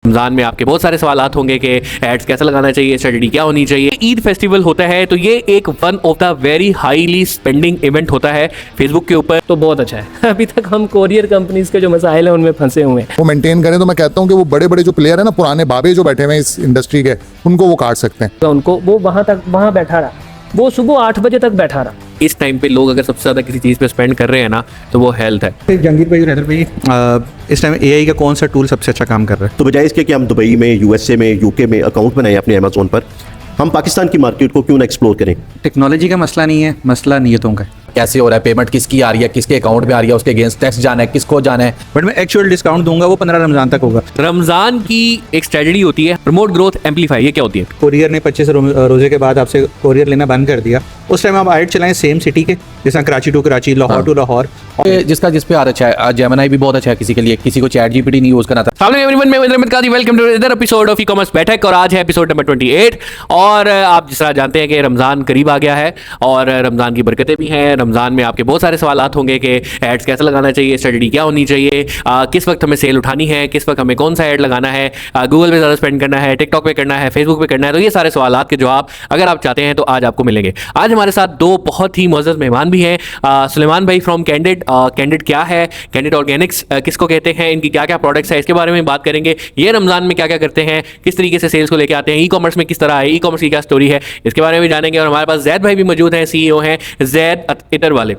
रमजान में आपके बहुत सारे सवालात होंगे कि एड्स कैसे लगाना चाहिए, स्ट्रेटजी क्या होनी चाहिए। ईद फेस्टिवल होता है तो ये एक one of the very highly spending event होता है फेसबुक के ऊपर। तो बहुत अच्छा है। अभी तक हम कोरियर कंपनीज के जो मसाइल हैं उनमें फंसे हुए हैं। वो मेंटेन करें तो मैं कहता हूँ कि वो बड़े बड़े जो प्लेयर है ना, पुराने बाबे जो बैठे हुए हैं इस इंडस्ट्री के, उनको वो काट सकते हैं। तो उनको वो वहाँ बैठा रहा, वो सुबह 8 बजे तक बैठा रहा। इस टाइम पे लोग अगर सबसे ज़्यादा किसी चीज़ पे स्पेंड कर रहे हैं ना तो वो हेल्थ है। जंगीर भाई, रहदर भाई, इस टाइम एआई का कौन सा टूल सबसे अच्छा काम कर रहा है? तो बजाय इसके कि हम दुबई में, यूएसए में, यूके में अकाउंट बनाएं अपने अमेज़न पर, हम पाकिस्तान की मार्केट को क्यों ना एक्सप्लोर करें। टेक्नोलॉजी का मसला नहीं है, मसला नीयतों का है। कैसे हो रहा है, पेमेंट किसकी आ रही है, किसके अकाउंट में आ रही है, उसके अगेंस्ट टैक्स जाना है, किसको जाना है। बट मैं एक्चुअल डिस्काउंट दूंगा वो 15 रमजान तक होगा। रमज़ान की एक स्ट्रेटजी होती है प्रमोट ग्रोथ एम्पलीफाई। ये क्या होती है? कोरियर ने 25 रोजे के बाद आपसे कोरियर लेना बंद कर दिया। उस टाइम आप ऐड चलाएं सेम सिटी के, जैसा कराची टू कराची, लाहौर टू लाहौर। जिसका जिस पे आ अच्छा है, जेमिनी भी बहुत अच्छा है किसी के लिए, किसी को चैट जीपीटी नहीं यूज करना था। हेलो एवरीवन, मैं Ahmad Qadi, welcome to another episode of ecommerce बैठक। और आज है एपिसोड नंबर 28। और आप जिस तरह जानते हैं कि रमज़ान करीब आ गया है और रमज़ान की बरकतें भी हैं। रमज़ान में आपके बहुत सारे सवालात होंगे कि एड्स कैसे लगाना चाहिए, स्ट्रेटजी क्या होनी चाहिए, किस वक्त हमें सेल उठानी है, किस वक्त हमें कौन सा ऐड लगाना है, गूगल पे ज़्यादा स्पेंड करना है, टिकटॉक पे करना है, फेसबुक पे करना है। तो ये सारे सवालात के जवाब अगर आप चाहते हैं तो आज आपको मिलेंगे। आज हमारे साथ दो बहुत ही मुअज़्ज़ज़ मेहमान भी हैं। सुलेमान भाई फ्रॉम कैंडिड। कैंडिड क्या है, कैंडिड ऑर्गेनिक्स किसको कहते हैं, इनकी क्या क्या प्रोडक्ट्स है, इसके बारे में बात करेंगे। ये रमज़ान में क्या क्या करते हैं, किस तरीके से सेल्स को लेकर आते हैं, ई कॉमर्स में किस तरह है, ई कॉमर्स की क्या स्टोरी है, इसके बारे में भी जानेंगे। और हमारे पास जैद भाई भी मौजूद हैं, CEO हैं जैद इतर वाले।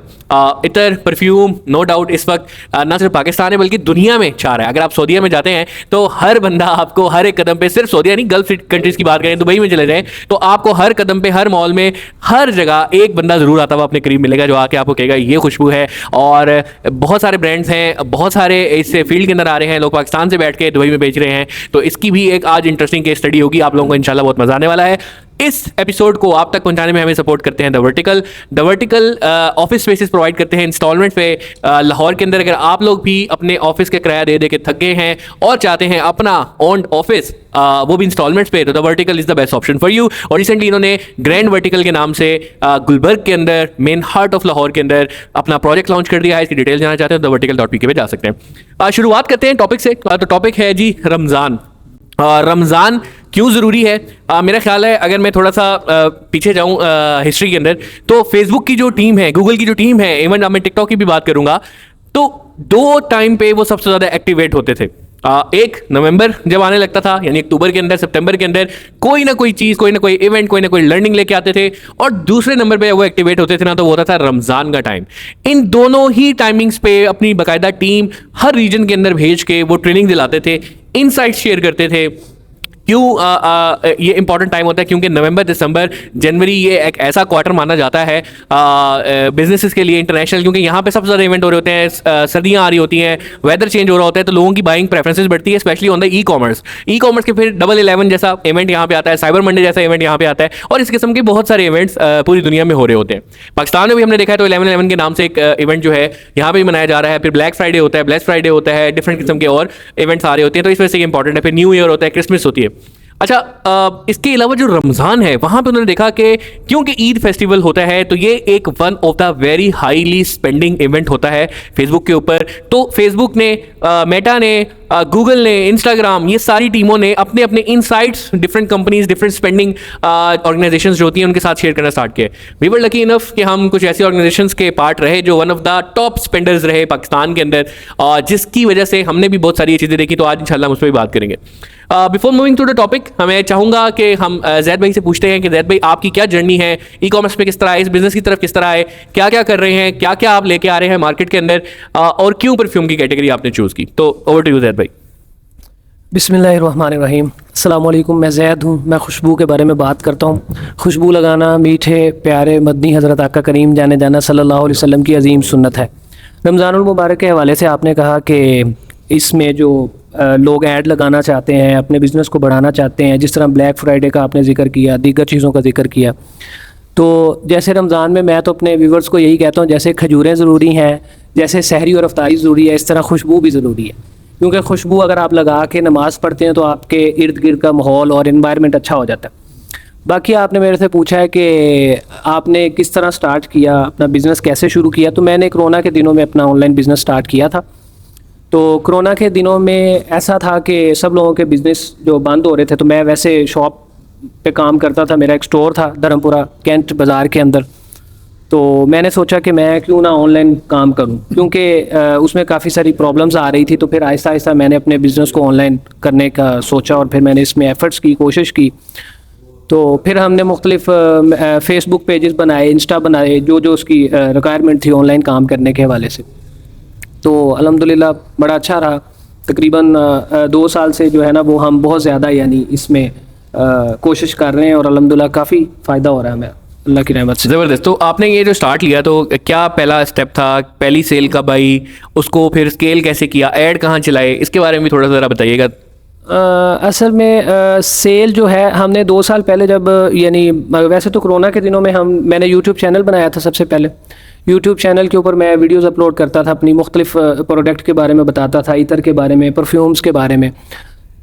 इतर परफ्यूम नो डाउट इस वक्त ना सिर्फ पाकिस्तान है बल्कि दुनिया में छा रहा है। अगर आप सऊदीया में जाते हैं तो हर बंदा आपको हर एक कदम पे, सिर्फ सऊदीया नहीं, गल्फ कंट्रीज की बात करें, दुबई में चले जाएं तो आपको हर कदम पे, हर मॉल में, हर जगह एक बंदा जरूर आता हुआ अपने करीब मिलेगा जो आके आपको कहेगा ये खुशबू है। और बहुत सारे ब्रांड्स हैं, बहुत सारे इस फील्ड के अंदर आ रहे हैं, लोग पाकिस्तान से बैठ के दुबई में बेच रहे हैं। तो इसकी भी एक आज इंटरेस्टिंग केस स्टडी होगी, आप लोगों को इंशाल्लाह बहुत मजा आने वाला है। इस एपिसोड को आप तक पहुंचाने में हमें सपोर्ट करते हैं the vertical office spaces provide करते हैं इंस्टॉलमेंट पे लाहौर के अंदर। अगर आप लोग भी अपने ऑफिस के किराया दे दे के थक गए हैं और चाहते हैं अपना ओन्ड ऑफिस, वो भी इंस्टॉलमेंट्स पे, तो the vertical is the best option for you. और रिसेंटली इन्होंने ग्रैंड वर्टिकल के नाम से गुलबर्ग के अंदर, मेन हार्ट ऑफ लाहौर के अंदर अपना प्रोजेक्ट लॉन्च कर दिया है। इसकी डिटेल जानना चाहते हैं तो thevertical.pk पे जा सकते हैं। शुरुआत करते हैं टॉपिक से। तो टॉपिक है जी रमज़ान। रमज़ान क्यों ज़रूरी है? मेरा ख्याल है अगर मैं थोड़ा सा पीछे जाऊं हिस्ट्री के अंदर, तो फेसबुक की जो टीम है, गूगल की जो टीम है, इवन मैं टिकटॉक की भी बात करूंगा, तो दो टाइम पे वो सबसे ज़्यादा एक्टिवेट होते थे। एक नवंबर जब आने लगता था, यानी अक्टूबर के अंदर, सितंबर के अंदर कोई ना कोई चीज़, कोई ना कोई इवेंट, कोई ना कोई लर्निंग लेके आते थे। और दूसरे नंबर पे वो एक्टिवेट होते थे ना, तो वो होता था रमज़ान का टाइम। इन दोनों ही टाइमिंग्स पे अपनी बाकायदा टीम हर रीजन के अंदर भेज के वो ट्रेनिंग दिलाते थे, इनसाइट्स शेयर करते थे। क्यों ये इंपॉर्टेंट टाइम होता है? क्योंकि नवंबर, दिसंबर, जनवरी ये एक ऐसा क्वार्टर माना जाता है बिजनेसेस के लिए, इंटरनेशनल, क्योंकि यहाँ पे सबसे ज़्यादा इवेंट हो रहे होते हैं, सर्दियाँ आ रही होती हैं, वेदर चेंज हो रहा होता है, तो लोगों की बाइंग प्रेफरेंसेस बढ़ती है, specially on the e commerce के। फिर डबल 11 जैसा इवेंट यहाँ पे आता है, साइबर मंडे जैसा इवेंट यहाँ पे आता है, और इस किस्म के बहुत सारे इवेंट्स पूरी दुनिया में हो रहे होते हैं। पाकिस्तान में भी हमने देखा है तो 11/11 के नाम से एक इवेंट जो है यहाँ पे भी मनाया जा रहा है। फिर ब्लैक फ्राइडे होता है, ब्लैक फ्राइडे होता है, डिफरेंट किस्म के और इवेंट्स आ रहे होते हैं, तो इस वजह से इंपॉर्टेंट है। फिर न्यू ईयर होता है, क्रिसमस होती है। अच्छा, इसके अलावा जो रमज़ान है वहाँ पे उन्होंने देखा कि क्योंकि ईद फेस्टिवल होता है तो ये एक one of the very highly spending event होता है फेसबुक के ऊपर। तो फेसबुक ने, मेटा ने, गूगल ने, इंस्टाग्राम, ये सारी टीमों ने अपने अपने insights different companies, different spending organisations जो होती हैं उनके साथ शेयर करना स्टार्ट किए। वी वर लकी इनफ कि हम कुछ ऐसी ऑर्गेनाइजेशंस के पार्ट रहे जो one of the top spenders रहे पाकिस्तान के अंदर, जिसकी वजह से हमने भी बहुत सारी चीज़ें देखी। तो आज इंशाल्लाह हम उस पर भी बात करेंगे। Before moving to the topic, हमें चाहूँगा कि हम जैद भाई से पूछते हैं कि जैद भाई आपकी क्या जर्नी है, ई कॉमर्स पे किस तरह है, इस बिज़नेस की तरफ किस तरह है, क्या क्या कर रहे हैं, क्या क्या आप लेके आ रहे हैं मार्केट के अंदर, और क्यों परफ्यूम की कैटेगरी आपने चूज़ की। तो ओवर टू यू जैद भाई। बिस्मिल्लाहिर्रहमानिर्रहीम। अस्सलाम वालेकुम, मैं जैद हूँ। मैं खुशबू के बारे में बात करता हूँ। खुशबू लगाना मीठे प्यारे मदनी हज़रत आका करीम जाने जाना सल्लल्लाहु अलैहि वसल्लम की अजीम सुन्नत है। रमज़ानुल मुबारक के हवाले से आपने कहा कि इसमें जो लोग ऐड लगाना चाहते हैं, अपने बिज़नेस को बढ़ाना चाहते हैं, जिस तरह ब्लैक फ्राइडे का आपने जिक्र किया, दीगर चीज़ों का जिक्र किया, तो जैसे रमज़ान में मैं तो अपने व्यूवर्स को यही कहता हूँ, जैसे खजूरें ज़रूरी हैं, जैसे सहरी और अफ्तारी ज़रूरी है, इस तरह खुशबू भी ज़रूरी है। क्योंकि खुशबू अगर आप लगा के नमाज़ पढ़ते हैं तो आपके इर्द गिर्द का माहौल और इन्वायरमेंट अच्छा हो जाता है। बाकी आपने मेरे से पूछा है कि आपने किस तरह स्टार्ट किया, अपना बिज़नेस कैसे शुरू किया। तो मैंने कोरोना के दिनों में अपना ऑनलाइन बिज़नेस स्टार्ट किया था। तो कोरोना के दिनों में ऐसा था कि सब लोगों के बिज़नेस जो बंद हो रहे थे, तो मैं वैसे शॉप पे काम करता था, मेरा एक स्टोर था धर्मपुरा कैंट बाज़ार के अंदर। तो मैंने सोचा कि मैं क्यों ना ऑनलाइन काम करूं, क्योंकि उसमें काफ़ी सारी प्रॉब्लम्स आ रही थी। तो फिर आहिस्ता आहिस्ता मैंने अपने बिज़नेस को ऑनलाइन करने का सोचा और फिर मैंने इसमें एफ़र्ट्स की, कोशिश की। तो फिर हमने मुख्तलिफ फेसबुक पेजेस बनाए, इंस्टा बनाए, जो जो उसकी रिक्वायरमेंट थी ऑनलाइन काम करने के हवाले से। तो अल्हम्दुलिल्लाह बड़ा अच्छा रहा। तकरीबन 2 साल से जो है ना वो हम बहुत ज़्यादा यानी इसमें कोशिश कर रहे हैं और अल्हम्दुलिल्लाह काफ़ी फ़ायदा हो रहा है हमें अल्लाह की रहमत से। ज़बरदस्त। तो आपने ये जो स्टार्ट लिया तो क्या पहला स्टेप था, पहली सेल कब आई, उसको फिर स्केल कैसे किया, ऐड कहाँ चलाए, इसके बारे में भी थोड़ा ज़रा बताइएगा। असल में सेल जो है हमने 2 साल पहले जब यानी वैसे तो कोरोना के दिनों में मैंने यूट्यूब चैनल बनाया था। सबसे पहले यूट्यूब चैनल के ऊपर मैं वीडियोस अपलोड करता था, अपनी मुख्तलिफ प्रोडक्ट के बारे में बताता था, इतर के बारे में, परफ्यूम्स के बारे में।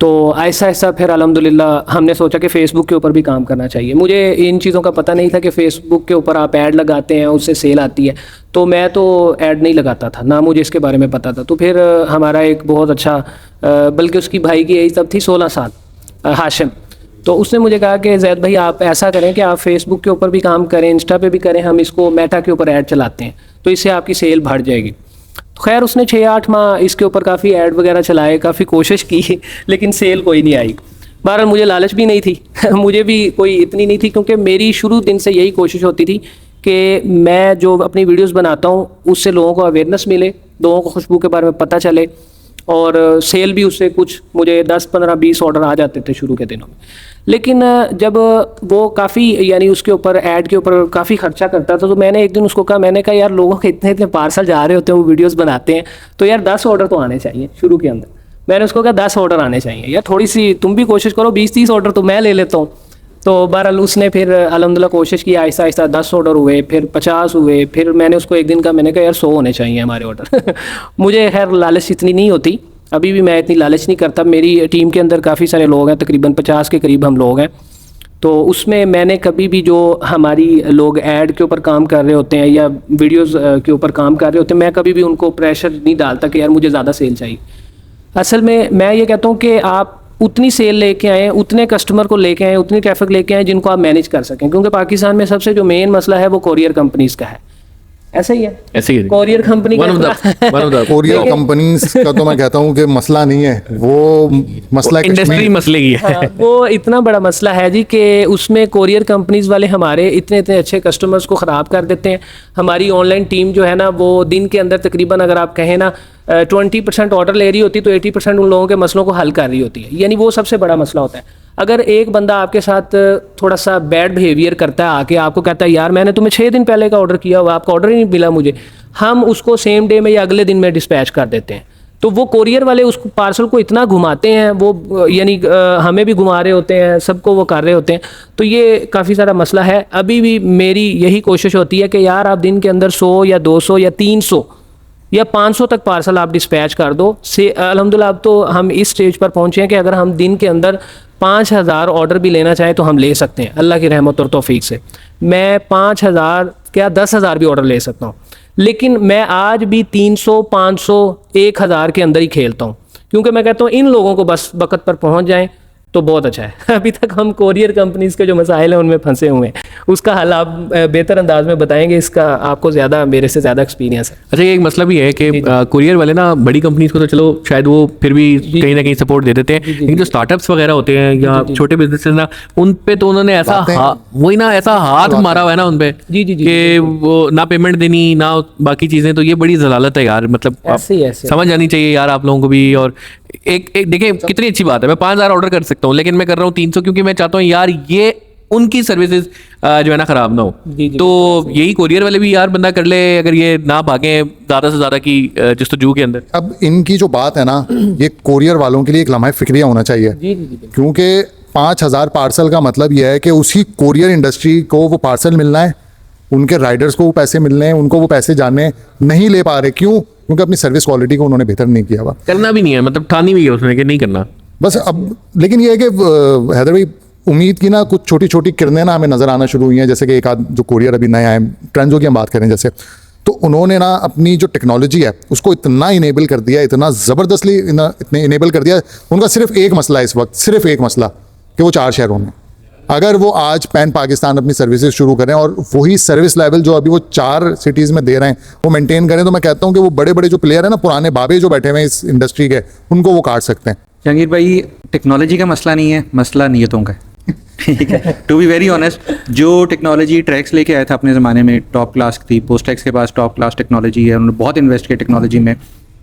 तो ऐसा ऐसा फिर अल्हम्दुलिल्लाह हमने सोचा कि फ़ेसबुक के ऊपर भी काम करना चाहिए। मुझे इन चीज़ों का पता नहीं था कि फ़ेसबुक के ऊपर आप ऐड लगाते हैं उससे सेल आती है, तो मैं तो ऐड नहीं लगाता था, ना मुझे इसके बारे में पता था। तो फिर हमारा एक बहुत अच्छा बल्कि उसकी भाई की एज तब थी 16 साल, हाशिम। तो उसने मुझे कहा कि जैद भाई आप ऐसा करें कि आप फ़ेसबुक के ऊपर भी काम करें, इंस्टा पे भी करें, हम इसको मेटा के ऊपर ऐड चलाते हैं तो इससे आपकी सेल बढ़ जाएगी। तो खैर उसने 6-8 माह इसके ऊपर काफ़ी ऐड वगैरह चलाए, काफ़ी कोशिश की, लेकिन सेल कोई नहीं आई। बहरहाल मुझे लालच भी नहीं थी मुझे भी कोई इतनी नहीं थी, क्योंकि मेरी शुरू दिन से यही कोशिश होती थी कि मैं जो अपनी वीडियोस बनाता हूँ उससे लोगों को अवेयरनेस मिले, लोगों को खुशबू के बारे में पता चले और सेल भी उससे कुछ मुझे 10, 15, 20 ऑर्डर आ जाते थे शुरू के दिनों में। लेकिन जब वो काफ़ी यानी उसके ऊपर ऐड के ऊपर काफ़ी खर्चा करता था, तो मैंने एक दिन उसको कहा, मैंने कहा यार लोगों के इतने इतने पार्सल जा रहे होते हैं, वो वीडियोस बनाते हैं, तो यार 10 ऑर्डर तो आने चाहिए शुरू के अंदर। मैंने उसको कहा 10 ऑर्डर आने चाहिए यार, थोड़ी सी तुम भी कोशिश करो, 20-30 ऑर्डर तो मैं ले लेता हूँ। तो बहरहाल उसने फिर अल्हम्दुलिल्लाह कोशिश की, आहिस्ता आहिस्ता 10 ऑर्डर हुए, फिर 50 हुए, फिर मैंने उसको एक दिन कहा, मैंने कहा यार 100 होने चाहिए हमारे ऑर्डर मुझे खैर लालच इतनी नहीं होती, अभी भी मैं इतनी लालच नहीं करता। मेरी टीम के अंदर काफ़ी सारे लोग हैं, तकरीबन 50 के करीब हम लोग हैं। तो उसमें मैंने कभी भी जो हमारी लोग ऐड के ऊपर काम कर रहे होते हैं या वीडियोस के ऊपर काम कर रहे होते हैं, मैं कभी भी उनको प्रेशर नहीं डालता कि यार मुझे ज़्यादा सेल चाहिए। असल में मैं ये कहता हूँ कि आप उतनी सेल लेके आएँ, उतने कस्टमर को लेके आएँ, उतनी ट्रैफिक लेके आएँ जिनको आप मैनेज कर सकें, क्योंकि पाकिस्तान में सबसे जो मेन मसला है वो कोरियर कंपनीज़ का है। ऐसा ही है, ऐसे ही है। कोरियर कंपनी कोरियर कंपनीज का तो मैं कहता हूँ कि मसला नहीं है, वो मसला इंडस्ट्री मसले की है। हाँ, वो इतना बड़ा मसला है जी कि उसमें कोरियर कंपनीज वाले हमारे इतने इतने अच्छे कस्टमर्स को ख़राब कर देते हैं। हमारी ऑनलाइन टीम जो है ना वो दिन के अंदर तकरीबन अगर आप कहें ना 20% ऑर्डर ले रही होती तो 80% उन लोगों के मसलों को हल कर रही होती है, यानी वो सबसे बड़ा मसला होता है। अगर एक बंदा आपके साथ थोड़ा सा बैड बिहेवियर करता है, आके आपको कहता है यार मैंने तुम्हें 6 दिन पहले का ऑर्डर किया हुआ, आपका ऑर्डर ही नहीं मिला मुझे, हम उसको सेम डे में या अगले दिन में डिस्पैच कर देते हैं। तो वो कोरियर वाले उस पार्सल को इतना घुमाते हैं, वो यानी हमें भी घुमा रहे होते हैं, सबको वो कर रहे होते हैं। तो ये काफ़ी सारा मसला है। अभी भी मेरी यही कोशिश होती है कि यार आप दिन के अंदर 100 या 200 या 300 या 500 तक पार्सल आप डिस्पैच कर दो। से अल्हम्दुलिल्लाह अब तो हम इस स्टेज पर पहुँचे हैं कि अगर हम दिन के अंदर 5000 ऑर्डर भी लेना चाहें तो हम ले सकते हैं अल्लाह की रहमत और तौफीक से। मैं 5000 क्या 10,000 भी ऑर्डर ले सकता हूँ, लेकिन मैं आज भी 300, 500, 1000 के अंदर ही खेलता हूँ, क्योंकि मैं कहता हूँ इन लोगों को बस वक्त पर पहुँच जाएं तो बहुत अच्छा है। अभी तक हम कोरियर कंपनीज़ के जो मसाइल हैं उनमें फंसे हुए हैं, उसका हल आप बेहतर अंदाज में बताएंगे, इसका आपको ज़्यादा मेरे से ज़्यादा एक्सपीरियंस है। अच्छा, ये एक मसला भी है कि कुरियर वाले ना बड़ी कंपनीज को तो चलो शायद वो फिर भी कहीं ना कहीं सपोर्ट दे देते हैं, लेकिन जो स्टार्टअप्स वगैरह होते हैं या छोटे बिजनेसेस ना, उन पे तो उन्होंने ऐसा वही ना ऐसा हाथ मारा हुआ है ना उन पे कि वो ना पेमेंट देनी ना बाकी चीज़ें। तो ये बड़ी जलालत है यार, मतलब समझ आनी चाहिए यार आप लोगों को भी। और एक देखिए कितनी अच्छी बात है, मैं 5000 ऑर्डर कर सकता हूँ, लेकिन मैं कर रहा हूँ 300, क्योंकि मैं चाहता हूँ यार ये उनकी सर्विसेज जो है ना खराब ना हो। तो यही कोरियर वाले भी यार बंदा कर ले, अगर ये ना भागे ज्यादा से ज्यादा की जस्तजू के अंदर। अब इनकी जो बात है ना, ये कोरियर वालों के लिए एक लम्हा फिक्रिया होना चाहिए, क्योंकि 5000 पार्सल का मतलब यह है कि उसी कोरियर इंडस्ट्री को वो पार्सल मिलना है, उनके राइडर्स को वो पैसे मिलने हैं, उनको वो पैसे जाने नहीं ले पा रहे। क्यों? क्योंकि अपनी सर्विस क्वालिटी को उन्होंने बेहतर नहीं किया हुआ, करना भी नहीं है, मतलब ठानी भी है उसने कि नहीं करना बस। अब लेकिन ये है कि हैदर भाई उम्मीद की ना कुछ छोटी छोटी किरणें ना हमें नजर आना शुरू हुई हैं, जैसे कि एक आध जो कोरियर अभी नया है, ट्रेंड्सो की हम बात करें जैसे, तो उन्होंने ना अपनी जो टेक्नोलॉजी है उसको इतना इनेबल कर दिया, इतना ज़बरदस्तली इतने इनेबल कर दिया। उनका सिर्फ एक मसला है इस वक्त, सिर्फ एक मसला कि वो 4 शहरों में, अगर वो आज पैन पाकिस्तान अपनी सर्विसेज शुरू करें और वही सर्विस लेवल जो अभी वो 4 सिटीज़ में दे रहे हैं वो मेंटेन करें, तो मैं कहता हूँ कि वो बड़े बड़े जो प्लेयर हैं ना, पुराने बाबे जो बैठे हुए हैं इस इंडस्ट्री के, उनको वो काट सकते हैं। जहांगीर भाई, टेक्नोलॉजी का मसला नहीं है, मसला नीयतों का है। ठीक है, टू बी वेरी ऑनेस्ट, जो टेक्नोलॉजी ट्रैक्स लेके आया था अपने ज़माने में टॉप क्लास थी, पोस्टेक्स के पास टॉप क्लास टेक्नोलॉजी है, उन्होंने बहुत इन्वेस्ट किया टेक्नोलॉजी में।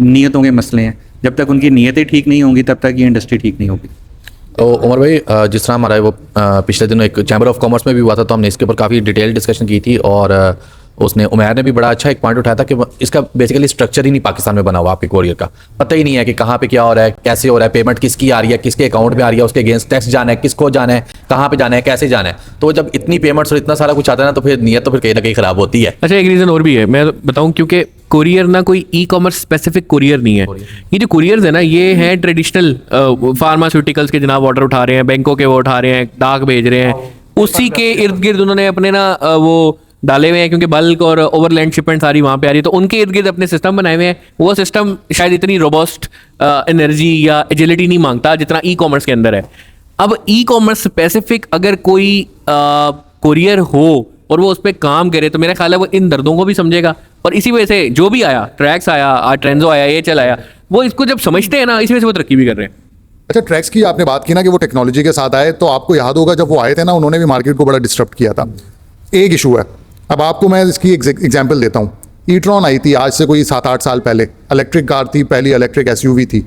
नीयतों के मसले हैं, जब तक उनकी नीयतें ठीक नहीं होंगी तब तक ये इंडस्ट्री ठीक नहीं होगी। तो उमर भाई, जिस तरह हमारा वो पिछले दिनों एक चैम्बर ऑफ कॉमर्स में भी हुआ था, तो हमने इसके ऊपर काफ़ी डिटेल डिस्कशन की थी, और उसने उमैर ने भी बड़ा अच्छा एक पॉइंट उठाया था कि इसका बेसिकली स्ट्रक्चर ही नहीं पाकिस्तान में बना हुआ, आपके कोरियर का पता ही नहीं है कि कहाँ पे क्या हो रहा है, कैसे हो रहा है, पेमेंट किसकी आ रही है, किसके अकाउंट में आ रही है, उसके अगेंस्ट टैक्स जाना है, किसको जाना है, कहाँ पे जाना है, कैसे जाना है। तो जब इतनी पेमेंट्स और इतना सारा कुछ आता है ना, तो फिर नीयत तो फिर कहीं ना कहीं ख़राब होती है। अच्छा, एक रीज़न और भी है, मैं बताऊं, क्योंकि कोरियर ना कोई ई कॉमर्स स्पेसिफिक कोरियर नहीं है। ये जो कोरियर्स है ना, ये हैं ट्रेडिशनल फार्मास्यूटिकल्स के जनाब ऑर्डर उठा रहे हैं, बैंकों के वो उठा रहे हैं, डाक भेज रहे हैं, उसी के इर्द गिर्द उन्होंने अपने ना वो डाले हुए हैं, क्योंकि बल्क और ओवरलैंड शिपमेंट सारी वहाँ पे आ रही है, तो उनके इर्द गिर्द अपने सिस्टम बनाए हुए हैं। वो सिस्टम शायद इतनी रोबस्ट एनर्जी या एजिलिटी नहीं मांगता जितना ई कॉमर्स के अंदर है। अब ई कॉमर्स स्पेसिफिक अगर कोई कोरियर हो और वो उस पर काम करे, तो मेरा ख्याल है वो इन दर्दों को भी समझेगा, और इसी वजह से जो भी आया, ट्रैक्स आया, ट्रेंजो आया, ये चल आया, वो इसको जब समझते हैं ना, इसी वजह से वो तरक्की भी कर रहे हैं। अच्छा, ट्रैक्स की आपने बात की ना कि वो टेक्नोलॉजी के साथ आए, तो आपको याद होगा जब वो आए थे ना, उन्होंने भी मार्केट को बड़ा डिस्टर्ब किया था। एक इशू है, अब आपको मैं इसकी एग्जांपल देता हूँ। ई-ट्रॉन आई थी आज से कोई 7-8 साल पहले, इलेक्ट्रिक कार थी, पहली इलेक्ट्रिक एसयूवी थी।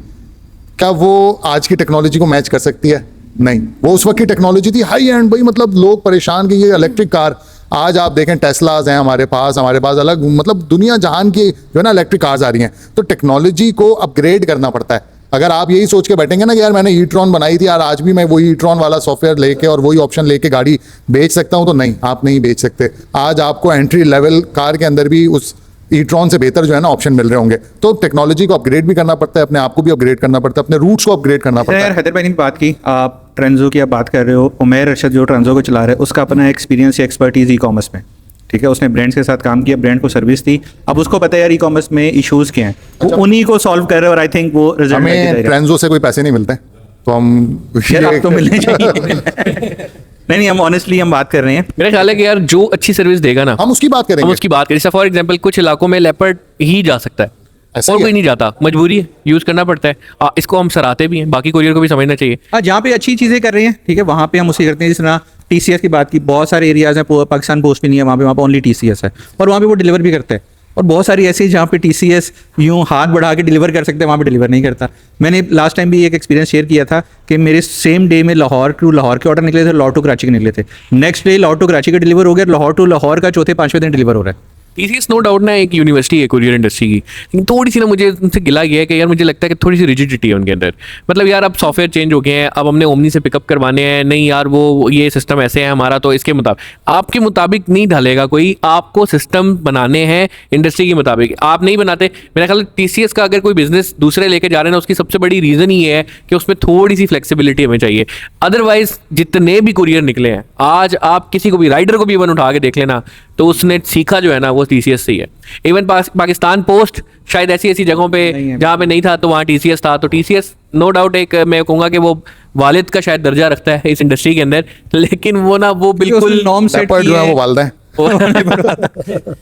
क्या वो आज की टेक्नोलॉजी को मैच कर सकती है? नहीं। वो उस वक्त की टेक्नोलॉजी थी हाई एंड भाई, मतलब लोग परेशान कि ये इलेक्ट्रिक कार। आज आप देखें टेस्लाज हैं हमारे पास अलग, मतलब दुनिया जहान की जो है ना इलेक्ट्रिक कार्स आ रही हैं। तो टेक्नोलॉजी को अपग्रेड करना पड़ता है। अगर आप यही सोच के बैठेंगे ना कि यार मैंने ई-ट्रॉन बनाई थी यार, आज भी मैं वही ई-ट्रॉन वाला सॉफ्टवेयर लेके और वही ऑप्शन लेके गाड़ी बेच सकता हूं, तो नहीं, आप नहीं बेच सकते। आज आपको एंट्री लेवल कार के अंदर भी उस ई-ट्रॉन से बेहतर जो है ना ऑप्शन मिल रहे होंगे। तो टेक्नोलॉजी को अपग्रेड भी करना पड़ता है, अपने आप को भी अपग्रेड करना पड़ता है, अपने रूट्स को अपग्रेड करना पड़ता है। यार हैदर भाई ने बात की, आप ट्रेंजो की आप बात कर रहे हो, उमैर अरशद जो ट्रेंजो को चला रहे हैं, उसका अपना एक्सपीरियंस या एक्सपर्टीज ई कॉमर्स में, ठीक है, उसने ब्रांड्स के साथ काम किया, ब्रांड को सर्विस दी, अब उसको पता है यार ई कॉमर्स में इश्यूज क्या हैं, वो उन्हीं को सॉल्व कर रहे हैं, और आई थिंक वो रिजल्ट हमें ट्रेंजो से कोई पैसे नहीं मिलते, तो हम यार आप तो मिलने चाहिए। नहीं, हम ऑनेस्टली हम बात कर रहे हैं। मेरा ख्याल है कि यार जो अच्छी सर्विस देगा ना, हम उसकी बात हम करेंगे। उसकी बात करें। जैसे फॉर एग्जांपल कुछ इलाकों में लेपर्ड ही जा सकता है ऐसा और ही कोई है। नहीं जाता, मजबूरी है, यूज करना पड़ता है। इसको हम सराहते भी हैं, बाकी कोरियर को भी समझना चाहिए। हाँ, जहाँ पे अच्छी चीज़ें कर रहे हैं, ठीक है, वहाँ पे हम उसे करते हैं। जिस तरह TCS की बात की, बहुत सारे एरियाज़ हैं, पाकिस्तान पोस्ट भी नहीं है वहाँ पे ओनली TCS है, और वहाँ पे वो डिलीवर भी करते हैं। और बहुत सारी ऐसी जहाँ पे TCS यूँ हाथ बढ़ा के डिलीवर कर सकते हैं, वहाँ पे डिलीवर नहीं करता। मैंने लास्ट टाइम भी एक एक्सपीरियंस शेयर किया था कि मेरे सेम डे में लाहौर के ऑर्डर निकले थे, लाहौर टू कराची के निकले थे। Next day Lahore to Karachi का डिलीवर हो गया, लाहौर टू लाहौर का 4-5वें दिन डिलीवर हो रहा है। TCS नो डाउट ना एक यूनिवर्सिटी है कोरियर इंडस्ट्री की, लेकिन थोड़ी सी ना मुझे उनसे गिला गया है कि यार मुझे लगता है कि थोड़ी सी रिजिडिटी है उनके अंदर। मतलब यार अब सॉफ्टवेयर चेंज हो गए हैं, अब हमने ओमनी से पिकअप करवाने हैं, नहीं यार वो ये सिस्टम ऐसे है हमारा, तो इसके मुताबिक आपके मुताबिक नहीं ढलेगा कोई। आपको सिस्टम बनाने हैं इंडस्ट्री के मुताबिक, आप नहीं बनाते। मेरा ख्याल TCS का अगर कोई बिजनेस दूसरे लेके जा रहे हैं ना, उसकी सबसे बड़ी रीज़न ये है कि उसमें थोड़ी सी फ्लेक्सिबिलिटी हमें चाहिए। अदरवाइज जितने भी कुरियर निकले हैं, आज आप किसी को भी राइडर को भी इवन उठा के देख लेना, तो उसने सीखा जो है ना वो TCS से ही है। इवन पाकिस्तान पोस्ट शायद ऐसी जगहों पे जहाँ पे नहीं था तो वहाँ TCS था। तो TCS नो डाउट एक मैं कहूँगा कि वो वालिद का शायद दर्जा रखता है इस इंडस्ट्री के अंदर, लेकिन वो ना वो बिल्कुल नॉर्म सेट लेपर्ड जो है वो वालदा है।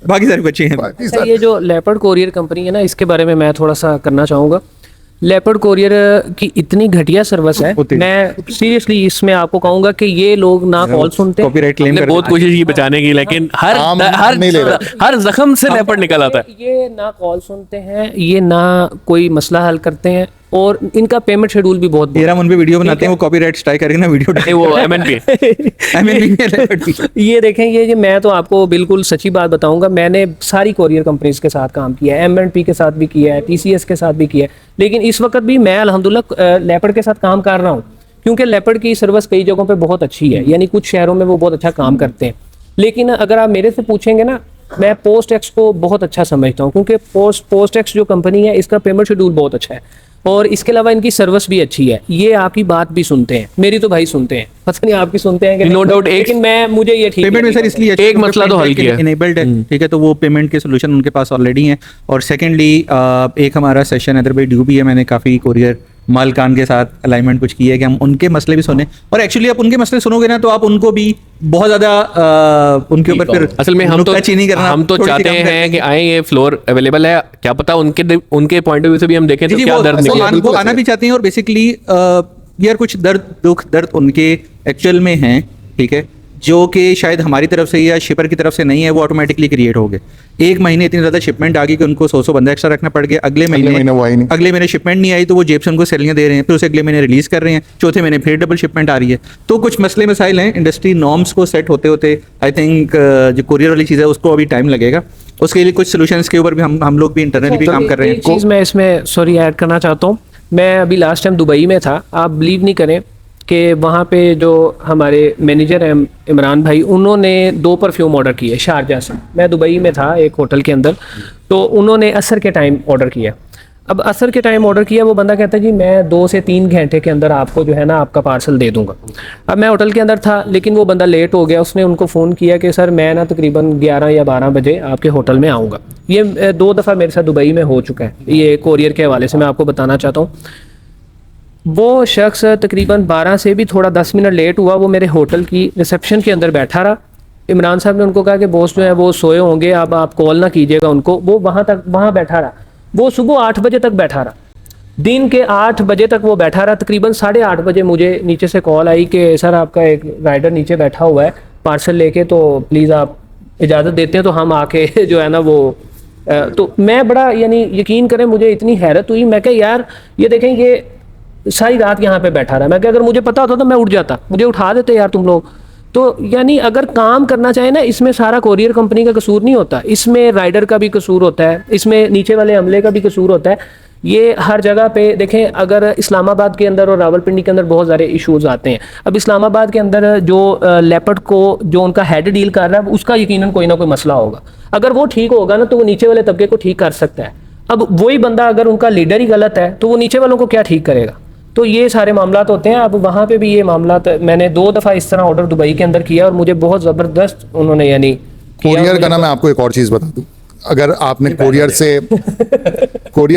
बाकी सारे बच्चे हैं। अच्छा, ये जो लेपर्ड कोरियर कंपनी है ना, इसके बारे में मैं थोड़ा सा करना चाहूँगा। लेपर्ड कोरियर की इतनी घटिया सर्विस है, मैं सीरियसली इसमें आपको कहूँगा कि ये लोग ना कॉल सुनते हैं। कॉपीराइट क्लेम हमने बहुत कोशिश की बचाने की, लेकिन हम नहीं ले हर जख्म से लेपर्ड निकल आता है। ये ना कॉल सुनते हैं, ये ना कोई मसला हल करते हैं, और इनका पेमेंट शेड्यूल भी बहुत ये उन पे वीडियो बनाते हैं, वो कॉपीराइट स्ट्राइक करके ना वीडियो वो MNP ये देखें, ये मैं तो आपको बिल्कुल सच्ची बात बताऊंगा, मैंने सारी कोरियर कंपनीज के साथ काम किया है, M&P के साथ भी किया है, TCS के साथ भी किया है, लेकिन इस वक्त भी मैं अल्हम्दुलिल्लाह लेपर्ड के साथ काम कर रहा हूँ, क्योंकि लेपर्ड की सर्विस कई जगहों पे बहुत अच्छी है, यानी कुछ शहरों में वो बहुत अच्छा काम करते हैं। लेकिन अगर आप मेरे से पूछेंगे ना, मैं पोस्ट एक्स को बहुत अच्छा समझता हूँ, क्योंकि पोस्ट एक्स जो कंपनी है इसका पेमेंट शेड्यूल बहुत अच्छा है। और इसके अलावा इनकी सर्विस भी अच्छी है। ये आपकी बात भी सुनते हैं, मेरी तो भाई सुनते हैं, पता नहीं आपकी सुनते हैं कि No doubt, लेकिन मैं मुझे ये ठीक पेमेंट में सर इसलिए अच्छा एक मसला तो हल किया। इनेबल्ड है, ठीक है, तो वो पेमेंट के सोल्यूशन उनके पास ऑलरेडी हैं। और सेकेंडली एक हमारा सेशन हैदर भाई ड्यू भी है, मैंने काफ़ी कोरियर मालकान के साथ अलाइनमेंट कुछ की है कि हम उनके मसले भी सुने, और एक्चुअली आप उनके मसले सुनोगे ना तो आप उनको भी बहुत ज़्यादा उनके ऊपर फिर असल में हम तो नुक्ताचीनी करना हम तो थोड़ी सी चाहते कम हैं करनी कि है। आए, ये फ्लोर अवेलेबल है, क्या पता उनके पॉइंट ऑफ व्यू से भी हम देखें तो जी, क्या वो दर्द वो निकले। बिल्कुल वो आना ऐसे। भी चाहते हैं, और बेसिकली यार कुछ दर्द उनके एक्चुअल में हैं, ठीक है, जो कि शायद हमारी तरफ से या शिपर की तरफ से नहीं है, वो ऑटोमेटिकली क्रिएट हो गए। एक महीने इतनी ज़्यादा शिपमेंट आ गई कि उनको 100 बंदा एक्स्ट्रा रखना पड़ गया। अगले महीने वो आई नहीं। अगले महीने शिपमेंट नहीं आई तो वो जेब से उनको सैलरियाँ दे रहे हैं, फिर उसे अगले महीने रिलीज़ कर रहे हैं, चौथे महीने फिर डबल शिपमेंट आ रही है। तो कुछ मसले मसाइल हैं, इंडस्ट्री नॉर्म्स को सेट होते होते आई थिंक जो कोरियर वाली चीज़ है उसको अभी टाइम लगेगा। उसके लिए कुछ सोल्यूशंस के ऊपर भी हम लोग भी इंटरनली भी काम कर रहे हैं। एक चीज़ मैं इसमें सॉरी ऐड करना चाहता हूँ। मैं अभी लास्ट टाइम दुबई में था, आप बिलीव नहीं करें कि वहाँ पे जो हमारे मैनेजर हैं इमरान भाई, उन्होंने 2 परफ्यूम ऑर्डर किए शारजा से। मैं दुबई में था एक होटल के अंदर, तो उन्होंने असर के टाइम ऑर्डर किया। अब असर के टाइम ऑर्डर किया, वो बंदा कहता है जी मैं 2 से 3 घंटे के अंदर आपको जो है ना आपका पार्सल दे दूंगा। अब मैं होटल के अंदर था, लेकिन वो बंदा लेट हो गया। उसने उनको फ़ोन किया कि सर मैं ना तकरीबन 11 या 12 बजे आपके होटल में आऊँगा। ये 2 दफ़ा मेरे साथ दुबई में हो चुका है। ये कोरियर के हवाले से मैं आपको बताना चाहता हूँ। वो शख्स तकरीबन 12 से भी थोड़ा 10 मिनट लेट हुआ, वो मेरे होटल की रिसेप्शन के अंदर बैठा रहा। इमरान साहब ने उनको कहा कि बॉस जो है वो सोए होंगे, अब आप कॉल ना कीजिएगा उनको। वो वहाँ बैठा रहा। वो सुबह 8 बजे तक बैठा रहा, दिन के 8 बजे तक वो बैठा रहा। तकरीबन 8:30 बजे मुझे नीचे से कॉल आई कि सर आपका एक राइडर नीचे बैठा हुआ है पार्सल लेके, तो प्लीज़ आप इजाज़त देते हैं तो हम आके जो है ना वो तो मैं बड़ा यानी यकीन करें मुझे इतनी हैरत हुई। मैं कहा यार ये देखें ये सारी रात यहाँ पे बैठा रहा। मैं क्या अगर मुझे पता होता तो मैं उठ जाता, मुझे उठा देते यार तुम लोग। तो यानी अगर काम करना चाहे ना, इसमें सारा कोरियर कंपनी का कसूर नहीं होता, इसमें राइडर का भी कसूर होता है, इसमें नीचे वाले अमले का भी कसूर होता है। ये हर जगह पे देखें, अगर इस्लामाबाद के अंदर और रावलपिंडी के अंदर बहुत सारे इश्यूज आते हैं। अब इस्लामाबाद के अंदर जो लेपर्ड को जो उनका हेड डील कर रहा है उसका यकीनन कोई ना कोई मसला होगा। अगर वो ठीक होगा ना तो वो नीचे वाले तबके को ठीक कर सकता है। अब वही बंदा अगर उनका लीडर ही गलत है तो वो नीचे वालों को क्या ठीक करेगा। तो ये सारे मामलात होते हैं। अब वहाँ पे भी ये मामलात मैंने 2 दफ़ा इस तरह ऑर्डर दुबई के अंदर किया और मुझे बहुत ज़बरदस्त उन्होंने यानी कोरियर का ना मैं आपको एक और चीज़ बता दूं, अगर आपने कोरियर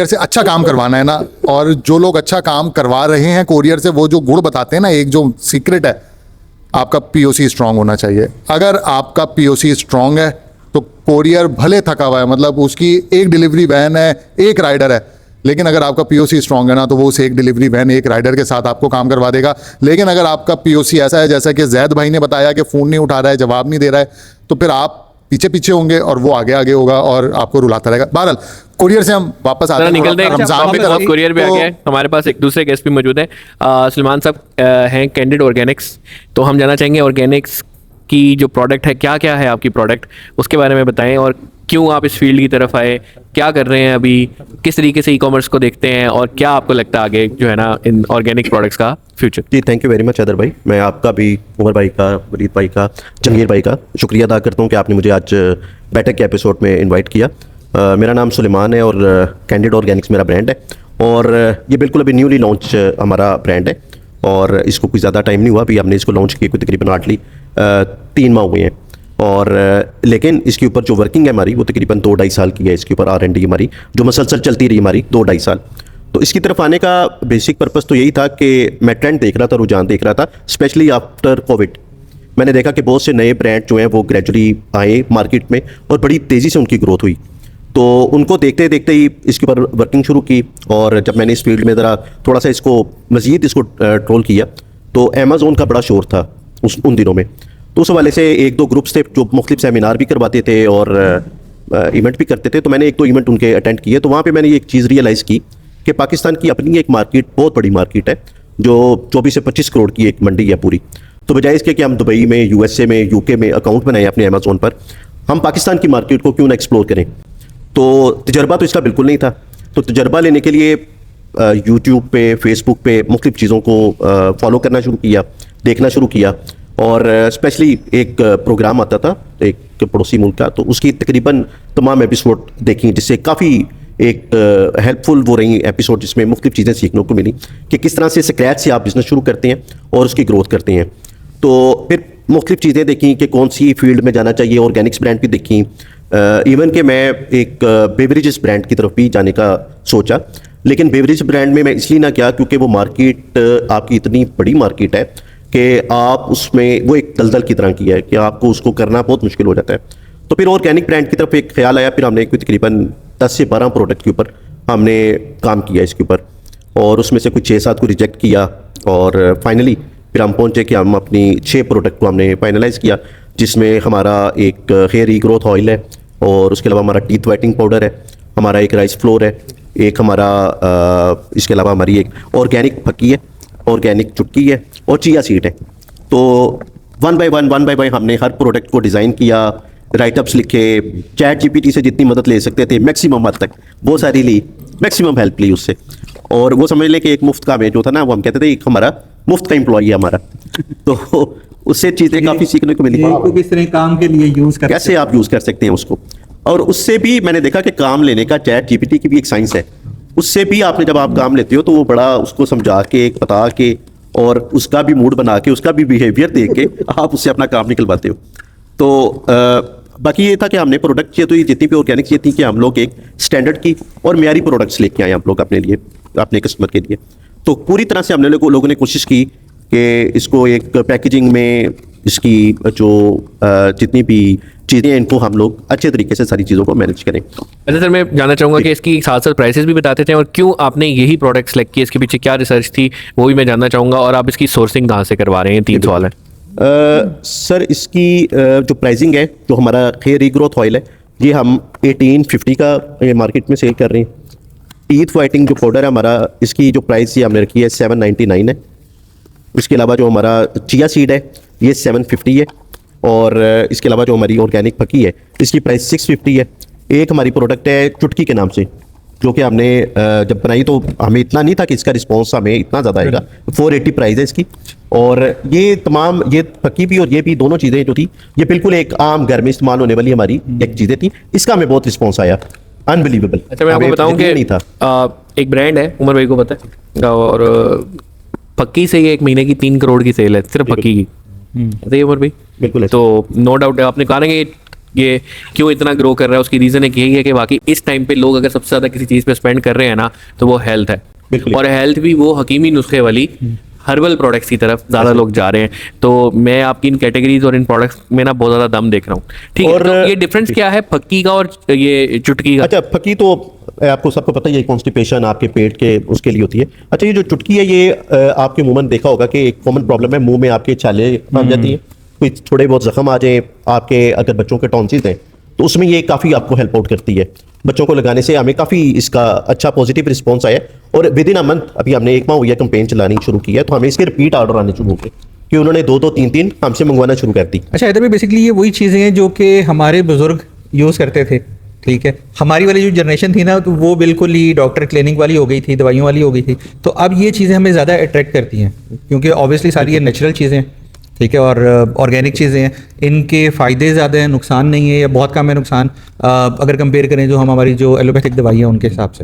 से अच्छा काम करवाना है ना, और जो लोग अच्छा काम करवा रहे हैं कोरियर से, वो जो गुण बताते हैं ना, एक जो सीक्रेट है, आपका पीओसी स्ट्रांग होना चाहिए। अगर आपका पीओसी स्ट्रांग है तो कोरियर भले थका हुआ है, मतलब उसकी एक डिलीवरी वैन है, एक राइडर है, लेकिन अगर आपका पीओसी स्ट्रांग है ना तो वो उस एक डिलीवरी वैन एक राइडर के साथ आपको काम करवा देगा। लेकिन अगर आपका पीओसी ऐसा है जैसा कि जैद भाई ने बताया कि फ़ोन नहीं उठा रहा है, जवाब नहीं दे रहा है, तो फिर आप पीछे पीछे होंगे और वो आगे आगे होगा और आपको रुलाता रहेगा। बहरहाल कोरियर से हम वापस आते जरा हैं निकलते हैं रमजान की तरफ। कोरियर पे आ तो गया है। हमारे पास एक दूसरे गेस्ट भी मौजूद हैं। सलमान साहब हैं कैंडिड ऑर्गेनिक्स। तो हम जानना चाहेंगे ऑर्गेनिक्स की जो प्रोडक्ट है, क्या क्या है आपकी प्रोडक्ट, उसके बारे में बताएं और क्यों आप इस फील्ड की तरफ आए, क्या कर रहे हैं अभी, किस तरीके से ई कॉमर्स को देखते हैं और क्या आपको लगता है आगे जो है ना इन ऑर्गेनिक प्रोडक्ट्स का फ्यूचर। जी thank you very much Adar भाई। मैं आपका भी, उमर भाई का, वलीद भाई का, जंगीर भाई का शुक्रिया अदा करता हूँ कि आपने मुझे आज बैठक के एपिसोड में इनवाइट किया। मेरा नाम सुलेमान है और कैंडिड ऑर्गेनिक्स मेरा ब्रांड है, और ये बिल्कुल अभी न्यूली लॉन्च हमारा ब्रांड है और इसको कोई ज़्यादा टाइम नहीं हुआ। अभी हमने इसको लॉन्च किए कोई तकरीबन 3 माह हुए हैं, और लेकिन इसके ऊपर जो वर्किंग है हमारी वो तकरीबन 2-2.5 साल की है। इसके ऊपर R&D हमारी जो मसलसल चलती रही हमारी 2-2.5 साल। तो इसकी तरफ आने का बेसिक पर्पस तो यही था कि मैं ट्रेंड देख रहा था, रुझान देख रहा था, स्पेशली आफ्टर कोविड। मैंने देखा कि बहुत से नए ब्रांड जो हैं वो ग्रेजुअली आए मार्केट में और बड़ी तेज़ी से उनकी ग्रोथ हुई। तो उनको देखते देखते ही इसके ऊपर वर्किंग शुरू की, और जब मैंने इस फील्ड में ज़रा थोड़ा सा इसको मज़ीद इसको ट्रोल किया तो अमेज़ॉन का बड़ा शोर था उन दिनों में। तो उस हवाले से 1-2 ग्रुप्स थे जो मुख्तलिफ सेमिनार भी करवाते थे और इवेंट भी करते थे। तो मैंने 1-2 इवेंट उनके अटेंड किए। तो वहाँ पे मैंने ये एक चीज़ रियलाइज़ की कि पाकिस्तान की अपनी एक मार्केट, बहुत बड़ी मार्केट है, जो 24 से 25 करोड़ की एक मंडी है पूरी। तो बजाय इसके कि हम दुबई में, USA में, UK में अकाउंट बनाएं अपने अमेज़ॉन पर, हम पाकिस्तान की मार्केट को क्यों ना एक्सप्लोर करें। तो तजर्बा तो इसका बिल्कुल नहीं था। तो तजर्बा लेने के लिए यूट्यूब पे, फेसबुक पे मुख्तलिफ चीज़ों को फॉलो करना शुरू किया, देखना शुरू किया। और स्पेशली एक प्रोग्राम आता था एक पड़ोसी मुल्क का, तो उसकी तकरीबन तमाम एपिसोड देखी, जिससे काफ़ी एक हेल्पफुल वो रही एपिसोड जिसमें मुख्तलिफ चीज़ें सीखने को मिली कि किस तरह से स्क्रैच से आप बिज़नेस शुरू करते हैं और उसकी ग्रोथ करते हैं। तो फिर मुख्तलिफ चीज़ें देखी कि कौन सी फील्ड में जाना चाहिए, ऑर्गेनिक्स ब्रांड भी देखी, इवन कि मैं एक बेवरेजेस ब्रांड की तरफ भी जाने का सोचा। लेकिन बेवरेज ब्रांड में मैं इसलिए ना किया क्योंकि वो मार्केट आपकी इतनी बड़ी मार्केट है कि आप उसमें वो एक दलदल की तरह की है कि आपको उसको करना बहुत मुश्किल हो जाता है। तो फिर ऑर्गेनिक ब्रांड की तरफ एक ख्याल आया, फिर हमने कोई तकरीबन 10 से 12 प्रोडक्ट के ऊपर हमने काम किया इसके ऊपर, और उसमें से कुछ 6-7 को रिजेक्ट किया, और फाइनली फिर हम पहुंचे कि हम अपनी 6 प्रोडक्ट को हमने फाइनलाइज़ किया, जिसमें हमारा एक हेयर रीग्रोथ ऑयल है, और उसके अलावा हमारा टीथ वाइटनिंग पाउडर है, हमारा एक राइस फ्लोर है, एक हमारा इसके अलावा हमारी एक ऑर्गेनिक फक्की है, ऑर्गेनिक चुटकी है, और चिया सीड है। तो वन बाय वन हमने हर प्रोडक्ट को डिज़ाइन किया, राइटअप्स लिखे, चैट जीपीटी से जितनी मदद ले सकते थे मैक्सिमम हद तक वो सारी ली, मैक्सिमम हेल्प ली उससे। और वो समझ लें कि एक मुफ्त काम है जो था ना, वो हम कहते थे एक हमारा मुफ्त का एम्प्लॉई है हमारा। तो उससे चीज़ें काफ़ी सीखने को मिली, को किस तरह काम के लिए यूज़ कर, कैसे आप यूज़ कर सकते हैं उसको। और उससे भी मैंने देखा कि काम लेने का चैट जीपीटी की भी एक साइंस है। उससे भी आपने जब आप काम लेते हो तो वो बड़ा उसको समझा के, बता के, और उसका भी मूड बना के, उसका भी बिहेवियर देख के आप उससे अपना काम निकलवाते हो। तो बाकी ये था कि हमने प्रोडक्ट चाहिए तो ये जितनी भी ऑर्गेनिक ये थी कि हम लोग एक स्टैंडर्ड की और म्यारी प्रोडक्ट्स लेके आए हम लोग अपने लिए, अपने कस्टमर के लिए। तो पूरी तरह से हमने लोगों ने कोशिश की कि इसको एक पैकेजिंग में इसकी जो जितनी भी चीज़ें हैं इनको हम लोग अच्छे तरीके से सारी चीज़ों को मैनेज करें। अच्छा सर, मैं जानना चाहूँगा कि इसकी साथ साथ प्राइसेस भी बताते थे, और क्यों आपने यही प्रोडक्ट सेलेक्ट किए, इसके पीछे क्या रिसर्च थी वो भी मैं जानना चाहूँगा, और आप इसकी सोर्सिंग कहाँ से करवा रहे हैं, 3 सवाल है। सर इसकी जो प्राइसिंग है, जो हमारा हेयर रीग्रोथ ऑयल है, ये हम 1850 का मार्केट में सेल कर रहे हैं। टीथ वाइटनिंग जो पाउडर है हमारा, इसकी जो प्राइस ये हमने रखी है 799 है। इसके अलावा जो हमारा चिया सीड है ये 750 है, और इसके अलावा जो हमारी ऑर्गेनिक फकी है इसकी प्राइस 650 है। एक हमारी प्रोडक्ट है चुटकी के नाम से, जो कि हमने जब बनाई तो हमें इतना नहीं था कि इसका रिस्पॉन्स हमें इतना ज़्यादा आएगा। 480 प्राइस है इसकी, और ये तमाम ये फकी भी और ये भी दोनों चीज़ें जो थी ये बिल्कुल एक आम घर में इस्तेमाल होने वाली हमारी एक चीज़ें थी। इसका हमें बहुत रिस्पॉन्स आया, अनबिलीवेबल। अच्छा, मैं आपको बताऊं कि नहीं था। एक ब्रांड है, उमर भाई को पता है, और फक्की से ये 1 महीने की 3 करोड़ की सेल है सिर्फ फक्की की। पता है उमर भाई? बिल्कुल। तो नो डाउट है, आपने कहा ना कि ये क्यों इतना ग्रो कर रहा है, उसकी रीज़न एक यही है कि बाकी इस टाइम पे लोग अगर सबसे ज़्यादा किसी चीज़ पे स्पेंड कर रहे हैं ना तो वो हेल्थ है, बिल्कुल। और हेल्थ भी वो हकीमी नुस्खे वाली हर्बल प्रोडक्ट्स की तरफ ज़्यादा लोग जा रहे हैं। तो मैं आपकी इन कैटेगरीज और इन प्रोडक्ट्स में ना बहुत ज़्यादा दम देख रहा हूँ। ठीक है, और तो ये डिफरेंस क्या है फक्की का और ये चुटकी का? अच्छा, फकी तो आपको सबको पता है ये कॉन्स्टिपेशन आपके पेट के उसके लिए होती है। अच्छा, ये जो चुटकी है ये आपके मुंह में देखा होगा कि एक कॉमन प्रॉब्लम है, मुंह में आपके छाले बन जाती हैं, कोई थोड़े बहुत जख्म आ जाए आपके, अगर बच्चों के टॉन्सिल्स हैं तो उसमें ये काफ़ी आपको हेल्प आउट करती है। बच्चों को लगाने से हमें काफ़ी इसका अच्छा पॉजिटिव रिस्पॉन्स आया, और विद इन अ मंथ अभी हमने 1 माह हुई है कैंपेन चलानी शुरू की है, तो हमें इसके रिपीट ऑर्डर आने शुरू हो गए कि उन्होंने 2-2 3-3 हमसे मंगवाना शुरू कर दी। अच्छा, इधर भी बेसिकली ये वही चीज़ें हैं जो कि हमारे बुजुर्ग यूज़ करते थे। ठीक है, हमारी वाली जो जनरेशन थी ना तो वो बिल्कुल ही डॉक्टर क्लिनिक वाली हो गई थी, दवाइयों वाली हो गई थी। तो अब ये चीज़ें हमें ज़्यादा अट्रैक्ट करती हैं क्योंकि ऑब्वियसली सारी ये नेचुरल चीज़ें हैं, ठीक है, और ऑर्गेनिक चीज़ें हैं। इनके फ़ायदे ज़्यादा हैं, नुकसान नहीं है या बहुत कम है नुकसान, अगर कंपेयर करें जो हमारी जो एलोपैथिक दवाई है उनके हिसाब से।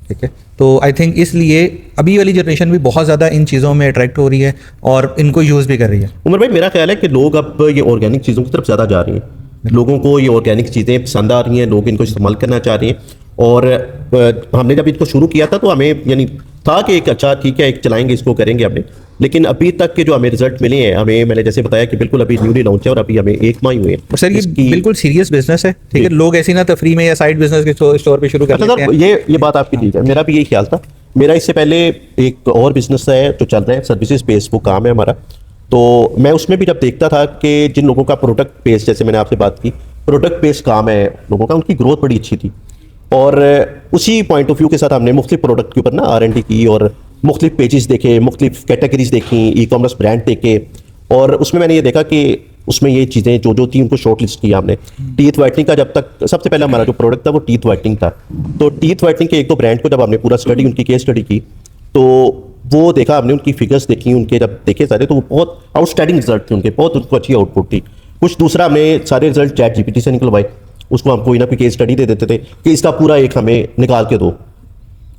ठीक है, तो आई थिंक इसलिए अभी वाली जनरेशन भी बहुत ज़्यादा इन चीज़ों में अट्रैक्ट हो रही है और इनको यूज़ भी कर रही है। उमर भाई, मेरा ख्याल है कि लोग अब ये ऑर्गेनिक चीज़ों की तरफ ज़्यादा जा रही हैं, लोगों को ये ऑर्गेनिक चीज़ें पसंद आ रही हैं, लोग इनको इस्तेमाल करना चाह रहे हैं। और हमने जब इसको शुरू किया था तो हमें यानी था कि एक अच्छा ठीक है एक चलाएंगे इसको करेंगे हमने, लेकिन अभी तक के जो हमें रिजल्ट मिले हैं, हमें मैंने जैसे बताया कि बिल्कुल अभी न्यूली लॉन्च है और अभी हमें 1 माह ही हुए हैं। सर ये बिल्कुल सीरियस बिजनेस है, ठीक है, लोग ऐसी ना तफरी में या साइड बिजनेस के स्टोर पे शुरू कर अच्छा लेते हैं। सर, ये बात आपकी ठीक है, मेरा भी यही ख्याल था। मेरा इससे पहले एक और बिजनेस है जो चल रहा है, सर्विसेज बेस्ड वो काम है हमारा। तो मैं उसमें भी जब देखता था कि जिन लोगों का प्रोडक्ट बेस्ड, जैसे मैंने आपसे बात की, प्रोडक्ट बेस्ड काम है लोगों का, उनकी ग्रोथ बड़ी अच्छी थी। और उसी पॉइंट ऑफ व्यू के साथ हमने मुख्तलिफ प्रोडक्ट के ऊपर ना R&D की और मुख्तलिफ पेजेस देखे, मुख्तलिफ कैटेगरीज देखी, ई-कॉमर्स ब्रांड देखे, और उसमें मैंने ये देखा कि उसमें ये चीज़ें जो थी उनको शॉर्ट लिस्ट किया हमने। टीथ वाइटनिंग का जब तक सबसे पहले हमारा जो प्रोडक्ट था वो टीथ वाइटनिंग था, तो टीथ वाइटनिंग के 1-2 ब्रांड को जब हमने पूरा स्टडी, उनकी केस स्टडी की, तो वो देखा हमने, उनकी फिगर्स देखी, उनके जब देखे सारे तो वो बहुत आउटस्टैंडिंग रिजल्ट थे उनके, बहुत उनको अच्छी आउटपुट थी। कुछ दूसरा हमने सारे रिजल्ट चैट जीपीटी से निकलवाए, उसको हम कोई ना कोई केस स्टडी दे देते थे कि इसका पूरा एक हमें निकाल के दो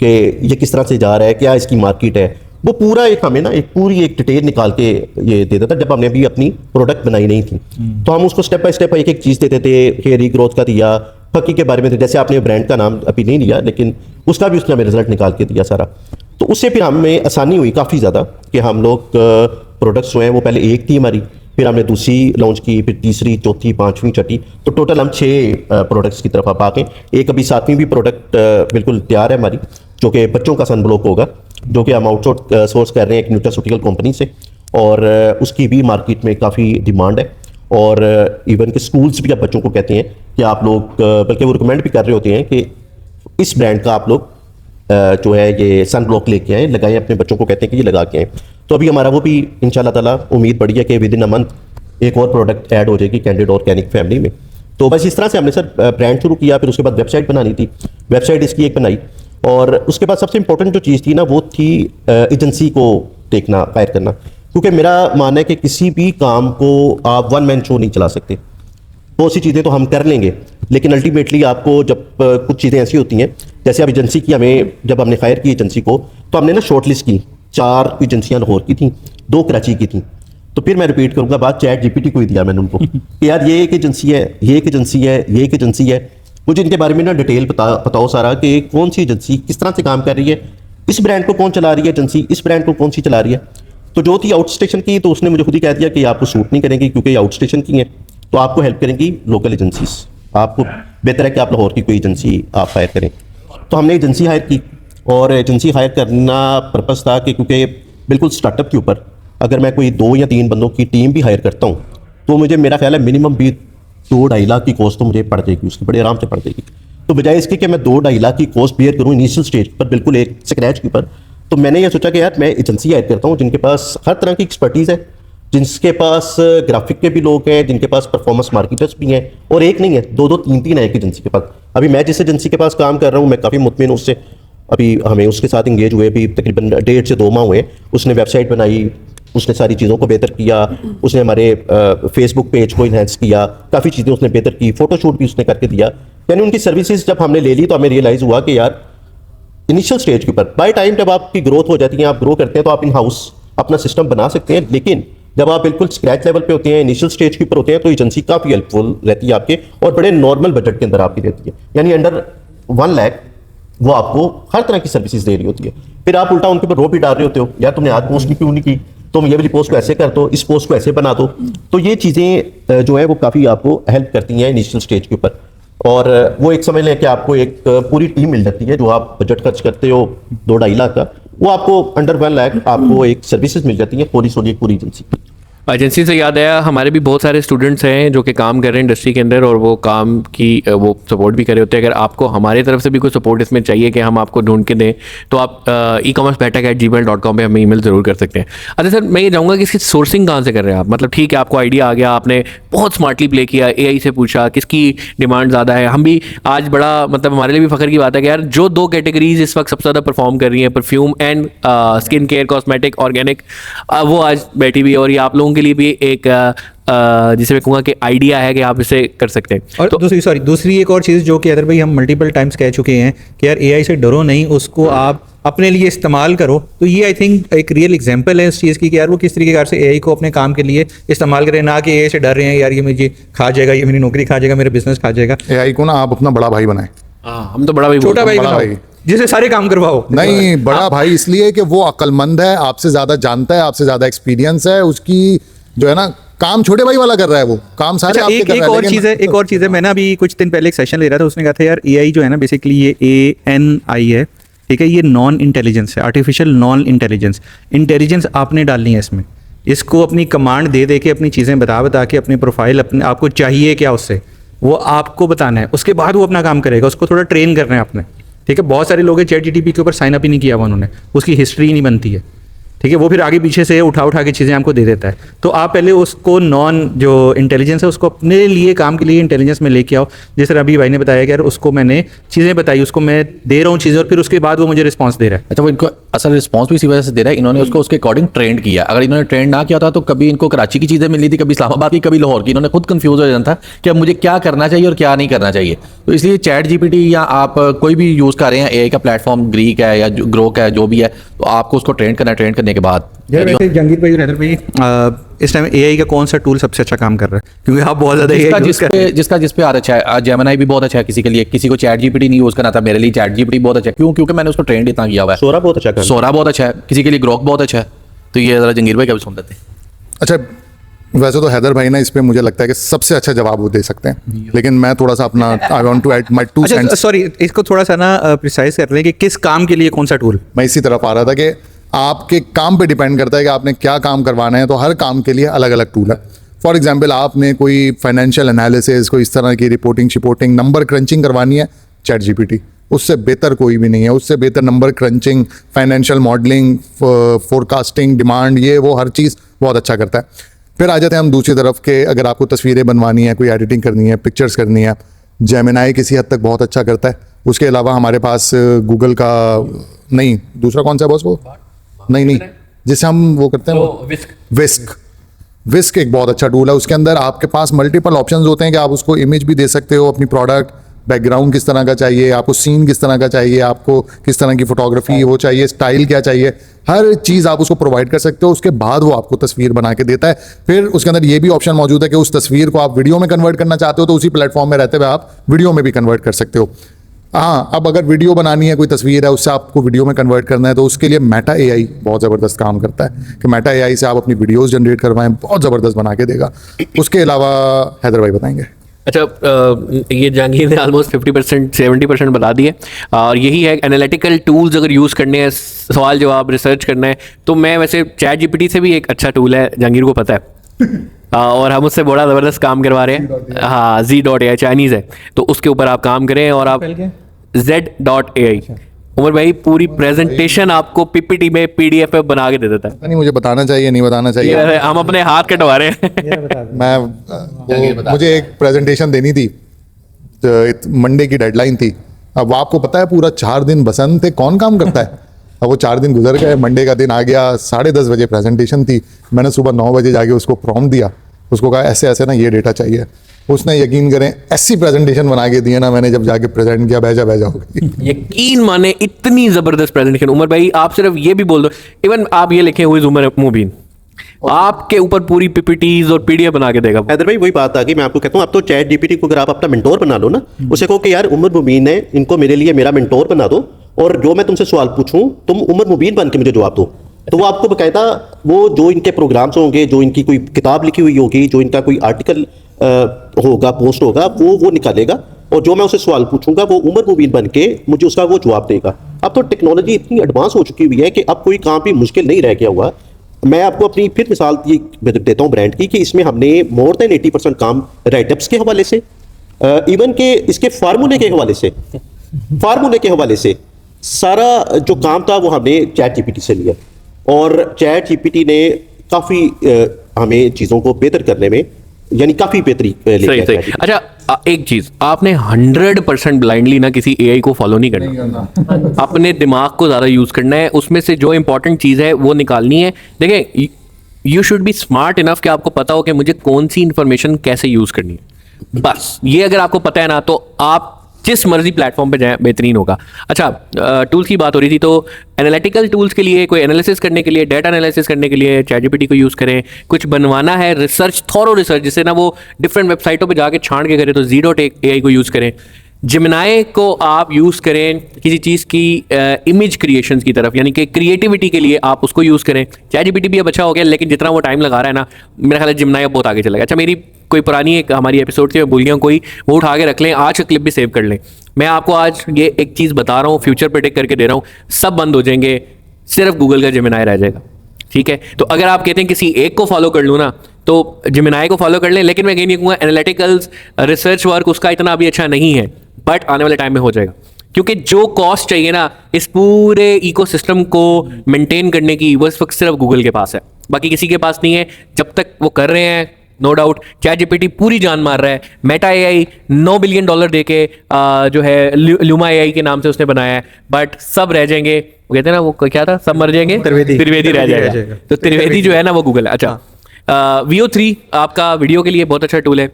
कि ये किस तरह से जा रहा है, क्या इसकी मार्केट है, वो पूरा एक हमें ना एक पूरी एक डिटेल निकाल के ये दे देता जब हमने भी अपनी प्रोडक्ट बनाई नहीं थी। तो हम उसको स्टेप बाय स्टेप एक एक चीज़ देते थे। हेयर रीग्रोथ का दिया, फकी के बारे में थे, जैसे आपने ब्रांड का नाम अभी नहीं लिया लेकिन उसका भी उसने हमें रिजल्ट निकाल के दिया सारा। तो उससे फिर हमें आसानी हुई काफ़ी ज़्यादा कि हम लोग प्रोडक्ट्स जो हैं वो पहले एक थी हमारी, फिर हमने दूसरी लॉन्च की, फिर तीसरी, चौथी, पाँचवीं, छठी, तो टोटल हम 6 प्रोडक्ट्स की तरफ आप आ गए। एक अभी 7वीं भी प्रोडक्ट बिल्कुल तैयार है हमारी, जो कि बच्चों का सनब्लॉक होगा, जो कि हम आउटसोर्स कर रहे हैं एक न्यूट्रास्यूटिकल कंपनी से, और उसकी भी मार्केट में काफ़ी डिमांड है। और इवन के स्कूल्स भी अब बच्चों को कहते हैं कि आप लोग, बल्कि वो रिकमेंड भी कर रहे होते हैं कि इस ब्रांड का आप लोग जो है ये सन ब्लॉक लेके आए, लगाएं, अपने बच्चों को कहते हैं कि ये लगा के आए। तो अभी हमारा वो भी इंशाल्लाह ताला उम्मीद बढ़ी है कि विद इन अ मंथ एक और प्रोडक्ट ऐड हो जाएगी कैंडिड ऑर्गेनिक फैमिली में। तो बस इस तरह से हमने सर ब्रांड शुरू किया, फिर उसके बाद वेबसाइट बनानी थी, वेबसाइट इसकी एक बनाई, और उसके बाद सबसे इंपॉर्टेंट जो चीज़ थी ना वो थी एजेंसी को देखना, हायर करना। क्योंकि मेरा मानना है कि किसी भी काम को आप वन मैन शो नहीं चला सकते। बहुत सी चीज़ें तो हम कर लेंगे लेकिन अल्टीमेटली आपको जब कुछ चीज़ें ऐसी होती हैं, जैसे अब एजेंसी की हमें, जब हमने हायर की एजेंसी को तो हमने ना शॉर्ट लिस्ट की, 4 एजेंसियाँ लाहौर की थी, 2 कराची की थी। तो फिर मैं रिपीट करूँगा बात, चैट जीपीटी को ही दिया मैंने उनको कि यार ये एक एजेंसी है, ये एक एजेंसी है, ये एक एजेंसी है, मुझे इनके बारे में ना डिटेल बताओ सारा कि कौन सी एजेंसी किस तरह से काम कर रही है, इस ब्रांड को कौन चला रही है एजेंसी, इस ब्रांड को कौन सी चला रही है। तो जो थी आउट स्टेशन की, तो उसने मुझे खुद ही कह दिया कि आपको सूट नहीं करेंगी क्योंकि ये आउट स्टेशन की हैं, तो आपको हेल्प करेंगी लोकल एजेंसीज, आपको बेहतर है कि आप लाहौर की कोई एजेंसी आप हायर करें। तो हमने एजेंसी हायर की, और एजेंसी हायर करना पर्पज़ था कि क्योंकि बिल्कुल स्टार्टअप के ऊपर अगर मैं कोई 2 या 3 बंदों की टीम भी हायर करता हूँ तो मुझे, मेरा ख्याल है मिनिमम भी 2-2.5 लाख की कॉस्ट तो मुझे पड़ जाएगी, उसकी बड़े आराम से पड़ जाएगी। तो बजाय इसके कि मैं 2-2.5 लाख की कॉस्ट बेयर करूँ इनिशियल स्टेज पर बिल्कुल एक स्क्रैच के ऊपर, तो मैंने ये सोचा कि यार मैं एजेंसी हायर करता हूँ जिनके पास हर तरह की एक्सपर्टीज़ है, जिनके पास ग्राफिक के भी लोग हैं, जिनके पास परफॉर्मेंस मार्केटर्स भी हैं, और एक नहीं है, 2-2, 3-3 है एक एजेंसी के पास। अभी मैं जिस एजेंसी के पास काम कर रहा हूँ मैं काफ़ी मुतमिन हूँ उससे। अभी हमें उसके साथ इंगेज हुए भी तकरीबन 1.5 से 2 माह हुए। उसने वेबसाइट बनाई, उसने सारी चीज़ों को बेहतर किया, उसने हमारे फेसबुक पेज को इन्हेंस किया, काफ़ी चीज़ें उसने बेहतर की, फ़ोटोशूट भी उसने करके दिया। यानी उनकी सर्विसेज जब हमने ले ली तो हमें रियलाइज़ हुआ कि यार इनिशियल स्टेज के ऊपर बाय टाइम जब आपकी ग्रोथ हो जाती है, आप ग्रो करते हैं, तो आप इन हाउस अपना सिस्टम बना सकते हैं। लेकिन जब आप बिल्कुल स्क्रैच लेवल पे होते हैं, इनिशियल स्टेज के ऊपर होते हैं, तो एजेंसी काफ़ी हेल्पफुल रहती है आपके, और बड़े नॉर्मल बजट के अंदर आपकी रहती है। यानी अंडर 1 लाख वो आपको हर तरह की सर्विसेज दे रही होती है। फिर आप उल्टा उनके ऊपर रो भी डाल रहे होते हो, यार तुमने आज पोस्ट क्यों नहीं की, तुम ये वाली पोस्ट को ऐसे कर दो, इस पोस्ट को ऐसे बना दो। तो ये चीज़ें जो है वो काफ़ी आपको हेल्प करती हैं इनिशियल स्टेज के ऊपर। और वो एक समझ लें कि आपको एक पूरी टीम मिल जाती है, जो आप बजट खर्च करते हो 2-2.5 लाख का, वो आपको अंडर 1 लाख आपको एक सर्विसेज मिल जाती है पूरी एजेंसी। एजेंसी से याद आया, हमारे भी बहुत सारे स्टूडेंट्स हैं जो कि काम कर रहे हैं इंडस्ट्री के अंदर, और वो काम की वो सपोर्ट भी कर रहे होते हैं। अगर आपको हमारी तरफ से भी कोई सपोर्ट इसमें चाहिए कि हम आपको ढूंढ के दें, तो आप ecommercebetak@gmail.com पे हमें ईमेल ज़रूर कर सकते हैं। अच्छा सर, मैं ये चाहूँगा कि इसकी सोर्सिंग कहाँ से कर रहे हैं आप? मतलब ठीक है, आपको आइडिया आ गया, आपने बहुत स्मार्टली प्ले किया, AI से पूछा किसकी डिमांड ज़्यादा है। हम भी आज बड़ा, मतलब हमारे लिए भी फ़ख्र की बात है कि यार जो 2 कैटेगरीज इस वक्त सबसे ज़्यादा परफॉर्म कर रही हैं, perfume and skin care, cosmetic, organic, वो आज बैठी हुई है, और ये आप लोगों के लिए भी एक जिसे मैं कहूँगा कि आइडिया है कि आप इसे कर सकते हैं। और तो दूसरी एक और चीज़ जो कि अदर भाई हम मल्टीपल टाइम्स कह चुके हैं कि यार AI से डरो नहीं, उसको आप अपने लिए इस्तेमाल करो। तो ये आई थिंक एक रियल एग्जांपल है इस चीज़ की कि यार वो किस तरीके से AI को अपने काम के लिए इस्तेमाल करें, ना कि AI से डर रहे हैं यार ये मुझे खा जाएगा, ये मेरी नौकरी खा जाएगा, मेरा बिजनेस खा जाएगा। AI को ना आप अपना बड़ा भाई बनाए। हाँ, हम तो बड़ा भाई, छोटा भाई बड़ा बनाओ, भाई। जिसे सारे काम करवाओ। नहीं, बड़ा भाई इसलिए कि वो अक्लमंद है, आपसे ज्यादा जानता है, आपसे ज्यादा एक्सपीरियंस है, उसकी जो है ना काम छोटे भाई वाला कर रहा है, वो काम सारे अच्छा, आपके कर रहा है। एक और चीज़ है, मैं ना अभी कुछ दिन पहले एक सेशन ले रहा था, उसने कहा था यार AI जो है ना बेसिकली ये ANI है, ठीक है, ये नॉन इंटेलिजेंस है, आर्टिफिशियल नॉन इंटेलिजेंस। इंटेलिजेंस आपने डालनी है इसमें, इसको अपनी कमांड दे के अपनी चीज़ें बता के अपनी प्रोफाइल, अपने आपको चाहिए क्या उससे, वो आपको बताना है, उसके बाद वो अपना काम करेगा। उसको थोड़ा ट्रेन करना है आपने, ठीक है। बहुत सारे लोग हैं ChatGPT के ऊपर साइन अप ही नहीं किया हुआ उन्होंने, उसकी हिस्ट्री ही नहीं बनती है, ठीक है, वो फिर आगे पीछे से उठा के चीज़ें हमको दे देता है। तो आप पहले उसको नॉन जो इंटेलिजेंस है उसको अपने लिए काम के लिए इंटेलिजेंस में लेके आओ। जिस तरह अभी भाई ने बताया कि यार उसको मैंने चीज़ें बताई, उसको मैं दे रहा हूँ चीज़ें और फिर उसके बाद वो मुझे रिस्पॉन्स दे रहा है। अच्छा, वो इनको असल रिस्पॉन्स भी इसी वजह से दे रहा है, इन्होंने उसको उसके अकॉर्डिंग ट्रेंड किया। अगर इन्होंने ट्रेंड ना किया था तो कभी इनको कराची की चीज़ें मिली थी, कभी इस्लामाबाद की, कभी लाहौर की। इन्होंने खुद कंफ्यूज हो जाना था कि अब मुझे क्या करना चाहिए और क्या नहीं करना चाहिए। तो इसलिए चैट जीपीटी या आप कोई भी यूज़ कर रहे हैं, एआई का प्लेटफॉर्म ग्रीक है या ग्रोक है, जो भी है, तो आपको उसको ट्रेंड करना है। ट्रेंड करने के बाद यार वैसे जंगीर भाई, हैदर भाई, इस टाइम एआई का कौन सा टूल सबसे अच्छा काम कर रहा है? क्योंकि आप बहुत ज़्यादा AI यूज़ कर रहे हैं। जिस पे आ अच्छा है। जेमिनी भी बहुत अच्छा है किसी के लिए, किसी को चैट जीपीटी नहीं यूज़ करना था, मेरे लिए चैट जीपीटी बहुत अच्छा है। क्यों? क्योंकि मैंने उसको ट्रेंड इतना किया हुआ है। सोरा बहुत अच्छा कर सोरा बहुत अच्छा है, किसी के लिए ग्रोक बहुत अच्छा है। तो ये ज़रा जंगीर भाई का भी सुन लेते हैं। अच्छा, वैसे तो हैदर भाई ना इस पे मुझे लगता है कि सबसे अच्छा जवाब वो दे सकते हैं, लेकिन मैं थोड़ा सा अपना I want to add my 2 अच्छा सेंट्स। सॉरी, इसको थोड़ा सा ना प्रिसाइज कर लें कि किस काम के लिए कौन सा टूल। मैं इसी तरफ आ रहा था कि आपके काम पे डिपेंड करता है कि आपने क्या काम करवाना है, तो हर काम के लिए अलग अलग टूल है। फॉर एग्जाम्पल, आपने कोई फाइनेंशियल एनालिसिस, कोई इस तरह की रिपोर्टिंग नंबर क्रंचिंग करवानी है, चैट जीपीटी उससे बेहतर कोई भी नहीं है। उससे बेहतर number crutching, financial modelling, forecasting, demand, ये वो हर चीज़ बहुत अच्छा करता है। फिर आ जाते हैं हम दूसरी तरफ के, अगर आपको तस्वीरें बनवानी है, कोई एडिटिंग करनी है, पिक्चर्स करनी है, जेमिनाई किसी हद तक बहुत अच्छा करता है। उसके अलावा हमारे पास गूगल का नहीं, दूसरा कौन सा बॉस वो नहीं जिससे हम वो करते हैं, विस्क एक बहुत अच्छा टूल है। उसके अंदर आपके पास मल्टीपल ऑप्शंस होते हैं कि आप उसको इमेज भी दे सकते हो, अपनी प्रोडक्ट बैकग्राउंड किस तरह का चाहिए, आपको सीन किस तरह का चाहिए, आपको किस तरह की फोटोग्राफी वो चाहिए, स्टाइल क्या चाहिए, हर चीज़ आप उसको प्रोवाइड कर सकते हो। उसके बाद वो आपको तस्वीर बना के देता है। फिर उसके अंदर ये भी ऑप्शन मौजूद है कि उस तस्वीर को आप वीडियो में कन्वर्ट करना चाहते हो तो उसी प्लेटफॉर्म में रहते हुए आप वीडियो में भी कन्वर्ट कर सकते हो। हाँ, अब अगर वीडियो बनानी है, कोई तस्वीर है, उससे आपको वीडियो में कन्वर्ट करना है, तो उसके लिए मेटा एआई बहुत ज़बरदस्त काम करता है कि मेटा एआई से आप अपनी वीडियोस जनरेट करवाएं, बहुत ज़बरदस्त बना के देगा। उसके अलावा हैदर भाई बताएंगे। अच्छा, ये जहांगीर ने ऑलमोस्ट 50% 70% बता दिए। और यही है, एनालिटिकल टूल्स अगर यूज़ करने हैं, सवाल जवाब रिसर्च करना है, तो मैं वैसे चैट जीपीटी से भी एक अच्छा टूल है, जहांगीर को पता है। और हम उससे बड़ा ज़बरदस्त काम करवा रहे हैं। हाँ, Z.ai चाइनीज़ है, तो उसके ऊपर आप काम करें और आप Z.ai। उमर भाई पूरी प्रेजेंटेशन आपको पीपीटी में PDF में बना के दे देता है। नहीं, मुझे बताना चाहिए नहीं बताना चाहिए, हम अपने हाथ कटवा रहे हैं। मुझे एक प्रेजेंटेशन देनी थी, मंडे की डेडलाइन थी। अब आपको पता है पूरा 4 दिन बसंत थे, कौन काम करता है। अब वो 4 दिन गुजर गए, मंडे का दिन आ गया, 10:30 बजे प्रेजेंटेशन थी। मैंने सुबह 9 बजे जाके उसको प्रॉम्प्ट दिया, उसको कहा ऐसे ऐसे ना ये डेटा चाहिए। उसने यकीन करें ऐसी प्रेजेंटेशन बना के दिया ना, मैंने जब जाके प्रेजेंट किया भेजा हो गई। यकीन माने इतनी जबरदस्त प्रेजेंटेशन। उमर भाई आप सिर्फ ये भी बोल दो, इवन आप ये लिखें हुए उमर मुबीन, आपके ऊपर पूरी पीपीटीज और PDF बना के देगा। हैदर भाई वही बात आ गई, मैं आपको कहता हूँ, आप तो चैट जीपीटी को अगर आप अपना मेंटोर बना लो ना, उसे कहो कि यार उमर मुबीन है, इनको मेरे लिए मेरा मेंटोर बना दो, और जो मैं तुमसे सवाल पूछूं तुम उमर मुबीन बन के मुझे जवाब दो, तो वो आपको बकायदा वो जो इनके प्रोग्राम्स होंगे, जो इनकी कोई किताब लिखी हुई होगी, जो इनका कोई आर्टिकल होगा, पोस्ट होगा, वो निकालेगा, और जो मैं उसे सवाल पूछूंगा वो उमर मुबीन बन के मुझे उसका वो जवाब देगा। अब तो टेक्नोलॉजी इतनी एडवांस हो चुकी हुई है कि अब कोई काम भी मुश्किल नहीं रह गया हुआ। मैं आपको अपनी फिर मिसाल ये देता हूँ ब्रांड की, कि इसमें हमने मोर देन 80% काम राइटअप्स के हवाले से, इवन के इसके फार्मूले के हवाले से सारा जो काम था वो हमने चैट जीपीटी से लिया, और चैट जीपीटी ने काफ़ी हमें चीज़ों को बेहतर करने में यानी काफ़ी बेहतरी लेके सही। अच्छा, एक चीज़ आपने 100% ब्लाइंडली ना किसी AI को फॉलो नहीं करना, अपने दिमाग को ज़्यादा यूज़ करना है, उसमें से जो इंपॉर्टेंट चीज़ है वो निकालनी है। देखें, you should be smart enough कि आपको पता हो कि मुझे कौन सी इंफॉर्मेशन कैसे यूज़ करनी है। बस ये अगर आपको पता है ना, तो आप जिस मर्जी प्लेटफॉर्म पे जाएं बेहतरीन होगा। अच्छा, टूल्स की बात हो रही थी, तो एनालिटिकल टूल्स के लिए, कोई एनालिसिस करने के लिए, डेटा एनालिसिस करने के लिए चैट जीपीटी को यूज़ करें। कुछ बनवाना है, रिसर्च, थॉरो रिसर्च, जिससे ना वो डिफरेंट वेबसाइटों पे जाके छान के करें, तो Z.ai को यूज़ करें। जेमिनाई को आप यूज़ करें किसी चीज़ की इमेज क्रिएशंस की तरफ, यानी कि क्रिएटिविटी के लिए आप उसको यूज़ करें। चैट जीपीटी भी अब अच्छा हो गया, लेकिन जितना वो टाइम लगा रहा है ना, मेरा ख्याल है जेमिनाई अब बहुत आगे चलेगा। अच्छा, मेरी कोई पुरानी एक हमारी एपिसोड थी, मैं भूल गया कोई, वो उठा के रख लें, आज का क्लिप भी सेव कर लें। मैं आपको आज ये एक चीज़ बता रहा हूँ, फ्यूचर प्रेडिक्ट करके दे रहा हूँ, सब बंद हो जाएंगे, सिर्फ गूगल का जेमिनाई रह जाएगा। ठीक है, तो अगर आप कहते हैं किसी एक को फॉलो कर लूँ ना, तो जेमिनाई को फॉलो कर लें, लेकिन मैं ये नहीं कहूँगा एनालिटिकल्स रिसर्च वर्क उसका इतना अभी अच्छा नहीं है, बट आने वाले टाइम में हो जाएगा। क्योंकि जो कॉस्ट चाहिए ना इस पूरे इकोसिस्टम को मेंटेन करने की, वो इस वक्त सिर्फ गूगल के पास है, बाकी किसी के पास नहीं है। जब तक वो कर रहे हैं, नो डाउट चैट जीपीटी पूरी जान मार रहा है। मेटा एआई $9 बिलियन देके जो है ल्यूमा एआई के नाम से उसने बनाया है, बट सब रह जाएंगे, वो कहते हैं ना, वो क्या था, सब मर जाएंगे, त्रिवेदी रह जाएगा। तो त्रिवेदी जो है ना वो गूगल है। अच्छा, VO3 आपका वीडियो के लिए बहुत अच्छा टूल है।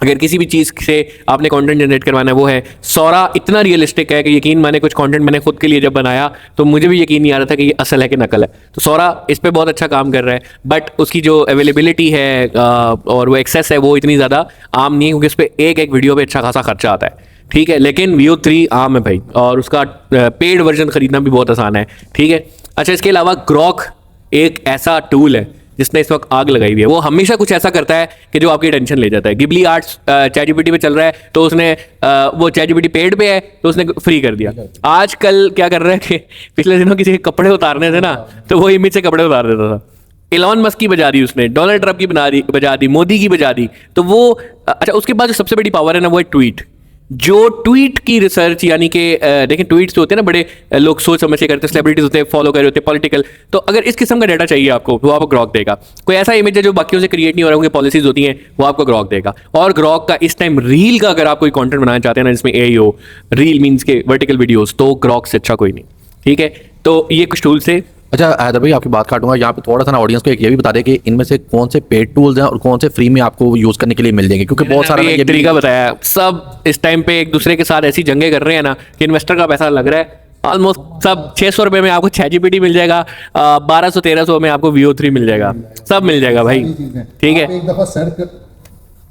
अगर किसी भी चीज़ से आपने कंटेंट जनरेट करवाना है वो है। सौरा इतना रियलिस्टिक है कि यकीन माने, कुछ कंटेंट मैंने खुद के लिए जब बनाया तो मुझे भी यकीन नहीं आ रहा था कि ये असल है कि नकल है। तो सौरा इस पे बहुत अच्छा काम कर रहा है, बट उसकी जो अवेलेबिलिटी है और वो एक्सेस है वो इतनी ज़्यादा आम नहीं है, क्योंकि उस पर एक वीडियो पे अच्छा खासा खर्चा आता है, ठीक है। लेकिन VO3 आम है भाई, और उसका पेड वर्जन खरीदना भी बहुत आसान है, ठीक है। अच्छा, इसके अलावा ग्रॉक एक ऐसा टूल है जिसने इस वक्त आग लगाई हुई है। वो हमेशा कुछ ऐसा करता है कि जो आपकी टेंशन ले जाता है। गिबली आर्ट्स चैट जीपीटी पे चल रहा है, तो उसने वो चैट जीपीटी पेड पे है तो उसने फ्री कर दिया। आजकल क्या कर रहा है कि पिछले दिनों किसी के कपड़े उतारने थे ना, तो वो इमेज से कपड़े उतार देता था। एलॉन मस्क की बजा दी उसने, डोनाल्ड ट्रंप की बजा दी, मोदी की बजा दी। तो वो अच्छा, उसके बाद जो सबसे बड़ी पावर है ना वो है ट्वीट। जो ट्वीट की रिसर्च, यानी कि देखें ट्वीट्स जो होते हैं ना, बड़े लोग सोच समझ के करते हैं, सेलिब्रिटीज होते हैं, फॉलो कर रहे होते हैं, पॉलिटिकल। तो अगर इस किस्म का डाटा चाहिए आपको, वो आपको ग्रॉक देगा। कोई ऐसा इमेज है जो बाकियों से क्रिएट नहीं हो रहा, उनकी पॉलिसीज होती हैं, वो आपको ग्रॉक देगा। और ग्रॉक का इस टाइम रील का, अगर आप कोई कंटेंट बनाना चाहते हैं ना जिसमें एआई हो, रील मीन्स के वर्टिकल वीडियोस, तो ग्रॉक से अच्छा कोई नहीं, ठीक है। तो ये कुछ टूल्स थे। अच्छा हैदर भाई, आपकी बात काटूंगा यहाँ पे, थोड़ा सा ना ऑडियंस को एक ये भी बता दें कि इनमें से कौन से पेड टूल्स हैं और कौन से फ्री में आपको यूज करने के लिए मिल जाएंगे, क्योंकि बहुत सारा एक तरीका बताया। सब इस टाइम पे एक दूसरे के साथ ऐसी जंगे कर रहे हैं ना कि इन्वेस्टर का पैसा लग रहा है। ऑलमोस्ट सब 600 रुपये में आपको चैट जीपीटी मिल जाएगा, 1200-1300 में आपको VO3 मिल जाएगा, सब मिल जाएगा भाई, ठीक है।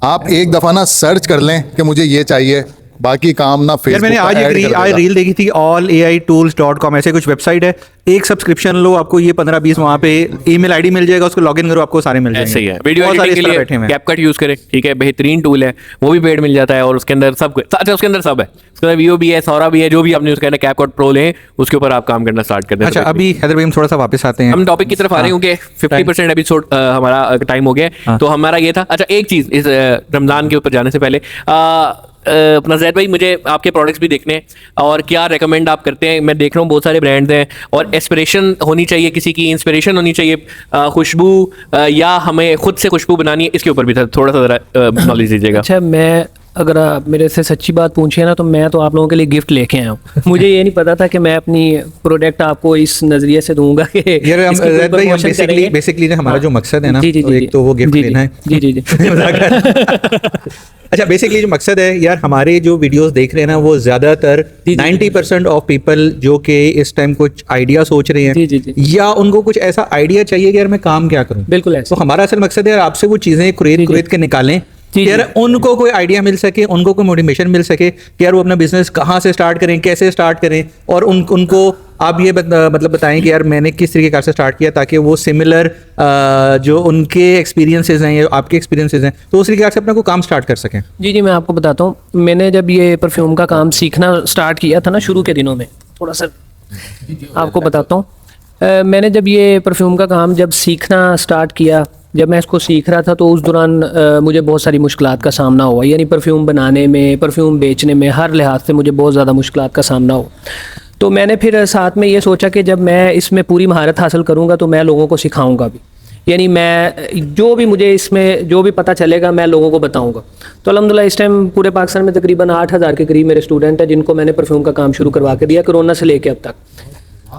आप एक दफा ना सर्च कर लें कि मुझे ये चाहिए, बाकी काम ना यार फेसबुक मैंने आज एक रील देखी थी, allaitools.com ऐसे कुछ वेबसाइट है। एक सब्सक्रिप्शन लो, आपको ये 15-20 वहाँ पे ईमेल आईडी मिल जाएगा, उसको लॉगिन करो, आपको सारे मिल जाएंगे। ऐसे ही है। वीडियो एडिटिंग के लिए कैपकट यूज करें, ठीक है, बेहतरीन टूल है, वो भी पेड मिल जाता है, और उसके अंदर सब, अच्छा उसके अंदर सब है, उसके अंदर VO भी है, सौरा भी है, जो भी आपने यूज करना है, कैपकट प्रो लें, उसके ऊपर आप काम करना स्टार्ट कर दें। अच्छा, अभी हैदर भाई हम थोड़ा सा वापस आते हैं, हम टॉपिक की तरफ आ रहे हैं, क्योंकि 50% एपिसोड हमारा टाइम हो गया, तो हमारा ये था। अच्छा, एक चीज इस रमजान के ऊपर जाने से पहले, अपना जैद भाई, मुझे आपके प्रोडक्ट्स भी देखने हैं, और क्या रेकमेंड आप करते हैं। मैं देख रहा हूँ बहुत सारे ब्रांड्स हैं, और एस्पिरेशन होनी चाहिए, किसी की इंस्पिरेशन होनी चाहिए, खुशबू, या हमें खुद से खुशबू बनानी है, इसके ऊपर भी थोड़ा सा ज़रा नॉलेज दीजिएगा। अच्छा, मैं अगर आप मेरे से सच्ची बात पूछिए ना, तो मैं तो आप लोगों के लिए गिफ्ट लेके आया हूँ। मुझे ये नहीं पता था कि मैं अपनी प्रोडक्ट आपको इस नज़रिए से दूंगा कि यार जैद भाई, हम बेसिकली हमारा जो मकसद है ना, एक तो वो गिफ्ट लेना है। जी। अच्छा, बेसिकली जो मकसद है यार, हमारे जो वीडियोस देख रहे हैं ना, वो ज्यादातर 90% ऑफ पीपल जो कि इस टाइम कुछ आइडिया सोच रहे हैं, या उनको कुछ ऐसा आइडिया चाहिए कि यार मैं काम क्या करूं। बिल्कुल ऐसा। तो हमारा असल मकसद है यार, आपसे वो चीजें कुरेद के निकालें, यार उनको कोई आइडिया मिल सके, उनको कोई मोटिवेशन मिल सके कि यार वो अपना बिजनेस कहाँ से स्टार्ट करें, कैसे स्टार्ट करें, और उनको आप ये मतलब बताएं कि यार मैंने किस तरीके से स्टार्ट किया, ताकि वो सिमिलर जो उनके एक्सपीरियंसेस हैं या आपके एक्सपीरियंसेस हैं, तो उस तरीके से अपना कोई काम स्टार्ट कर सकें। जी, मैं आपको बताता हूँ। मैंने जब ये परफ्यूम का काम सीखना स्टार्ट किया था ना, शुरू के दिनों में, थोड़ा सा आपको बताता हूँ। मैंने जब ये परफ्यूम का काम जब सीखना स्टार्ट किया, जब मैं इसको सीख रहा था, तो उस दौरान मुझे बहुत सारी मुश्किलात का सामना हुआ, यानी परफ्यूम बनाने में, परफ्यूम बेचने में, हर लिहाज से मुझे बहुत ज़्यादा मुश्किलात का सामना हुआ। तो मैंने फिर साथ में ये सोचा कि जब मैं इसमें पूरी महारत हासिल करूँगा तो मैं लोगों को सिखाऊँगा भी, यानी मैं जो भी मुझे इसमें जो भी पता चलेगा मैं लोगों को बताऊँगा। तो अल्हम्दुलिल्लाह इस टाइम पूरे पाकिस्तान में तकरीबन 8000 के करीब मेरे स्टूडेंट हैं, जिनको मैंने परफ्यूम का काम शुरू करवा के दिया, कोरोना से लेके अब तक।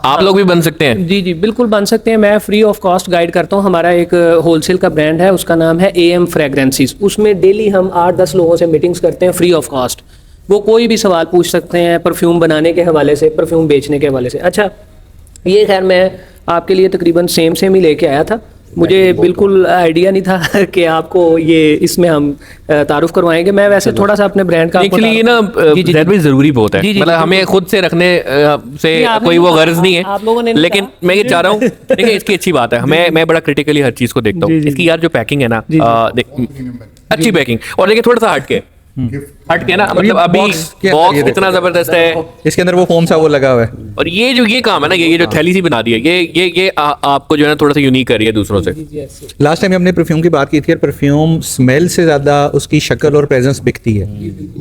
आप लोग भी बन सकते हैं। जी, बिल्कुल बन सकते हैं। मैं फ्री ऑफ कॉस्ट गाइड करता हूँ। हमारा एक होलसेल का ब्रांड है, उसका नाम है AM फ्रेगरेंसेस। उसमें डेली हम 8-10 लोगों से मीटिंग्स करते हैं फ्री ऑफ कॉस्ट। वो कोई भी सवाल पूछ सकते हैं परफ्यूम बनाने के हवाले से, परफ्यूम बेचने के हवाले से। अच्छा, ये खैर मैं आपके लिए तकरीबन सेम ही लेके आया था। मुझे बिल्कुल आइडिया नहीं था कि आपको ये इसमें हम तारुफ करवाएंगे। मैं वैसे थोड़ा सा अपने ब्रांड का एक्चुअली ये ना जैद भाई जरूरी बहुत है, मतलब हमें खुद से रखने से कोई वो गर्ज नहीं है, लेकिन मैं ये चाह रहा हूँ, देखिए इसकी अच्छी बात है, मैं बड़ा क्रिटिकली हर चीज को देखता हूँ। इसकी यार जो पैकिंग है ना, अच्छी पैकिंग, और देखिए थोड़ा सा हटके, हट के ना, और ये मतलब अभी box के अंदर बॉक्स ये कितना देखो। जबरदस्त है, इसके अंदर वो फोम सा वो लगा हुआ है। और ये जो काम है ना, ये जो थैली सी बना दी है, ये आपको जो है ना थोड़ा सा यूनिक कर रही है दूसरों से। लास्ट टाइम हमने परफ्यूम की बात की थी, परफ्यूम स्मेल से ज्यादा उसकी शक्ल और प्रेजेंस बिकती है,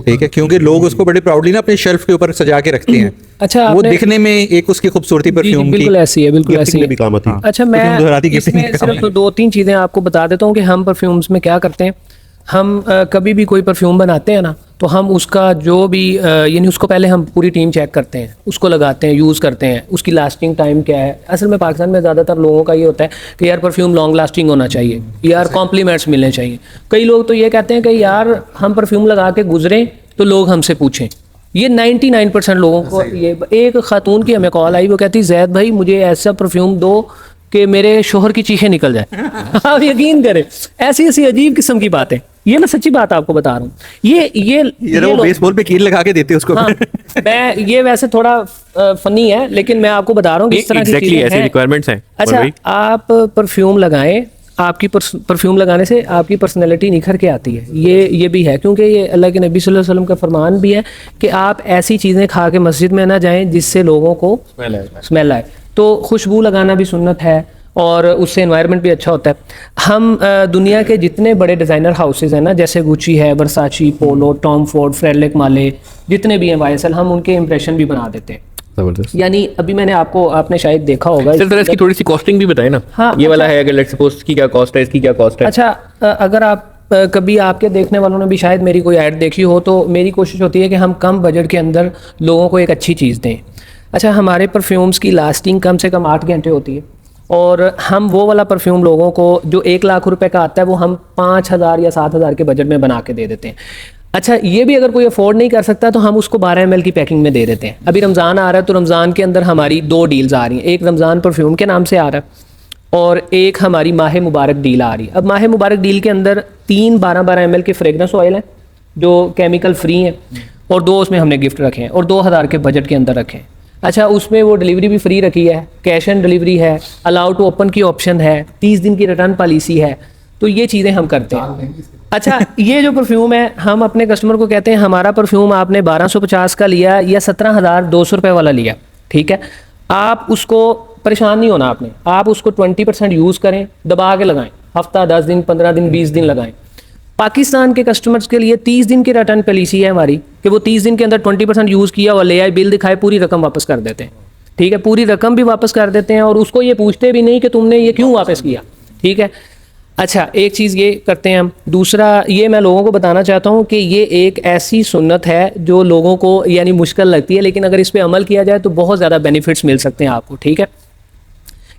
ठीक है, क्योंकि लोग उसको बड़े प्राउडली ना अपने शेल्फ के ऊपर सजा के रखते हैं। अच्छा, वो आपने- दिखने में एक उसकी खूबसूरती जी, जी, परफ्यूम की बिल्कुल ऐसी है, बिल्कुल गिफ्टिंग ऐसी में है। भी काम आती है। अच्छा, मैं परफ्यूम दोहराती गिफ्टिंग इसमें में काम सिर्फ 2-3 चीज़ें आपको बता देता हूँ कि हम परफ्यूम्स में क्या करते हैं। हम कभी भी कोई परफ्यूम बनाते हैं ना, तो हम उसका जो भी यानी उसको पहले हम पूरी टीम चेक करते हैं, उसको लगाते हैं, यूज़ करते हैं, उसकी लास्टिंग टाइम क्या है। असल में पाकिस्तान में ज़्यादातर लोगों का ये होता है कि यार परफ्यूम लॉन्ग लास्टिंग होना चाहिए, यार कॉम्प्लीमेंट्स मिलने चाहिए। कई लोग तो ये कहते हैं कि यार हम परफ्यूम लगा के गुजरें तो लोग हमसे पूछें। ये 99% लोगों को, ये एक खातून की हमें कॉल आई, वो कहती जैद भाई मुझे ऐसा परफ्यूम दो कि मेरे शोहर की चीखें निकल जाए। आप यकीन करें, ऐसी ऐसी अजीब किस्म की बातें, ये मैं सच्ची बात आपको बता रहा हूँ। ये वो लोग- बेसबॉल पे कील लगा के देते हैं उसको। हाँ, मैं ये वैसे थोड़ा फनी है, लेकिन मैं आपको बता रहा हूँ कि इस तरह की एग्जैक्टली चीजें ऐसी हैं। रिक्वायरमेंट्स हैं। अच्छा, भाई आप परफ्यूम लगाएं, आपकी परफ्यूम लगाने से आपकी पर्सनैलिटी निखर के आती है। ये भी है, क्योंकि ये अल्लाह के नबी सल्लल्लाहु अलैहि वसल्लम का फरमान भी है कि आप ऐसी चीज़ें खा के मस्जिद में ना जाएं जिससे लोगों को स्मेल आए। तो खुशबू लगाना भी सुन्नत है और उससे एनवायरनमेंट भी अच्छा होता है। हम दुनिया के जितने बड़े डिज़ाइनर हाउसेज हैं ना, जैसे गुची है, वर्साची, पोलो, टॉम फोर्ड, फ्रेडरिक माले, जितने भी हैं YSL, हम उनके इंप्रेशन भी बना देते हैं। जबरदस्त। यानी अभी आपने शायद देखा होगा। सिर्फ जरा इसकी थोड़ी सी कॉस्टिंग भी बताए ना। हाँ, ये वाला अच्छा। है, अगर लेट्स सपोज इसकी क्या कॉस्ट है, इसकी क्या कॉस्ट है। अच्छा, अगर आप कभी आपके देखने वालों ने भी शायद मेरी कोई ऐड देखी हो, तो मेरी कोशिश होती है कि हम कम बजट के अंदर लोगों को एक अच्छी चीज़ दें। अच्छा, हमारे परफ्यूम्स की लास्टिंग कम से कम 8 घंटे होती है, और हम वो वाला परफ्यूम लोगों को जो 1 लाख रुपए का आता है वो हम 5,000 या 7,000 के बजट में बना के दे देते हैं। अच्छा, ये भी अगर कोई अफोर्ड नहीं कर सकता तो हम उसको 12 ml की पैकिंग में दे देते हैं। अभी रमज़ान आ रहा है, तो रमज़ान के अंदर हमारी 2 डील्स आ रही हैं। एक रमज़ान परफ्यूम के नाम से आ रहा है और एक हमारी माह मुबारक डील आ रही है। अब माह मुबारक डील के अंदर 3 12 ml के फ्रेगरेंस ऑयल हैं जो केमिकल फ्री हैं, और 2 उसमें हमने गिफ्ट रखे हैं, और 2,000 के बजट के अंदर रखे हैं। अच्छा, उसमें वो डिलीवरी भी फ्री रखी है, कैश ऑन डिलीवरी है, अलाउ टू ओपन की ऑप्शन है, 30 दिन की रिटर्न पॉलिसी है। तो ये चीज़ें हम करते हैं। अच्छा, ये जो परफ्यूम है, हम अपने कस्टमर को कहते हैं हमारा परफ्यूम आपने 1250 का लिया या 17,200 रुपये वाला लिया, ठीक है, आप उसको परेशान नहीं होना आपने, आप उसको 20% यूज़ करें, दबा के लगाएं, हफ्ता 10 दिन 15 दिन 20 दिन लगाएं। पाकिस्तान के कस्टमर्स के लिए 30 दिन की रिटर्न पॉलिसी है हमारी, कि वो 30 दिन के अंदर 20% यूज़ किया और ले आए, बिल दिखाए, पूरी रकम वापस कर देते हैं। ठीक है, पूरी रकम भी वापस कर देते हैं, और उसको ये पूछते भी नहीं कि तुमने ये क्यों वापस किया। ठीक है, अच्छा, एक चीज़ ये करते हैं हम। दूसरा, ये मैं लोगों को बताना चाहता हूँ कि ये एक ऐसी सुन्नत है जो लोगों को यानी मुश्किल लगती है, लेकिन अगर इस पर अमल किया जाए तो बहुत ज़्यादा बेनिफिट्स मिल सकते हैं आपको। ठीक है,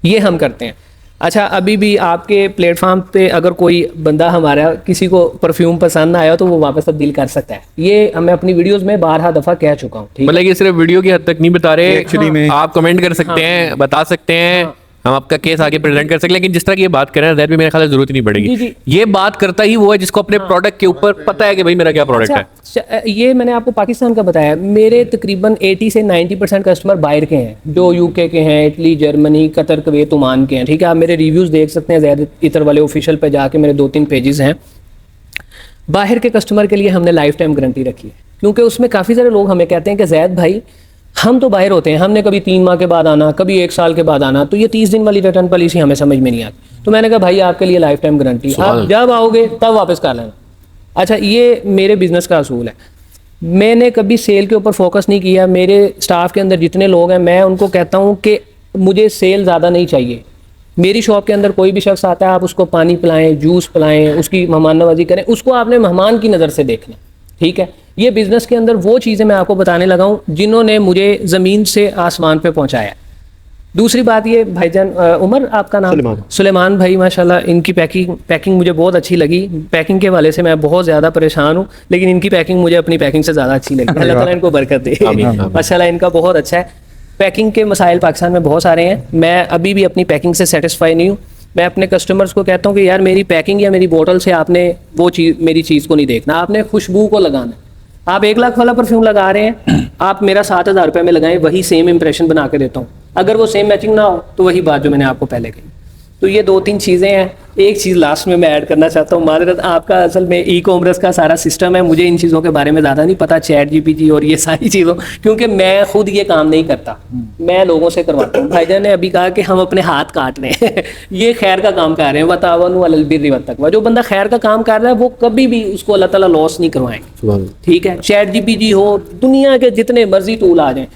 ये हम करते हैं। अच्छा, अभी भी आपके प्लेटफॉर्म पे अगर कोई बंदा हमारा किसी को परफ्यूम पसंद ना आया तो वो वापस तब्दील कर सकता है। ये मैं अपनी वीडियोस में 12 दफ़ा कह चुका हूँ। ठीक है, मतलब ये सिर्फ वीडियो की हद तक नहीं बता रहे, Actually में- आप कमेंट कर सकते हैं, बता सकते हैं, हम आपका केस आगे प्रेजेंट कर सकते हैं। लेकिन जिस तरह की ये बात कर रहे हैं ज़ैद भी, मेरे ख्याल से जरूरत ही नहीं जी, पड़ेगी। जी। ये बात करता ही वो है जिसको अपने प्रोडक्ट के ऊपर पता है कि भाई मेरा क्या प्रोडक्ट है। अच्छा, ये मैंने आपको पाकिस्तान का बताया। मेरे तकरीबन 80 से 90% कस्टमर बाहर के हैं, जो यूके के हैं, Italy, Germany, Qatar, Kuwait, Oman के हैं। ठीक है, आप मेरे रिव्यूज़ देख सकते हैं ज़ैद इतर वाले ऑफिशियल पे जाके, मेरे 2-3 पेजेस हैं। बाहर के कस्टमर के लिए हमने लाइफ टाइम गारंटी रखी है, क्योंकि उसमें काफ़ी सारे लोग हमें कहते हैं कि ज़ैद भाई हम तो बाहर होते हैं, हमने कभी 3 माह के बाद आना, कभी 1 साल के बाद आना, तो ये 30 दिन वाली रिटर्न पॉलिसी हमें समझ में नहीं आती। तो मैंने कहा भाई आपके लिए लाइफ टाइम गारंटी, आप जब आओगे तब वापस कर लेना। अच्छा, ये मेरे बिजनेस का असूल है, मैंने कभी सेल के ऊपर फोकस नहीं किया। मेरे स्टाफ के अंदर जितने लोग हैं, मैं उनको कहता हूँ कि मुझे सेल ज़्यादा नहीं चाहिए। मेरी शॉप के अंदर कोई भी शख्स आता है, आप उसको पानी पिलाएं, जूस पिलाएं, उसकी मेहमान नवाजी करें, उसको आपने मेहमान की नज़र से देखना। ठीक है, ये बिज़नेस के अंदर वो चीज़ें मैं आपको बताने लगा हूँ जिन्होंने मुझे ज़मीन से आसमान पे पहुँचाया। दूसरी बात ये भाईजान, उमर आपका नाम? सुलेमान भाई, माशाल्लाह इनकी पैकिंग मुझे बहुत अच्छी लगी। पैकिंग के वाले से मैं बहुत ज़्यादा परेशान हूँ, लेकिन इनकी पैकिंग मुझे अपनी पैकिंग से ज़्यादा अच्छी लगी। अल्लाह ताला इनको बरकत दे, माशाल्लाह इनका बहुत अच्छा है। पैकिंग के मसाइल पाकिस्तान में बहुत सारे हैं, मैं अभी भी अपनी पैकिंग से सेटिस्फाई नहीं हूँ। मैं अपने कस्टमर्स को कहता हूँ कि यार मेरी पैकिंग या मेरी बोतल से आपने वो चीज़, मेरी चीज़ को नहीं देखना, आपने खुशबू को लगाना है। आप 1 लाख वाला परफ्यूम लगा रहे हैं, आप मेरा 7,000 रुपये में लगाएं, वही सेम इंप्रेशन बना के देता हूँ। अगर वो सेम मैचिंग ना हो तो वही बात जो मैंने आपको पहले कही। तो ये 2-3 चीज़ें हैं। एक चीज़ लास्ट में मैं ऐड करना चाहता हूँ, माजरत, आपका असल में ई कॉमर्स का सारा सिस्टम है, मुझे इन चीज़ों के बारे में ज़्यादा नहीं पता, चैट जीपीटी और ये सारी चीज़ों, क्योंकि मैं खुद ये काम नहीं करता, मैं लोगों से करवाता हूँ। भाईजान ने अभी कहा कि हम अपने हाथ काट रहे हैं ये खैर का काम कर रहे हैं, बतावनु अलल बिर्रि वत्तक़वा। जो बंदा खैर का काम कर रहा है वो कभी भी उसको अल्लाह ताला लॉस नहीं करवाएंगे, ठीक है। चैट जीपीटी हो, दुनिया के जितने मर्जी टूल आ जाएं,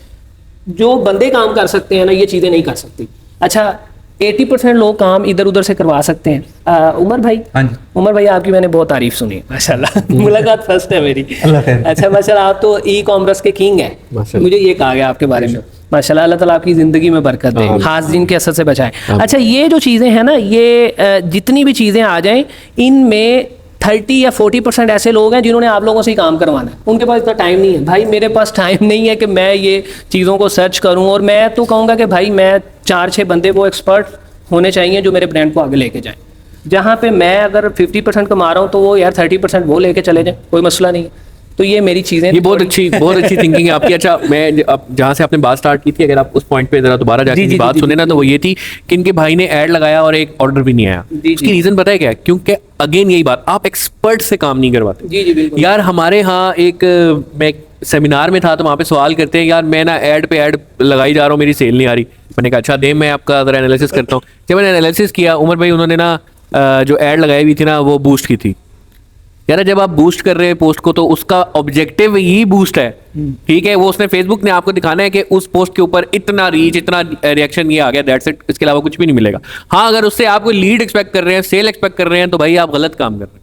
जो बंदे काम कर सकते हैं ना, ये चीज़ें नहीं कर सकती। अच्छा, 80% लोग काम इधर उधर से करवा सकते हैं। उमर भाई, हाँ जी। उमर भाई, आपकी मैंने बहुत तारीफ सुनी है माशाल्लाह मुलाकात फर्स्ट है मेरी। अच्छा माशाल्लाह, आप तो ई कॉमर्स के किंग हैं, मुझे ये कहा गया आपके बारे में माशाल्लाह। अल्लाह ताला आपकी ज़िंदगी में बरकत दे, हासिन के असर से बचाए। अच्छा, ये जो चीज़ें हैं ना, ये जितनी भी चीज़ें आ जाएं, इनमें 30 या 40% ऐसे लोग हैं जिन्होंने आप लोगों से ही काम करवाना है। उनके पास इतना टाइम नहीं है। भाई मेरे पास टाइम नहीं है कि मैं ये चीज़ों को सर्च करूं, और मैं तो कहूँगा कि भाई मैं 4-6 बंदे वो एक्सपर्ट होने चाहिए जो मेरे ब्रांड को आगे लेके जाएं। जहाँ पे मैं अगर 50% कमा रहा हूँ तो वो यार 30% वो लेके चले जाएं, कोई मसला नहीं है। तो ये मेरी चीज़ें, ये बहुत अच्छी थिंकिंग है आपकी। अच्छा, मैं अब जहाँ से आपने बात स्टार्ट की थी, अगर आप उस पॉइंट पे जरा दोबारा जाके जी, बात सुने ना, तो वो ये थी कि इनके भाई ने ऐड लगाया और एक ऑर्डर भी नहीं आया। उसकी रीजन पता है क्या? क्योंकि अगेन यही बात, आप एक्सपर्ट से काम नहीं करवाते। जी बिल्कुल यार हमारे यहाँ मैं सेमिनार में था, तो वहाँ पे सवाल करते हैं, यार मैं ना ऐड पे ऐड लगाई जा रहा हूँ, मेरी सेल नहीं आ रही। मैंने कहा अच्छा दे, मैं आपका जरा एनालिसिस करता हूँ। जब मैंने एनालिसिस किया, उमर भाई उन्होंने ना जो ऐड लगाई हुई थी ना, वो बूस्ट की थी। यार जब आप बूस्ट कर रहे हैं पोस्ट को, तो उसका ऑब्जेक्टिव ही बूस्ट है, ठीक है। वो उसने फेसबुक ने आपको दिखाना है कि उस पोस्ट के ऊपर इतना रीच, इतना रिएक्शन ये आ गया, दैट्स इट। इसके अलावा कुछ भी नहीं मिलेगा। हाँ, अगर उससे आप कोई लीड एक्सपेक्ट कर रहे हैं, सेल एक्सपेक्ट कर रहे हैं, तो भाई आप गलत काम कर रहे हैं।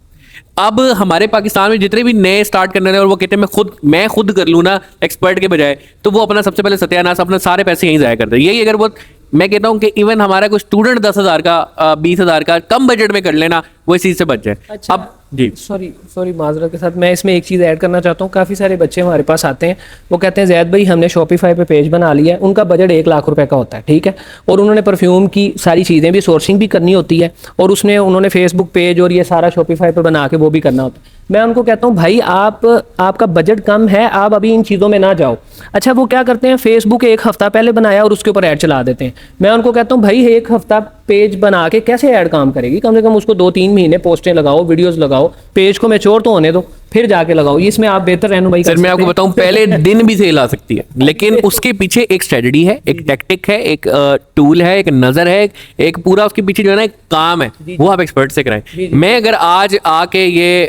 अब हमारे पाकिस्तान में जितने भी नए स्टार्ट करने रहे और वो कहते हैं मैं खुद कर लूँ ना एक्सपर्ट के बजाय, तो वो अपना सबसे पहले सत्यानाश, अपना सारे पैसे यहीं ज़ाया करते हैं। यही अगर वो, मैं कहता हूँ कि इवन हमारा कोई स्टूडेंट 10,000 का 20,000 का कम बजट में कर लेना, वो इस चीज़ से बच जाए। अच्छा, अब जी सॉरी माजरत के साथ मैं इसमें एक चीज़ ऐड करना चाहता हूँ। काफ़ी सारे बच्चे हमारे पास आते हैं, वो कहते हैं जैद भाई हमने शॉपिफाई पे पेज बना लिया है, उनका बजट 1 लाख रुपए का होता है, ठीक है, और उन्होंने परफ्यूम की सारी चीज़ें भी, सोर्सिंग भी करनी होती है, और उन्होंने फेसबुक पेज और ये सारा शॉपिफाई पे बना के वो भी करना होता है। मैं उनको कहता हूँ भाई आपका बजट कम है, आप अभी इन चीज़ों में ना जाओ। अच्छा, वो क्या करते हैं, फेसबुक 1 हफ्ता पहले बनाया और उसके ऊपर ऐड चला देते हैं। मैं उनको कहता हूँ भाई 1 हफ्ता पेज बना के कैसे ऐड काम करेगी? कम से कम उसको 2-3 महीने पोस्टें लगाओ, वीडियोस लगाओ, पेज को मैच्योर तो होने दो, फिर जाके लगाओ। इसमें आप बेहतर रहनुमाई सर, मैं आपको बताऊं, पहले दिन भी सेल आ सकती है, लेकिन उसके पीछे एक स्ट्रेटजी है, एक टैक्टिक है, एक टूल है, एक नजर है, एक पूरा उसके पीछे जो है ना एक काम है, वो आप एक्सपर्ट से कराएं। मैं अगर आज आके ये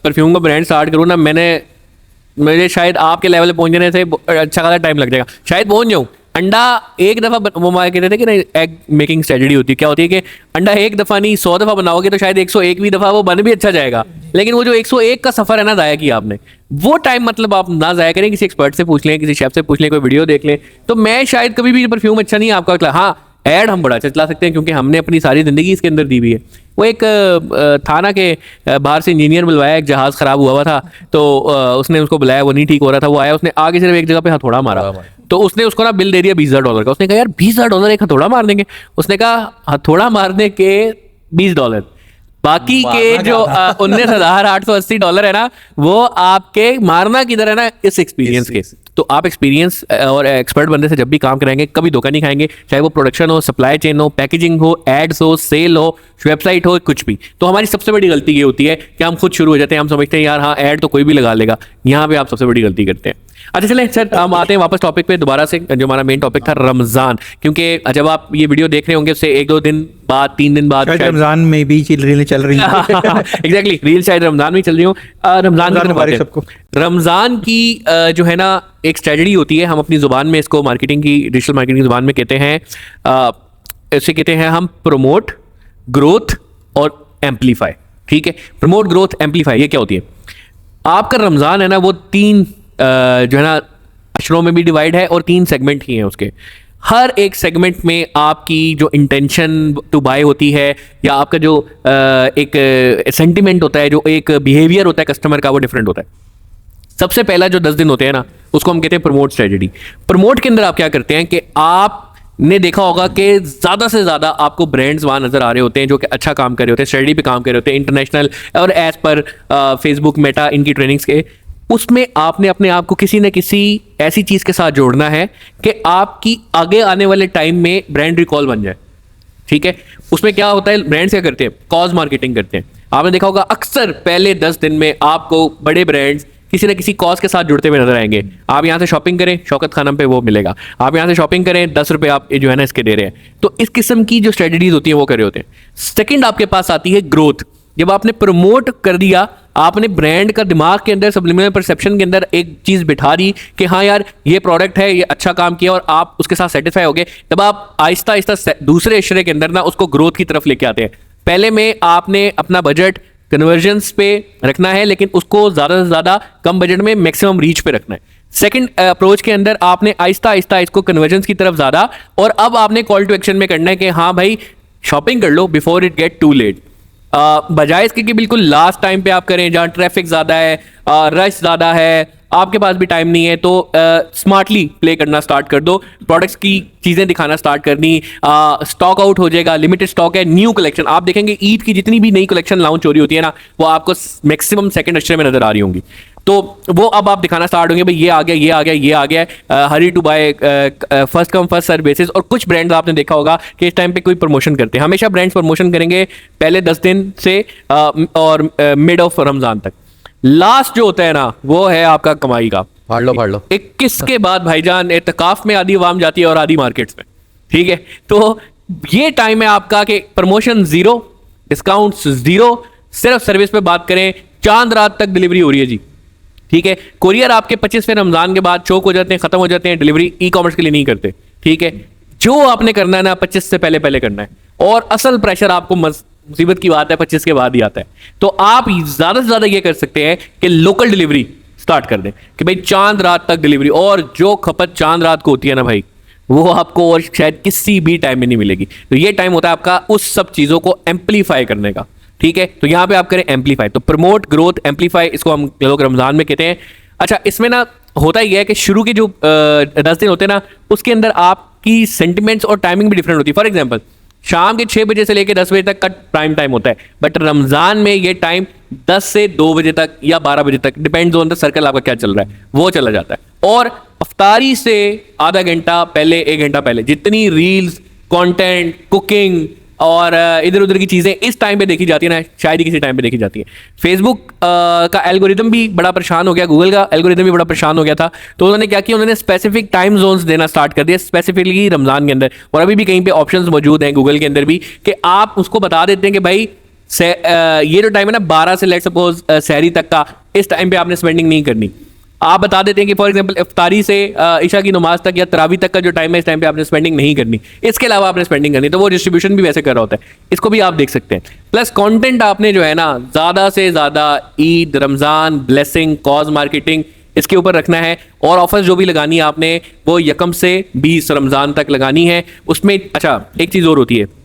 परफ्यूम का ब्रांड स्टार्ट करूँ ना, मुझे शायद आपके लेवल पे पहुंचने से अच्छा खासा टाइम लग जाएगा, शायद पहुंच जाऊं। अंडा एक दफ़ा वो मार कहते थे कि नहीं, एग मेकिंग स्ट्रेटजी होती है, क्या होती है कि अंडा एक दफ़ा नहीं 100 दफ़ा बनाओगे तो शायद 101वीं दफ़ा वो बन भी अच्छा जाएगा, लेकिन वो जो 101 का सफ़र है ना ज़ाया किया आपने, वो टाइम मतलब आप ना ज़ाया करें। किसी एक्सपर्ट से पूछ लें, किसी शेफ से पूछ लें, कोई वीडियो देख लें। तो मैं शायद कभी भी परफ्यूम अच्छा नहीं आपका, हाँ ऐड हम बड़ा अच्छा चला सकते हैं, क्योंकि हमने अपनी सारी ज़िंदगी इसके अंदर दी हुई है। वो एक थाना के बाहर से इंजीनियर बुलवाया, एक जहाज़ ख़राब हुआ था, तो उसने उसको बुलाया, वो नहीं ठीक हो रहा था, वो आया, उसने आगे सिर्फ एक जगह पे हथौड़ा मारा, तो उसने उसको ना बिल दे दिया $20,000 का। उसने कहा यार $20,000 एक हथौड़ा मार देंगे? उसने कहा हथौड़ा मारने के $20, बाकी के जो $19,880 है ना, वो आपके मारना किधर है ना, इस एक्सपीरियंस के। तो आप एक्सपीरियंस और एक्सपर्ट बंदे से जब भी काम कराएंगे, कभी धोखा नहीं खाएंगे, चाहे वो प्रोडक्शन हो, सप्लाई चेन हो, पैकेजिंग हो, एड्स हो, सेल हो, वेबसाइट हो, कुछ भी। तो हमारी सबसे बड़ी गलती ये होती है कि हम खुद शुरू हो जाते हैं, हम समझते हैं यार हाँ ऐड तो कोई भी लगा लेगा। यहाँ पे आप सबसे बड़ी गलती करते हैं। अच्छा चलें सर, हम आते हैं वापस टॉपिक पे दोबारा से, जो हमारा मेन टॉपिक था रमज़ान। क्योंकि जब आप ये वीडियो देख रहे होंगे उससे 1-2 दिन बाद, 3 दिन बाद रमजान में भी रील चल रही है। एग्जैक्टली, रील शायद रमजान में चल रही हो। रमजान सबको, रमजान की जो है ना एक स्ट्रेटजी होती है, हम अपनी जुबान में इसको मार्केटिंग की, डिजिटल मार्केटिंग की जुबान में कहते हैं, इसे कहते हैं हम प्रमोट, ग्रोथ और एम्पलीफाई। ठीक है, प्रमोट, ग्रोथ, एम्पलीफाई, ये क्या होती है? आपका रमज़ान है ना, वो 3 जो है ना अशरों में भी डिवाइड है, और 3 सेगमेंट ही हैं उसके। हर एक सेगमेंट में आपकी जो इंटेंशन टू बाय होती है, या आपका जो एक सेंटिमेंट होता है, जो एक बिहेवियर होता है कस्टमर का, वो डिफरेंट होता है। सबसे पहला जो 10 दिन होते हैं ना, उसको हम कहते हैं प्रमोट स्ट्रेटजी। प्रमोट के अंदर आप क्या करते हैं कि आपने देखा होगा कि ज़्यादा से ज़्यादा आपको ब्रांड्स वहाँ नज़र आ रहे होते हैं जो कि अच्छा काम कर रहे होते हैं, स्ट्रेटजी पे काम कर रहे होते हैं, इंटरनेशनल और एज पर फेसबुक, मेटा, इनकी ट्रेनिंग्स के। उसमें आपने अपने आप को किसी न किसी ऐसी चीज़ के साथ जोड़ना है कि आपकी आगे आने वाले टाइम में ब्रांड रिकॉल बन जाए। ठीक है। उसमें क्या होता है, ब्रांड्स क्या करते हैं, कॉज मार्केटिंग करते हैं। आपने देखा होगा अक्सर पहले 10 दिन में आपको बड़े ब्रांड्स किसी ना किसी कॉज के साथ जुड़ते हुए नजर आएंगे। आप यहाँ से शॉपिंग करें, शौकत खानम पे वो मिलेगा। आप यहाँ से शॉपिंग करें, 10 रुपए आप ये जो है ना इसके दे रहे हैं। तो इस किस्म की जो स्ट्रेटजीज होती हैं वो कर रहे होते हैं। सेकंड आपके पास आती है ग्रोथ। जब आपने प्रमोट कर दिया, आपने ब्रांड का दिमाग के अंदर सब्लिमिनल परसेप्शन के अंदर एक चीज बिठा दी कि हाँ यार ये प्रोडक्ट है, ये अच्छा काम किया, और आप उसके साथ सेटिस्फाई हो गए, तब आप आहिस्ता आहिस्ता दूसरे इशरे के अंदर ना उसको ग्रोथ की तरफ लेके आते हैं। पहले में आपने अपना बजट कन्वर्जन्स पे रखना है, लेकिन उसको ज़्यादा से ज़्यादा कम बजट में मैक्सिमम रीच पे रखना है। सेकंड अप्रोच के अंदर आपने आहिस्ता आहिस्ता इसको कन्वर्जन्स की तरफ ज़्यादा, और अब आपने कॉल टू एक्शन में करना है कि हाँ भाई शॉपिंग कर लो before it get too late. बजाय इसके कि बिल्कुल लास्ट टाइम पे आप करें जहाँ ट्रैफिक ज़्यादा है, रश ज़्यादा है, आपके पास भी टाइम नहीं है, तो स्मार्टली प्ले करना स्टार्ट कर दो। प्रोडक्ट्स की चीज़ें दिखाना स्टार्ट करनी, स्टॉक आउट हो जाएगा, लिमिटेड स्टॉक है, न्यू कलेक्शन। आप देखेंगे ईद की जितनी भी नई कलेक्शन लॉन्च हो रही होती है ना, वो आपको मैक्सिमम सेकंड अशरे में नजर आ रही होंगी। तो वो अब आप दिखाना स्टार्ट होंगे, भाई ये आ गया, ये आ गया, ये आ गया, hurry to buy, first come first serve basis. और कुछ ब्रांड्स आपने देखा होगा कि इस टाइम पे कोई प्रमोशन करते हैं, हमेशा ब्रांड्स प्रमोशन करेंगे पहले 10 दिन से और मिड ऑफ रमजान तक। लास्ट जो होता है ना वो है आपका कमाई का। फाड़ लो 21 के बाद भाईजान एतकाफ में आधी आवाम जाती है और आधी मार्केट्स में, ठीक है। तो ये टाइम है आपका कि प्रमोशन जीरो, डिस्काउंट्स जीरो, सिर्फ सर्विस पे बात करें। चांद रात तक डिलीवरी हो रही है जी, ठीक है। कोरियर आपके 25वें रमजान के बाद चौक हो जाते हैं, खत्म हो जाते हैं। डिलीवरी ई कॉमर्स के लिए नहीं करते, ठीक है। जो आपने करना है ना 25 से पहले पहले करना है, और असल प्रेशर आपको मुसीबत की बात है 25 के बाद ही आता है। तो आप ज्यादा से ज्यादा ये कर सकते हैं कि लोकल डिलीवरी स्टार्ट कर दें कि भाई चांद रात तक डिलीवरी, और जो खपत चांद रात को होती है ना भाई, वो आपको और शायद किसी भी टाइम में नहीं मिलेगी। तो ये टाइम होता है आपका उस सब चीजों को एम्पलीफाई करने का, ठीक है। तो यहां पे आप करें एम्पलीफाई, तो प्रमोट, ग्रोथ, एम्पलीफाई, इसको हम लोग रमजान में कहते हैं। अच्छा, इसमें ना होता ही है कि शुरू के जो 10 दिन होते हैं ना, उसके अंदर आपकी सेंटिमेंट्स और टाइमिंग भी डिफरेंट होती है। फॉर एग्जाम्पल शाम के 6 बजे से लेकर 10 बजे तक का प्राइम टाइम होता है, बट रमजान में ये टाइम 10 से 2 बजे तक या 12 बजे तक, डिपेंड्स ऑन द सर्कल आपका क्या चल रहा है, वो चला जाता है। और अफ्तारी से आधा घंटा पहले, 1 घंटा पहले, जितनी रील्स, कंटेंट, कुकिंग और इधर उधर की चीज़ें इस टाइम पे देखी जाती है ना, शायद ही किसी टाइम पे देखी जाती है। फेसबुक का एल्गोरिदम भी बड़ा परेशान हो गया, गूगल का एल्गोरिदम भी बड़ा परेशान हो गया था। तो उन्होंने क्या किया, उन्होंने स्पेसिफिक टाइम जोन्स देना स्टार्ट कर दिया, स्पेसिफिकली रमज़ान के अंदर। और अभी भी कहीं पे ऑप्शंस मौजूद हैं गूगल के अंदर भी कि आप उसको बता देते हैं कि भाई ये जो टाइम है ना 12 से लेट सपोज सहरी तक का, इस टाइम पे आपने स्पेंडिंग नहीं करनी। आप बता देते हैं कि फॉर एग्जांपल इफ्तारी से इशा की नमाज तक या तरावी तक का जो टाइम है, इस टाइम पे आपने स्पेंडिंग नहीं करनी, इसके अलावा आपने स्पेंडिंग करनी। तो वो डिस्ट्रीब्यूशन भी वैसे कर रहा होता है, इसको भी आप देख सकते हैं। प्लस कंटेंट आपने जो है ना ज़्यादा से ज़्यादा Eid, Ramzan, blessing, cause marketing, इसके ऊपर रखना है। और ऑफर्स जो भी लगानी है आपने वो 1 से 20 रमज़ान तक लगानी है। उसमें अच्छा एक चीज़ और होती है,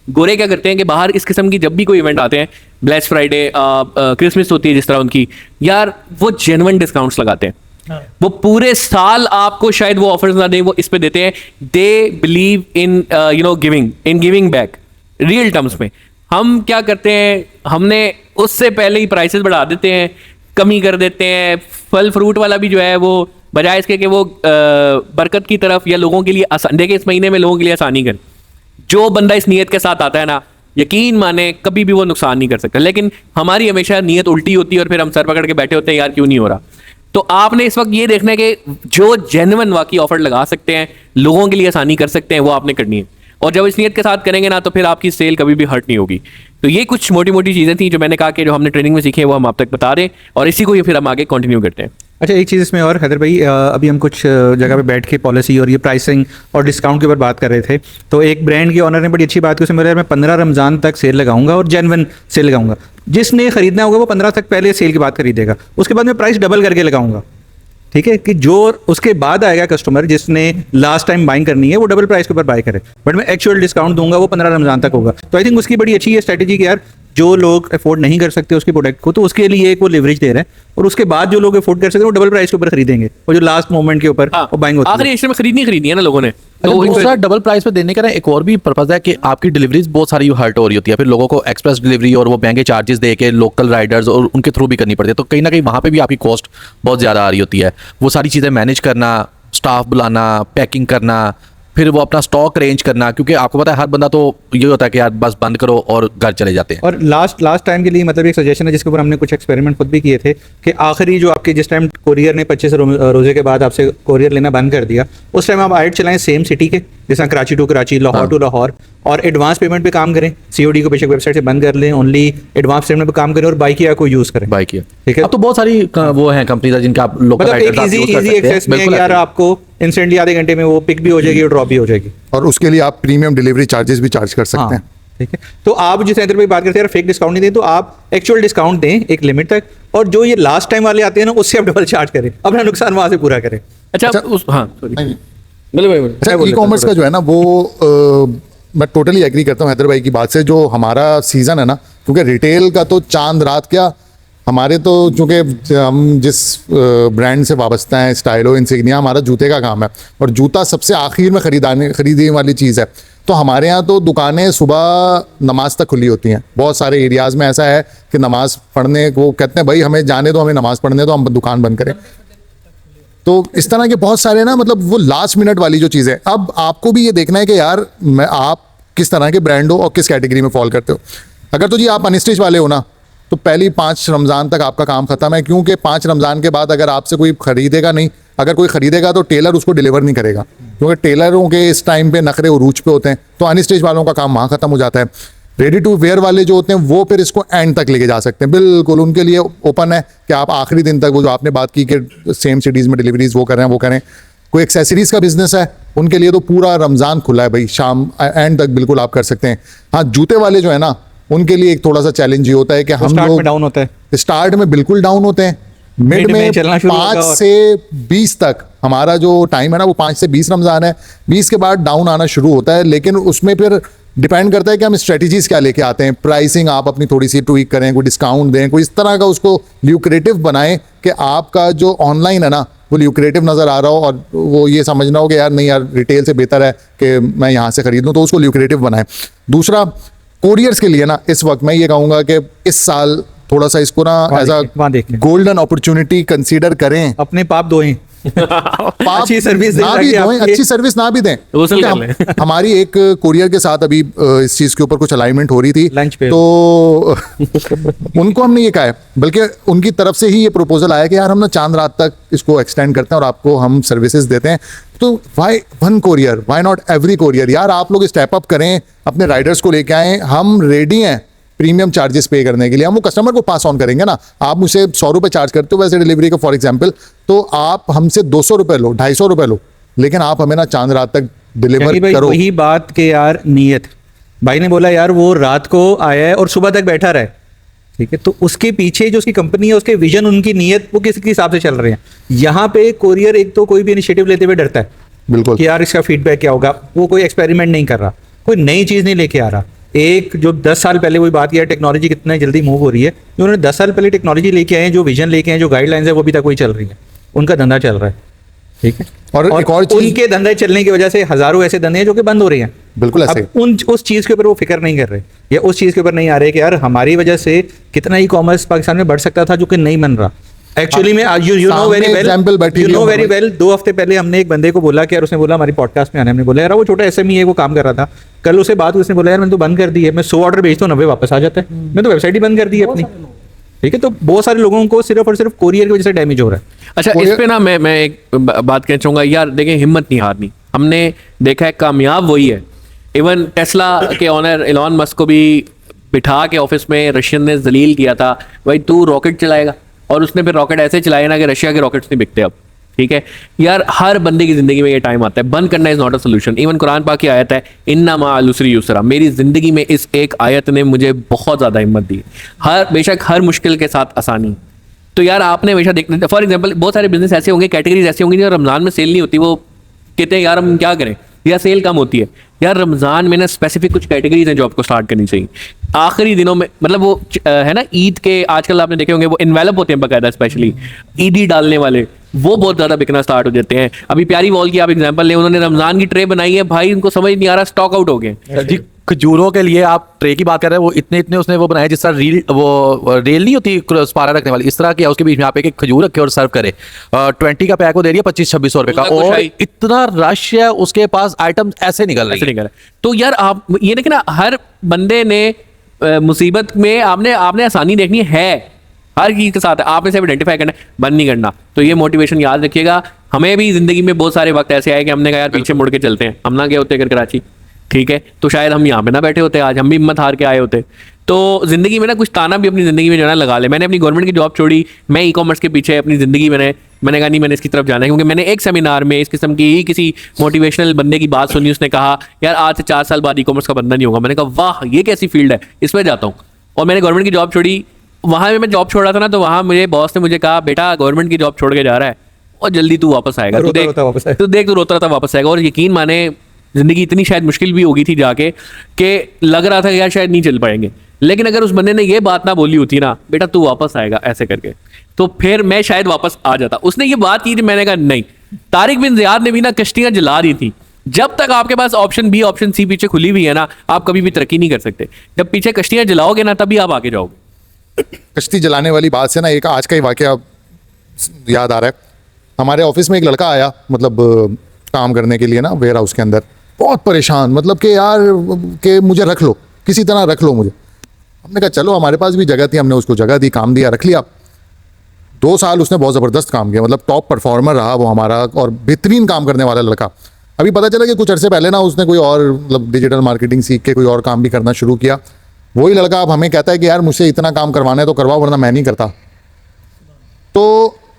गोरे क्या करते हैं कि बाहर इस किस्म की जब भी कोई इवेंट आते हैं, ब्लैक फ्राइडे, क्रिसमस होती है जिस तरह उनकी, यार वो जेन्युइन डिस्काउंट्स लगाते हैं। वो पूरे साल आपको शायद वो ऑफर्स ना दें, वो इस पे देते हैं। They believe in giving back real terms में। हम क्या करते हैं, हमने उससे पहले ही प्राइसेस बढ़ा देते हैं, कमी कर देते हैं। फल फ्रूट वाला भी जो है वो बजाय इसके कि वो बरकत की तरफ या लोगों के लिए आसान, देखिए इस महीने में लोगों के लिए आसानी कर, जो बंदा इस नीयत के साथ आता है ना, यकीन माने कभी भी वो नुकसान नहीं कर सकता। लेकिन हमारी हमेशा नीयत उल्टी होती है और फिर हम सर पकड़ के बैठे होते हैं, यार क्यों नहीं हो रहा। तो आपने इस वक्त ये देखना है कि जो जेन्युइन वाकई ऑफर लगा सकते हैं, लोगों के लिए आसानी कर सकते हैं, वो आपने करनी है। और जब इस नीयत के साथ करेंगे ना, तो फिर आपकी सेल कभी भी हर्ट नहीं होगी। तो ये कुछ मोटी मोटी चीज़ें थी जो मैंने कहा कि जो हमने ट्रेनिंग में सीखी है वो हम आप तक बता दें, और इसी को ये फिर हम आगे कंटिन्यू करते हैं। अच्छा, एक चीज़ इसमें और हैदर भाई, अभी हम कुछ जगह पे बैठ के पॉलिसी और ये प्राइसिंग और डिस्काउंट के ऊपर बात कर रहे थे। तो एक ब्रांड के ऑनर ने बड़ी अच्छी बात की, उसमें बोला मैं 15 रमज़ान तक सेल लगाऊंगा और जेन्युइन सेल लगाऊंगा। जिसने खरीदना होगा वो 15 तक पहले सेल के बाद खरीदेगा, उसके बाद मैं प्राइस डबल करके लगाऊंगा, ठीक है। कि जो उसके बाद आएगा कस्टमर जिसने लास्ट टाइम बाइंग करनी है, वो डबल प्राइस के ऊपर बाय करे, बट मैं एक्चुअल डिस्काउंट दूंगा, वो 15 रमज़ान तक होगा। तो आई थिंक उसकी बड़ी अच्छी है स्ट्रेटेजी कि यार जो लोग अफोर्ड नहीं कर सकते उसके प्रोडक्ट को, तो उसके लिए एक वो लिवरेज दे रहे हैं, और उसके बाद जो लोग अफोर्ड कर सकते हैं वो डबल प्राइस के ऊपर खरीदेंगे, और जो लास्ट मोमेंट के ऊपर वो बाइंग होती है। आखिरी इश्ते में खरीदनी है ना लोगों ने। तो दूसरा डबल प्राइस पे देने का ना एक और भी पर्पज है कि आपकी डिलीवरीज बहुत सारी हर्ट हो रही होती है, फिर लोगों को एक्सप्रेस डिलीवरी और वो महंगे चार्जेस दे के लोकल राइडर्स और उनके थ्रू भी करनी पड़ती है। तो कहीं ना कहीं वहाँ पे भी आपकी कॉस्ट बहुत ज़्यादा आ रही होती है। वो सारी चीज़ें मैनेज करना, स्टाफ बुलाना, पैकिंग करना, फिर वो अपना स्टॉक अरेंज करना, क्योंकि आपको पता है हर बंदा तो ये होता है कि यार बस बंद करो और घर चले जाते हैं। और लास्ट टाइम के लिए मतलब एक सजेशन है जिसके ऊपर हमने कुछ एक्सपेरिमेंट खुद भी किए थे कि आखिरी जो आपके जिस टाइम कोरियर ने 25 रोजे के बाद आपसे कोरियर लेना बंद कर दिया, उस टाइम आप आइट चलाएं सेम सिटी के, जैसा कराची टू कराची, लाहौर टू लाहौर, और एडवांस पेमेंट पे काम करें। COD को बेशक वेबसाइट से बंद कर लें, ओनली एडवांस पेमेंट पे काम करें और बाइक को यूज़ करें। बाय किया, ठीक है। अब तो बहुत सारी वो हैं कंपनीज जिनके आप लोकल मतलब एक इजी एक्सेस में यार आपको इंस्टेंटली आधे घंटे में वो पिक भी हो जाएगी और ड्रॉप भी हो जाएगी। और उसके लिए आप प्रीमियम डिलीवरी चार्जेस भी चार्ज कर सकते हैं। ठीक है। तो आप जिस सेंटर पे बात करते हैं फेक डिस्काउंट नहीं दें, तो आप एक्चुअल डिस्काउंट दें एक लिमिट तक, और जो ये लास्ट टाइम वाले आते हैं ना उससे आप डबल चार्ज करें, अपना नुकसान वहां से पूरा करें। अच्छा उस हाँ सॉरी बोले भाई बोले। अच्छा, ई-कॉमर्स का जो है ना वो मैं टोटली एग्री करता हूँ हैदर भाई की बात से। जो हमारा सीज़न है ना, क्योंकि रिटेल का तो चांद रात क्या, हमारे तो चूँकि हम जिस ब्रांड से वाबस्ता हैं, स्टाइलो इंसिग्निया, हमारा जूते का काम है और जूता सबसे आखिर में खरीदने वाली चीज़ है। तो हमारे यहाँ तो दुकानें सुबह नमाज तक खुली होती हैं। बहुत सारे एरियाज़ में ऐसा है कि नमाज़ पढ़ने को कहते हैं भाई हमें जाने दो, हमें नमाज़ पढ़ने दो, हम दुकान बंद करें। तो इस तरह के बहुत सारे ना, मतलब वो लास्ट मिनट वाली जो चीज़ है। अब आपको भी ये देखना है कि यार आप किस तरह के ब्रांड हो और किस कैटेगरी में फॉल करते हो। अगर तो जी आप अनस्टिच वाले हो ना, तो पहली 5 रमज़ान तक आपका काम ख़त्म है, क्योंकि 5 रमज़ान के बाद अगर आपसे कोई ख़रीदेगा नहीं, अगर कोई ख़रीदेगा तो टेलर उसको डिलीवर नहीं करेगा, क्योंकि टेलरों के इस टाइम पे नखरे उरूज पे होते हैं। तो अनस्टिच वालों का काम वहाँ ख़त्म हो जाता है। रेडी टू वेयर वाले जो होते हैं वो फिर इसको एंड तक लेके जा सकते हैं, बिल्कुल उनके लिए ओपन है कि आप आखिरी दिन तक, वो जो आपने बात की कि सेम सिटीज़ में डिलीवरीज वो करें वो करें। कोई एक्सेसरीज़ का बिजनेस है, उनके लिए तो पूरा रमज़ान खुला है भाई, शाम एंड तक बिल्कुल आप कर सकते हैं। हाँ, जूते वाले जो है ना, उनके लिए एक थोड़ा सा चैलेंज ये होता है कि हम स्टार्ट लोग में डाउन होता है, स्टार्ट में बिल्कुल डाउन होते हैं, मिड में चलना शुरू होगा 5 और- से 20 तक हमारा जो टाइम है ना, वो 5 से 20 रमज़ान है। 20 के बाद डाउन आना शुरू होता है, लेकिन उसमें फिर डिपेंड करता है कि हम स्ट्रेटजीज क्या लेके आते हैं। प्राइसिंग आप अपनी थोड़ी सी ट्वीक करें, कोई डिस्काउंट दें, कोई इस तरह का उसको ल्यूक्रेटिव बनाएं कि आपका जो ऑनलाइन है ना वो ल्यूक्रेटिव नज़र आ रहा हो और वो ये समझना हो कि यार नहीं यार रिटेल से बेहतर है कि मैं यहाँ से खरीद लूँ, तो उसको ल्यूक्रेटिव बनाएं। दूसरा, कोरियर्स के लिए ना इस वक्त मैं ये कहूँगा कि इस साल थोड़ा सा इसको ना एज वहाँ अ देखें। गोल्डन अपॉर्चुनिटी कंसीडर करें। अपने पाप धोएं, पाप अच्छी सर्विस दें ना भी ताकि दें, आपके- अच्छी सर्विस ना भी दें। वसूल कर क्योंकि लें। हमारी एक कोरियर के साथ अभी इस चीज़ के ऊपर कुछ अलाइनमेंट हो रही थी, लंच पे। तो उनको हमने ये कहा है, बल्कि उनकी तरफ से ही ये प्रपोजल आया कि यार हम ना चांद रात तक इसको एक्सटेंड करते हैं और आपको हम सर्विसेज देते हैं। तो why one courier, why not every courier? यार आप लोग स्टेप अप करें, अपने राइडर्स को लेके आएँ, हम रेडी हैं प्रीमियम चार्जेस पे करने के लिए। हम वो कस्टमर को पास ऑन करेंगे ना। आप मुझसे 100 रुपये चार्ज करते हो वैसे डिलीवरी का फॉर एग्जांपल, तो आप हमसे 200 रुपये लो, 250 रुपये लो, लेकिन आप हमें ना चांद रात तक डिलीवर यानी भाई करो। वही बात के यार नियत, भाई ने बोला यार वो रात को आया है और सुबह तक बैठा रहा है, ठीक है, तो उसके पीछे जो उसकी कंपनी है, उसके विजन, उनकी नीयत, वो किस हिसाब से चल रहे हैं। यहाँ पे कोरियर एक तो कोई भी इनिशिएटिव लेते हुए डरता है बिल्कुल। कि यार इसका फीडबैक क्या होगा, वो कोई एक्सपेरिमेंट नहीं कर रहा, कोई नई चीज़ नहीं लेके आ रहा। एक जो 10 साल पहले वही बात किया, टेक्नोलॉजी कितना जल्दी मूव हो रही है, जो उन्होंने 10 साल पहले टेक्नोलॉजी लेके आए हैं, जो विजन लेके आए हैं, जो गाइडलाइंस है, वो अभी तक वही चल रही है, उनका धंधा चल रहा है, ठीक है। और एक और चीज़- उनके धंधे चलने की वजह से हजारों ऐसे धंधे हैं जो कि बंद हो रहे हैं। बिल्कुल ऐसे। अब उस चीज़ के ऊपर वो फिक्र नहीं कर रहे, या उस चीज़ के ऊपर नहीं आ रहे कि यार हमारी वजह से कितना ई कॉमर्स पाकिस्तान में बढ़ सकता था, जो कि नहीं बन रहा। एक्चुअली में you know very well, example बैठी यू हुई नो है वेरी हमारी। वेल, 2 हफ्ते पहले हमने एक बंदे को बोला कि यार, उसने बोला हमारी पॉडकास्ट में आने, हमने बोला यार वो छोटा SME है, वो काम कर रहा था, कल उसे बात हुई, उसने बोला यार मैंने तो बंद कर दी है, मैं 100 ऑर्डर भेजता हूँ 90 वापस आ जाता है, मैं तो वेबसाइट ही बंद कर दी है अपनी, ठीक है। तो बहुत सारे लोगों को सिर्फ और सिर्फ कोरियर की वजह से डैमेज हो रहा है। अच्छा इस पे ना मैं एक बात कहना चाहूँगा यार, देखें हिम्मत नहीं हारनी। हमने देखा है कामयाब वही है। इवन टेस्ला के ऑनर एलॉन मस्क को भी बिठा के ऑफिस में रशियन ने जलील किया था, भाई तू रॉकेट चलाएगा, और उसने फिर रॉकेट ऐसे चलाए ना कि रशिया के रॉकेट्स नहीं बिकते अब, ठीक है। यार हर बंदे की जिंदगी में ये टाइम आता है, बंद करना is not a solution. Even Quran पाक की आयत है इन्ना मअल उसरी युसरा, मेरी जिंदगी में इस एक आयत ने मुझे बहुत ज्यादा हिम्मत दी। बेशक हर मुश्किल के साथ आसानी। तो यार आपने हमेशा देखना, फॉर एग्जाम्पल बहुत सारे बिजनेस ऐसे होंगे, कैटेगरीज ऐसी होंगी जो रमजान में सेल नहीं होती, वो कहते हैं यार हम क्या करें, या सेल कम होती है। यार रमजान में ना स्पेसिफिक कुछ कैटेगरीज हैं जो आपको स्टार्ट करनी चाहिए आखिरी दिनों में। मतलब वो है ना ईद के, आजकल आपने देखे होंगे वो इन्वेलप होते हैं बाकायदा, स्पेशली ईदी डालने वाले, वो बहुत ज्यादा बिकना स्टार्ट हो जाते हैं। अभी प्यारी वॉल की आप एग्जांपल लें, उन्होंने रमजान की ट्रे बनाई है भाई, उनको समझ नहीं आ रहा, स्टॉक आउट हो गए। खजूरों के लिए आप ट्रे की बात कर रहे हैं, वो इतने इतने उसने वो बनाया जिस तरह रेल नहीं होती पारा रखने वाली, इस तरह की, उसके बीच में आप एक खजूर रखे और सर्व करे। 20 का पैक वो दे रही है 25-26 रुपए का, और इतना रश है उसके पास, आइटम ऐसे निकल रहे हैं। तो यार आप ये देखें ना, हर बंदे ने मुसीबत में आपने आसानी देखनी है, हर चीज के साथ आपने सिर्फ आइडेंटिफाई करना है, बंद नहीं करना। तो ये मोटिवेशन याद रखिएगा। हमें भी जिंदगी में बहुत सारे वक्त ऐसे आए कि हमने कहा यार पीछे मुड़ के चलते हैं, हम ना गए होते अगर कराची, ठीक है, तो शायद हम यहाँ पे ना बैठे होते, आज हम भी हिम्मत हार के आए होते। तो जिंदगी में ना कुछ ताना भी अपनी जिंदगी में जो है ना लगा ले। मैंने अपनी गवर्नमेंट की जॉब छोड़ी, मैं ई कॉमर्स के पीछे अपनी जिंदगी मैंने कहा नहीं, मैंने इसकी तरफ जाना है, क्योंकि मैंने एक सेमिनार में इस किस्म की ही किसी मोटिवेशनल बंदे की बात सुनी, उसने कहा यार आज से 4 साल बाद ई कॉमर्स का बंदा नहीं होगा। मैंने कहा वाह ये कैसी फील्ड है, इसमें जाता हूँ। और मैंने गवर्नमेंट की जॉब छोड़ी। वहाँ में मैं जॉब छोड़ रहा था ना, तो वहाँ मुझे बॉस ने मुझे कहा बेटा गवर्नमेंट की जॉब छोड़ के जा रहा है और जल्दी तू वापस आएगा, तू देख तू रोता रहता वापस आएगा। और यकीन माने जिंदगी इतनी शायद मुश्किल भी होगी थी जाके कि लग रहा था कि यार शायद नहीं चल पाएंगे, लेकिन अगर उस बंदे ने ये बात ना बोली होती ना बेटा तू वापस आएगा ऐसे करके, तो फिर मैं शायद वापस आ जाता। उसने ये बात की थी, मैंने कहा नहीं। तारिक बिन ज़ियाद ने भी ना कश्तियां जला दी थी। जब तक आपके पास ऑप्शन बी ऑप्शन सी पीछे खुली हुई है ना, आप कभी भी तरक्की नहीं कर सकते। जब पीछे कश्तियां जलाओगे ना तभी आप आगे जाओगे। कश्ती जलाने वाली बात से ना एक आज का ही वाकया याद आ रहा है। हमारे ऑफिस में एक लड़का आया, मतलब काम करने के लिए ना वेयर हाउस के अंदर, बहुत परेशान, मतलब कि यार कि मुझे रख लो, किसी तरह रख लो मुझे। हमने कहा चलो, हमारे पास भी जगह थी, हमने उसको जगह दी, काम दिया, रख लिया। 2 साल उसने बहुत ज़बरदस्त काम किया, मतलब टॉप परफॉर्मर रहा वो हमारा, और बेहतरीन काम करने वाला लड़का। अभी पता चला कि कुछ अरसे पहले ना उसने कोई और मतलब डिजिटल मार्केटिंग सीख के कोई और काम भी करना शुरू किया। वही लड़का अब हमें कहता है कि यार मुझसे इतना काम करवाना है तो करवाओ, वरना मैं नहीं करता। तो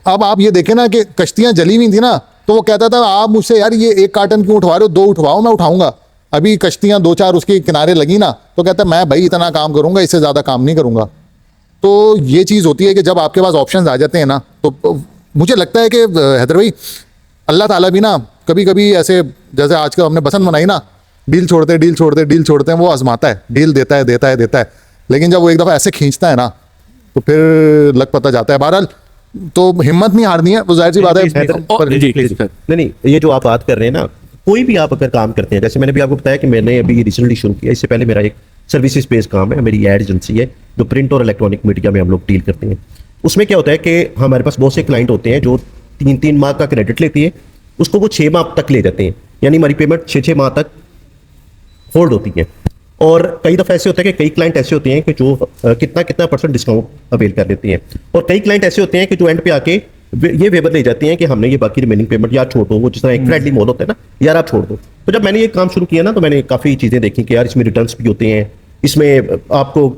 अब आप ये देखें ना कि कश्तियाँ जली हुई थी ना, तो वो कहता था आप मुझसे यार ये 1 कार्टन क्यों उठवा रहे हो, 2 उठवाओ, मैं उठाऊंगा। अभी कश्तियाँ 2-4 उसके किनारे लगी ना, तो कहता है मैं भाई इतना काम करूंगा, इससे ज़्यादा काम नहीं करूंगा। तो ये चीज़ होती है कि जब आपके पास ऑप्शंस आ जाते हैं ना, तो मुझे लगता है कि हैदर भाई अल्लाह ताला भी ना कभी कभी ऐसे, जैसे आज का हमने बसंत मनाई ना, डील छोड़ते हैं, वो आजमाता है, डील देता है, लेकिन जब वो एक दफ़ा ऐसे खींचता है ना तो फिर लग पता जाता है। बहरहाल तो हिम्मत नहीं हारनी है, वो जाहिर सी बात है। नहीं, ये जो आप बात कर रहे हैं ना, कोई भी आप अगर काम करते हैं, जैसे मैंने भी आपको बताया कि मैंने अभी रिसेंटली शुरू किया, इससे पहले मेरा एक सर्विसेज बेस्ड काम है, मेरी एड एजेंसी है जो प्रिंट और इलेक्ट्रॉनिक मीडिया में हम लोग डील करते हैं। उसमें क्या होता है कि हमारे पास बहुत से क्लाइंट होते हैं जो 3-3 माह का क्रेडिट लेती है, उसको वो 6 माह तक ले जाते हैं, यानी हमारी पेमेंट 6-6 माह तक होल्ड होती है। और कई दफ़ा ऐसे होता है कि कई क्लाइंट ऐसे होते हैं कि जो कितना % डिस्काउंट अवेल कर लेते हैं, और कई क्लाइंट ऐसे होते हैं कि जो एंड पे आके ये वेवर ले जाते हैं कि हमने ये बाकी रिमेनिंग पेमेंट यार छोड़ दो, वो जिस तरह एक फ्रेंडली मोड होता है ना, यार आप छोड़ दो। तो जब मैंने ये काम शुरू किया ना, तो मैंने काफ़ी चीज़ें देखी कि यार इसमें रिटर्न्स भी होते हैं, इसमें आपको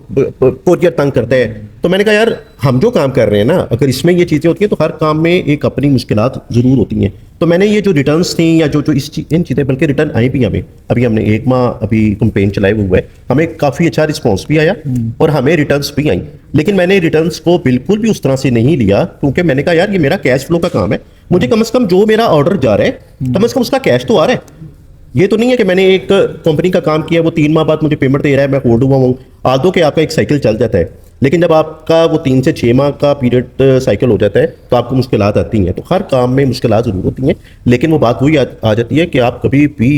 कोरियर तंग करता है। तो मैंने कहा यार हम जो काम कर रहे हैं ना, अगर इसमें ये चीज़ें होती हैं तो हर काम में एक अपनी मुश्किलात ज़रूर होती हैं। तो मैंने ये जो रिटर्न्स थी या जो इन चीज़ें, बल्कि रिटर्न आई भी हमें, अभी हमने 1 माह अभी कैंपेन चलाए हुए है, हमें काफ़ी अच्छा रिस्पॉन्स भी आया और हमें रिटर्न्स भी आई। लेकिन मैंने रिटर्न्स को बिल्कुल भी उस तरह से नहीं लिया, क्योंकि मैंने कहा यार ये मेरा कैश फ्लो का काम है, मुझे कम से कम जो मेरा ऑर्डर जा रहा है कम से कम उसका कैश तो आ रहा है। ये तो नहीं है कि मैंने एक कंपनी का काम किया, वो 3 माह बाद मुझे पेमेंट दे रहा है, मैं होल्ड हुआ हूँ। आदो के आपका एक साइकिल चल जाता है, लेकिन जब आपका वो 3 से 6 माह का पीरियड साइकिल हो जाता है तो आपको मुश्किलात आती हैं। तो हर काम में मुश्किलात ज़रूर होती हैं, लेकिन वो बात वही आ जाती है कि आप कभी भी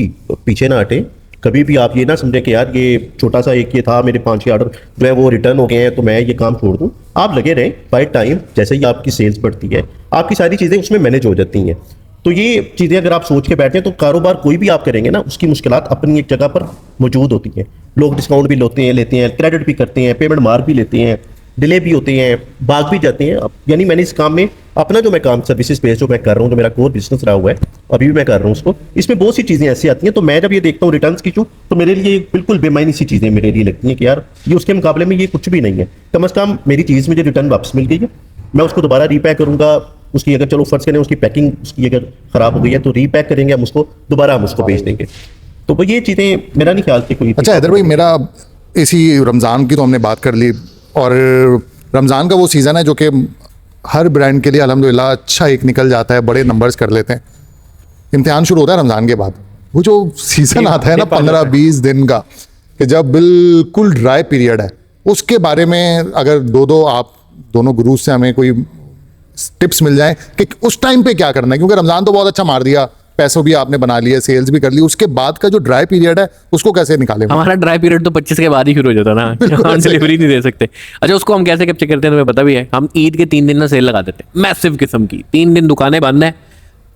पीछे ना हटें। कभी भी आप ये ना समझें कि यार ये छोटा सा एक ये था, मेरे 5-6 ऑर्डर जो है वो रिटर्न हो गए हैं तो मैं ये काम छोड़ दूँ। आप लगे रहें, बाय टाइम जैसे ही आपकी सेल्स बढ़ती है आपकी सारी चीज़ें उसमें मैनेज हो जाती हैं। तो ये चीज़ें अगर आप सोच के बैठे तो कारोबार कोई भी आप करेंगे ना, उसकी मुश्किलात अपनी एक जगह पर मौजूद होती हैं। लोग डिस्काउंट भी लेते हैं, क्रेडिट भी करते हैं, पेमेंट मार भी लेते हैं, डिले भी होते हैं, भाग भी जाते हैं। यानी मैंने इस काम में अपना जो मैं काम सर्विसेज बेस्ड जो मैं कर रहा हूँ, जो मेरा कोर बिजनेस रहा हुआ है, अभी भी मैं कर रहा हूँ उसको, इसमें बहुत सी चीज़ें ऐसी आती हैं। तो मैं जब ये देखता हूँ रिटर्न्स की तो मेरे लिए बिल्कुल बेमायनी सी चीज़ें मेरे लिए लगती हैं कि यार ये उसके मुकाबले में ये कुछ भी नहीं है। कम अज़ कम मेरी चीज़ मुझे रिटर्न वापस मिल गई है, मैं उसको दोबारा रीपैक करूँगा। उसकी अगर चलो फर्ज करें उसकी पैकिंग उसकी अगर ख़राब हो गई है तो रीपैक करेंगे हम उसको, दोबारा हम उसको बेच देंगे। तो वो ये चीज़ें मेरा नहीं ख्याल कि कोई। अच्छा हैदर भाई, मेरा इसी रमज़ान की तो हमने बात कर ली, और रमज़ान का वो सीज़न है जो कि हर ब्रांड के लिए अल्हम्दुलिल्लाह अच्छा एक निकल जाता है, बड़े नंबर्स कर लेते हैं। इम्तिहान शुरू होता है रमज़ान के बाद, वो जो सीज़न आता है ना 15-20 दिन का, कि जब बिल्कुल ड्राई पीरियड है, उसके बारे में अगर दो आप दोनों गुरुज से हमें कोई टिप्स मिल जाए कि उस टाइम पे क्या करना है, क्योंकि रमज़ान तो बहुत अच्छा मार दिया, पैसों भी आपने बना लिए, सेल्स भी कर ली, उसके बाद का जो ड्राई पीरियड है उसको कैसे निकालें? हमारा ड्राई पीरियड तो 25 के बाद ही शुरू हो जाता ना, हम डिलीवरी नहीं दे सकते। अच्छा, उसको हम कैसे कैप्चर करते हैं तुम्हें पता भी है? हम ईद के 3 दिन ना सेल लगा देते हैं, मैसिव किस्म की। 3 दिन दुकानें बंद है,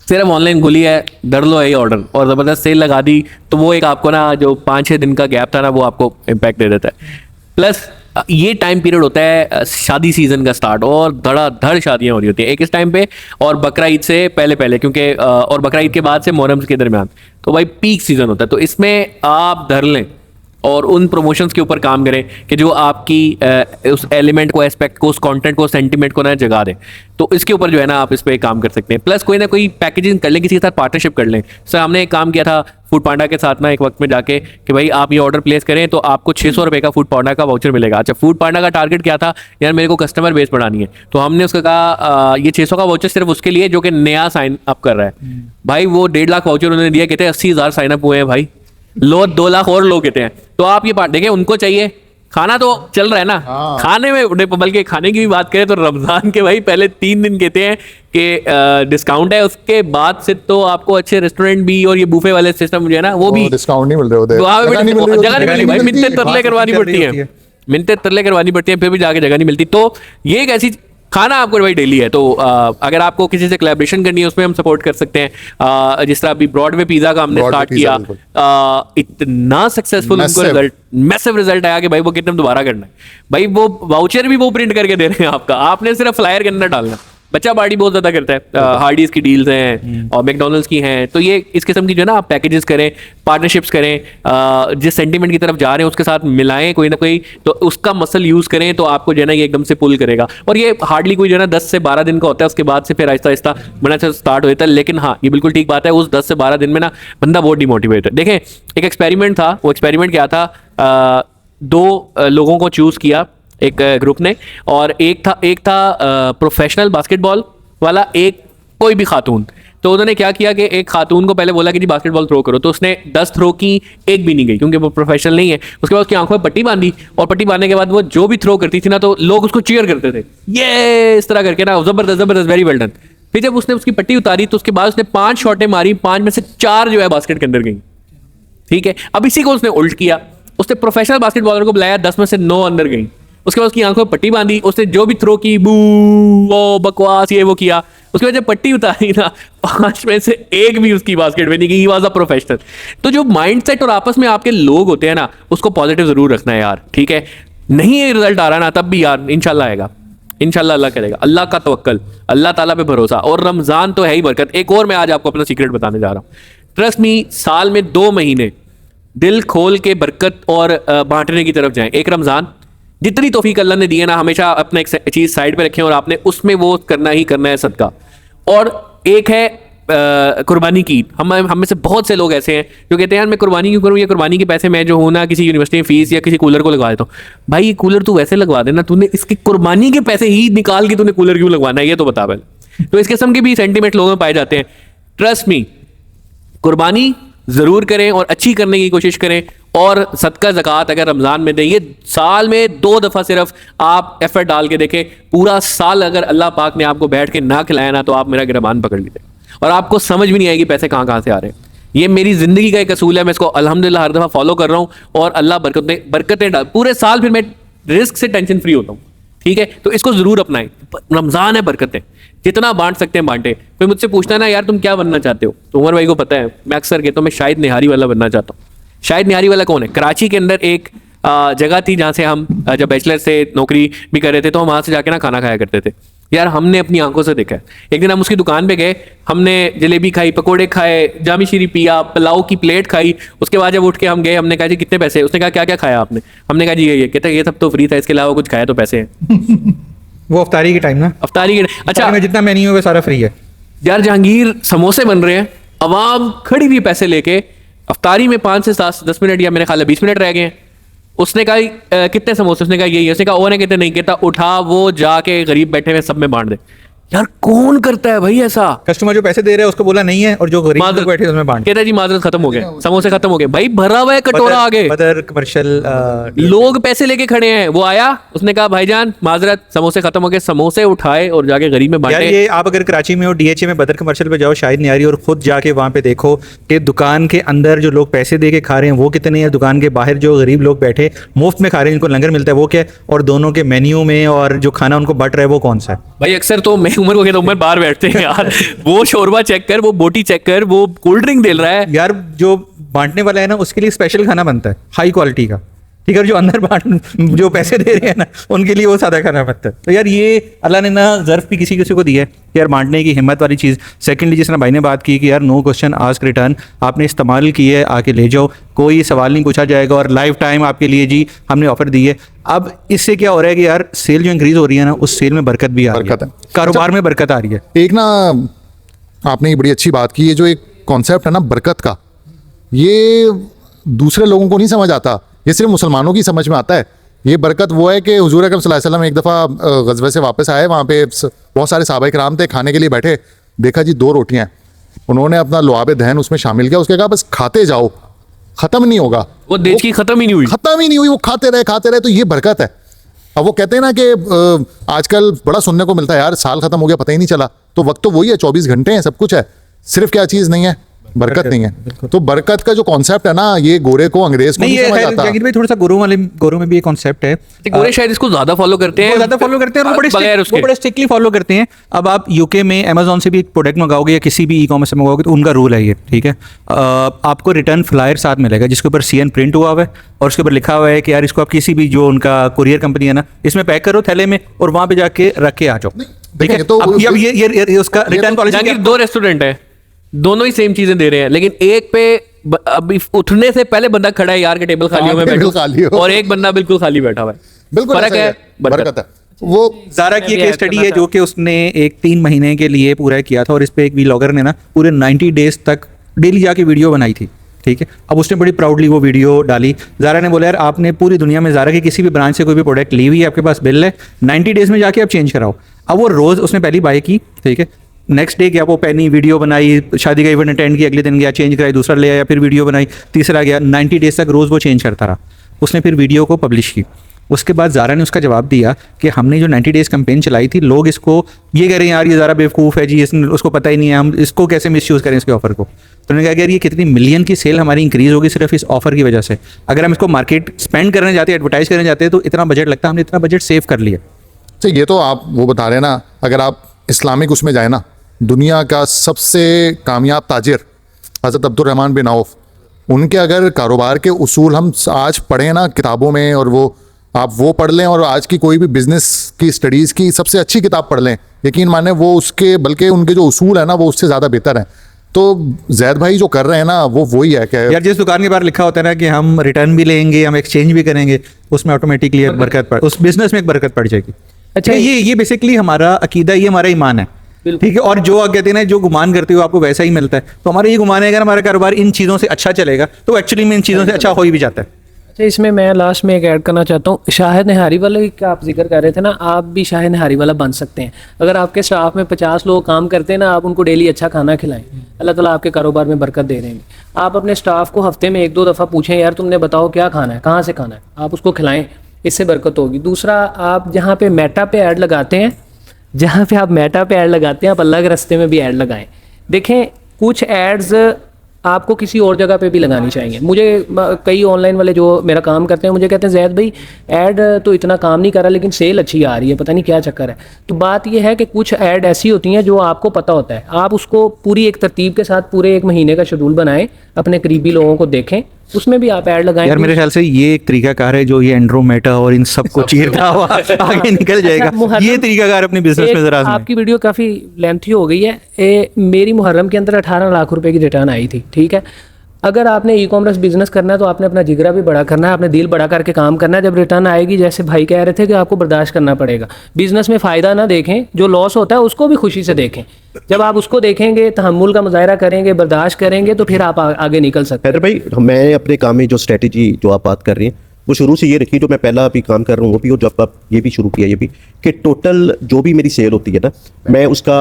सिर्फ ऑनलाइन खुली है, डर लो यही ऑर्डर, और ज़बरदस्त सेल लगा दी तो वो एक आपको ना जो 5-6 दिन का गैप था ना वो आपको इम्पैक्ट दे देता है। प्लस ये टाइम पीरियड होता है शादी सीजन का स्टार्ट, और धड़ाधड़ शादियां हो रही होती हैं एक इस टाइम पे, और बकरा ईद से पहले पहले, क्योंकि और बकरा ईद के बाद से मुहर्रम के दरमियान, तो भाई पीक सीजन होता है। तो इसमें आप धर लें और उन प्रमोशंस के ऊपर काम करें कि जो आपकी उस एलिमेंट को, एस्पेक्ट को, उस कंटेंट को, सेंटीमेंट को ना जगा दें। तो इसके ऊपर जो है ना आप इस पे काम कर सकते हैं। प्लस कोई ना कोई पैकेजिंग कर लें, किसी के साथ पार्टनरशिप कर लें। सर हमने एक काम किया था फूड पांडा के साथ ना एक वक्त में जाके कि भाई आप ये ऑर्डर प्लेस करें तो आपको 600 रुपये का फूड पांडा का वाउचर मिलेगा। अच्छा, फूड पांडा का टारगेट क्या था यार, मेरे को कस्टमर बेस बढ़ानी है, तो हमने उसका कहा ये 600 का वाउचर सिर्फ उसके लिए जो कि नया साइन अप कर रहा है। भाई वो 1.5 लाख वाउचर उन्होंने दिया, कहते हैं 80,000 साइन अप हुए हैं भाई, लो 2 लाख और लोग कहते हैं। तो आप ये देखिए, उनको चाहिए खाना तो चल रहा है ना, खाने में, बल्कि खाने की भी बात करें तो रमजान के भाई पहले 3 दिन कहते हैं कि डिस्काउंट है, उसके बाद से तो आपको अच्छे रेस्टोरेंट भी और ये बूफे वाले सिस्टम जो है ना वो भी डिस्काउंट नहीं मिल रहे होते, जगह नहीं मिल रही भाई, मिन्नतें तरले बात करवानी पड़ती हैं, मिन्नतें तरले करवानी पड़ती हैं, फिर भी जाके जगह नहीं मिलती। तो ये एक ऐसी खाना आपको भाई डेली है, तो अगर आपको किसी से कोलैबोरेशन करनी है उसमें हम सपोर्ट कर सकते हैं। जिस तरह अभी ब्रॉडवे पिज़्ज़ा का हमने Broadway स्टार्ट किया, इतना सक्सेसफुल उनको रिजल्ट, मैसिव रिजल्ट आया कि भाई वो कितने में दोबारा करना है। भाई वो वाउचर भी वो प्रिंट करके दे रहे हैं आपका, आपने सिर्फ फ्लायर के अंदर डालना। बच्चा पार्टी बहुत ज्यादा करता है, हार्डीज की डील्स हैं और मैकडोनल्ड्स की हैं, तो ये इस किस्म की जो है ना आप पैकेजेस करें, पार्टनरशिप्स करें, जिस सेंटीमेंट की तरफ जा रहे हैं उसके साथ मिलाएं कोई ना कोई, तो उसका मसल यूज करें तो आपको जो है ना ये एकदम से पुल करेगा। और ये हार्डली कोई जो है ना 10 से 12 दिन का होता है, उसके बाद से फिर आहिस्ता आहिस्ता बना से स्टार्ट होता है। लेकिन हाँ, ये बिल्कुल ठीक बात है, उस 10 से 12 दिन में ना बंदा बहुत डिमोटिवेट है। देखें, एक एक्सपेरिमेंट था, वो एक्सपेरिमेंट क्या था, 2 लोगों को चूज किया एक ग्रुप ने, और एक था प्रोफेशनल बास्केटबॉल वाला, एक कोई भी खातून। तो उन्होंने क्या किया कि एक खातून को पहले बोला कि जी बास्केटबॉल थ्रो करो, तो उसने 10 थ्रो की, एक भी नहीं गई क्योंकि वो प्रोफेशनल नहीं है। उसके बाद उसकी आंखों में पट्टी बांधी, और पट्टी बांधने के बाद वो जो भी थ्रो करती थी ना तो लोग उसको चीयर करते थे, ये इस तरह करके ना, जबरदस्त जबरदस्त, वेरी वेल डन। फिर जब उसने उसकी पट्टी उतारी तो उसके बाद उसने 5 शॉटें मारी, 5 में से 4 जो है बास्केट के अंदर गई। ठीक है, अब इसी को उसने उल्ट किया, उसने प्रोफेशनल बास्केटबॉलर को बुलाया, 10 में से 9 अंदर गई। उसके बाद उसकी आंखों में पट्टी बांधी, उसने जो भी थ्रो की, बू वो बकवास ये वो किया, उसके बाद जब पट्टी उतारी ना 5 में से 1 भी उसकी बास्केट में नहीं गई, ही वाज अ प्रोफेशनल। तो जो माइंडसेट और आपस में आपके लोग होते हैं ना, उसको पॉजिटिव जरूर रखना है यार, ठीक है। नहीं ये रिजल्ट आ रहा ना, तब भी यार इंशाल्लाह आएगा, इंशाल्लाह अल्लाह करेगा, अल्लाह का तवक्कल, अल्लाह ताला पे भरोसा, और रमजान तो है ही बरकत। एक और मैं आज आपको अपना सीक्रेट बताने जा रहा हूँ, ट्रस्ट मी, साल में 2 महीने दिल खोल के बरकत और बांटने की तरफ जाएं। एक रमजान, जितनी तौफीक अल्लाह ने दी है ना, हमेशा अपना एक चीज साइड पे रखें और आपने उसमें वो करना ही करना है, सदका। और एक है कुर्बानी की। हम में से बहुत से लोग ऐसे हैं जो कहते हैं यार मैं कुर्बानी क्यों करूँ, ये कुर्बानी के पैसे मैं जो हूँ ना किसी यूनिवर्सिटी में फीस या किसी कूलर को लगवा देता हूँ। भाई ये कूलर तू वैसे लगवा देना, तूने इसकी कुर्बानी के पैसे ही निकाल के तूने कूलर क्यों लगवाना है, ये तो बता पहले। तो इस किस्म के भी सेंटीमेंट लोगों में पाए जाते हैं। ट्रस्ट मी, कुर्बानी जरूर करें और अच्छी करने की कोशिश करें, और सदका ज़कात अगर रमज़ान में दें, ये साल में 2 दफ़ा सिर्फ आप एफर्ट डाल के देखें। पूरा साल अगर अल्लाह पाक ने आपको बैठ के ना खिलाया ना, तो आप मेरा गिरबान पकड़ लीजिए और आपको समझ भी नहीं आएगी पैसे कहाँ कहाँ से आ रहे हैं। ये मेरी ज़िंदगी का एक असूल है, मैं इसको अल्हम्दुलिल्लाह हर दफ़ा फॉलो कर रहा हूँ, और अल्लाह बरकतें डाल पूरे साल, फिर मैं रिस्क से टेंशन फ्री होता हूँ। ठीक है, तो इसको ज़रूर अपनाएं। रमज़ान है, बरकतें, जितना बांट सकते हैं बांटे। कोई मुझसे पूछता है ना यार तुम क्या बनना चाहते हो, तो उमर भाई को पता है, मैं अक्सर कहता हूँ मैं शाहिद निहारी वाला बनना चाहता हूँ। शाहिद निहारी वाला कौन है? कराची के अंदर एक जगह थी जहाँ से हम जब बैचलर से नौकरी भी कर रहे थे तो हम वहाँ से जाके ना खाना खाया करते थे। यार हमने अपनी आंखों से देखा है। एक दिन हम उसकी दुकान पे गए, हमने जलेबी खाई, पकोड़े खाए, जामी शीरी पिया, पुलाव की प्लेट खाई। उसके बाद जब उठ के हम गए, हमने कहा जी कितने पैसे? उसने कहा क्या क्या खाया आपने? हमने कहा जी ये कहता है ये सब तो फ्री था, इसके अलावा कुछ खाया तो पैसे हैं। वो अफ्तारी के टाइम ना, अफ्तारी के अच्छा में जितना मेन्यू है वो सारा फ्री है यार। जहांगीर समोसे बन रहे हैं, अवाम खड़ी हुई पैसे लेके, अफ्तारी में 5 से 10 मिनट या मेरे ख्याल है 20 मिनट रह गए हैं। उसने कहा कितने समोसे? उसने कहा यही। उसने कहा ओवन है कितने? नहीं। कहता उठा वो जाके गरीब बैठे हुए सब में बांट दे। यार कौन करता है भाई ऐसा? कस्टमर जो पैसे दे रहे हैं उसको बोला नहीं है, और जो गरीब लोग बैठे हैं उसमें बांट। कहता है जी माजरत खत्म हो गए, समोसे खत्म हो गए। भाई भरा हुआ है कटोरा आगे, अदर कमर्शियल लोग पैसे लेके खड़े हैं। वो आया, उसने कहा भाईजान माजरत समोसे खत्म हो गए, समोसे उठाए और जाके गरीब में यार बांटे। ये आप अगर कराची में हो डीएचए में बदर कमर्शियल पे जाओ, शायद नहीं आ रही, और खुद जाके वहाँ पे देखो कि दुकान के अंदर जो लोग पैसे दे के खा रहे हैं वो कितने हैं, दुकान के बाहर जो गरीब लोग बैठे मुफ्त में खा रहे हैं, जिनको लंगर मिलता है वो क्या है, और दोनों के मेन्यू में और जो खाना उनको बट रहा है वो कौन सा है। भाई अक्सर तो मैं उमर को कहता हूँ, उमर बाहर बैठते हैं यार, वो शोरबा चेक कर, वो बोटी चेक कर, वो कोल्ड ड्रिंक दे रहा है। यार जो बांटने वाला है ना उसके लिए स्पेशल खाना बनता है हाई क्वालिटी का, ठीक है, जो अंदर बांट जो पैसे दे रहे हैं ना उनके लिए वो सादा खाना बनता है। तो यार ये अल्लाह ने ना ज़र्फ भी किसी किसी को दिया है कि यार बांटने की हिम्मत वाली चीज़। सेकेंडली जिस तरह भाई ने बात की कि यार नो क्वेश्चन आस्क रिटर्न, आपने इस्तेमाल की है आके ले जाओ, कोई सवाल नहीं पूछा जाएगा, और लाइफ टाइम आपके लिए जी हमने ऑफर दी है। अब इससे क्या हो रहा है कि यार सेल जो इंक्रीज हो रही है ना, उस सेल में बरकत भी आ रही बरकत है, है। कारोबार में बरकत आ रही है। एक ना आपने ये बड़ी अच्छी बात की, ये जो एक कॉन्सेप्ट है ना बरकत का, ये दूसरे लोगों को नहीं समझ आता, ये सिर्फ मुसलमानों की समझ में आता है। ये बरकत वो है कि हुजूर अकरम सल्लल्लाहु अलैहि वसल्लम एक दफ़ा गज़वे से वापस आए, वहाँ पे बहुत सारे सहाबा किराम थे, खाने के लिए बैठे, देखा जी 2 रोटियाँ, उन्होंने अपना लुआब दहन उसमें शामिल किया, उसके कहा बस खाते जाओ, ख़त्म नहीं होगा। वो देश की खत्म ही नहीं हुई, खत्म ही नहीं हुई, वो खाते रहे, तो ये बरकत है। अब वो कहते हैं ना कि आजकल बड़ा सुनने को मिलता है यार साल खत्म हो गया पता ही नहीं चला, तो वक्त तो वही है, 24 घंटे हैं, सब कुछ है, सिर्फ क्या चीज़ नहीं है, बरकत नहीं है। तो बरकत का जो कॉन्सेप्ट है ना, ये गोरे को अंग्रेज को नहीं, नहीं ये समझ है आता। जाकिर भाई थोड़ा सा गोरों में भी ये कॉन्सेप्ट है। गोरे शायद इसको ज्यादा फॉलो करते हैं, वो ज्यादा फॉलो करते हैं, और वो बगैर उसके। बड़े स्ट्रिक्टली फॉलो करते हैं। अब आप यूके में अमेजोन से भी एक प्रोडक्ट मंगाओगे या किसी भी ई कॉमर्स से मंगाओगे तो उनका रूल है ये, ठीक है, आपको रिटर्न फ्लायर साथ मिलेगा जिसके ऊपर CN प्रिंट हुआ हुआ है, और उसके ऊपर लिखा हुआ है कि यार इसको आप किसी भी जो उनका कुरियर कंपनी है ना, इसमें पैक करो थैले में और वहां पे जाके रख के आ जाओ, ठीक है। तो अब ये उसका रिटर्न पॉलिसी जाकिर 2 रेस्टोरेंट है, दोनों ही सेम चीजें दे रहे हैं, लेकिन एक पे अभी उठने से पहले बंदा खड़ा है यार के टेबल खाली हो, मैं टेबल बैठूं, खाली हो। और एक बंदा बिल्कुल खाली बैठा हुआ है। बिल्कुल फर्क ऐसा ही है, बरकत है। वो ज़ारा की एक मैं केस स्टडी है जो कि उसने एक 3 महीने के लिए पूरा किया था, और इस पे एक व्लॉगर ने ना पूरे 90 डेज तक डेली जाके वीडियो बनाई थी, ठीक है। अब उसने बड़ी प्राउडली वो वीडियो डाली। ज़ारा ने बोला यार आपने पूरी दुनिया में ज़ारा की किसी भी ब्रांच से कोई भी प्रोडक्ट ली हुई है, आपके पास बिल है, 90 डेज में जाके आप चेंज कराओ। अब वो रोज़ उसने पहली बाय की, ठीक है, नेक्स्ट डे गया वो पहनी वीडियो बनाई, शादी का इवेंट अटेंड किया, अगले दिन गया चेंज कराई, दूसरा ले आया, फिर वीडियो बनाई, तीसरा गया, 90 डेज तक रोज़ वो चेंज करता रहा। उसने फिर वीडियो को पब्लिश की। उसके बाद ज़ारा ने उसका जवाब दिया कि हमने जो 90 डेज़ कैंपेन चलाई थी, लोग इसको ये कह रहे हैं यार ये ज़ारा बेवकूफ़ है जी, उसको पता ही नहीं है, हम इसको कैसे मिसयूज़ करें इसके ऑफर को। तो उन्होंने कहा कि यार ये कितनी मिलियन की सेल हमारी इंक्रीज़ होगी सिर्फ इस ऑफर की वजह से। अगर हम इसको मार्केट स्पेंड करने जाते, एडवर्टाइज करने जाते तो इतना बजट लगता, हमने इतना बजट सेव कर लिया। तो ये तो आप वो बता रहे हैं ना, अगर आप इस्लामिक उसमें जाए ना, दुनिया का सबसे कामयाब ताजिर हज़रत अब्दुर्रहमान बिन औफ, उनके अगर कारोबार के उसूल हम आज पढ़ें ना किताबों में, और वो आप वो पढ़ लें, और आज की कोई भी बिजनेस की स्टडीज़ की सबसे अच्छी किताब पढ़ लें, यकीन माने वो उसके बल्कि उनके जो उसूल है ना वो उससे ज़्यादा बेहतर हैं। तो जैद भाई जो कर रहे हैं ना वो वही है कि यार जिस दुकान के बाहर लिखा होता है ना कि हम रिटर्न भी लेंगे, हम एक्सचेंज भी करेंगे, उसमें ऑटोमेटिकली एक बरकत पड़, उस बिजनेस में एक बरकत पड़ जाएगी। अच्छा, ये बेसिकली हमारा अकीदा, ये हमारा ईमान है, ठीक है। और जो आप कहते हैं ना जो गुमान करते हो आपको वैसा ही मिलता है, तो हमारा ये गुमान है अगर हमारा कारोबार इन चीज़ों से अच्छा चलेगा तो एक्चुअली में इन चीज़ों से अच्छा हो ही भी जाता है। अच्छा, इसमें मैं लास्ट में एक ऐड करना चाहता हूँ, शाहिद निहारी वाले का आप जिक्र कर रहे थे ना, आप भी शाहिद निहारी वाला बन सकते हैं। अगर आपके स्टाफ में 50 लोग काम करते हैं ना, आप उनको डेली अच्छा खाना खिलाएं, अल्लाह ताला आपके कारोबार में बरकत दे देंगे। आप अपने स्टाफ को हफ्ते में 1-2 दफ़ा पूछें यार तुमने बताओ क्या खाना है, कहाँ से खाना है, आप उसको खिलाएं, इससे बरकत होगी। दूसरा, आप जहाँ पे मेटा पे ऐड लगाते हैं, आप अल्लाह के रास्ते में भी ऐड लगाएं। देखें, कुछ एड्स आपको किसी और जगह पे भी लगानी चाहिए। मुझे कई ऑनलाइन वाले जो मेरा काम करते हैं मुझे कहते हैं ज़ैद भाई ऐड तो इतना काम नहीं कर रहा लेकिन सेल अच्छी आ रही है, पता नहीं क्या चक्कर है। तो बात यह है कि कुछ ऐड ऐसी होती हैं जो आपको पता होता है, आप उसको पूरी एक तरतीब के साथ पूरे 1 महीने का शेड्यूल बनाएं, अपने करीबी लोगों को देखें, उसमें भी आप ऐड लगाएं। यार मेरे ख्याल से ये एक तरीकाकार है जो ये एंड्रोमेटा और इन सब को चीरता हुआ आगे निकल जाएगा। ये तरीकाकार अपने बिजनेस में जरा आपकी वीडियो काफ़ी लेंथी हो गई है। मेरी मुहर्रम के अंदर 18 लाख रुपए की रिटर्न आई थी, ठीक है। अगर आपने ई कॉमर्स बिजनेस करना है तो आपने अपना जिगरा भी बड़ा करना है, आपने दिल बड़ा करके काम करना है। जब रिटर्न आएगी, जैसे भाई कह रहे थे कि आपको बर्दाश्त करना पड़ेगा। बिजनेस में फ़ायदा ना देखें, जो लॉस होता है उसको भी खुशी से देखें। जब आप उसको देखेंगे, तहम्मुल का मुजाहरा करेंगे, बर्दाश्त करेंगे, तो फिर आप आगे निकल सकते हैं। हैदर भाई, मैं अपने काम में जो स्ट्रेटजी जो आप बात कर रही हैं वो शुरू से ये रखी, जो मैं पहला अभी काम कर रहा हूँ वो भी, और जब आप ये भी शुरू किया ये भी, कि टोटल जो भी मेरी सेल होती है ना, मैं उसका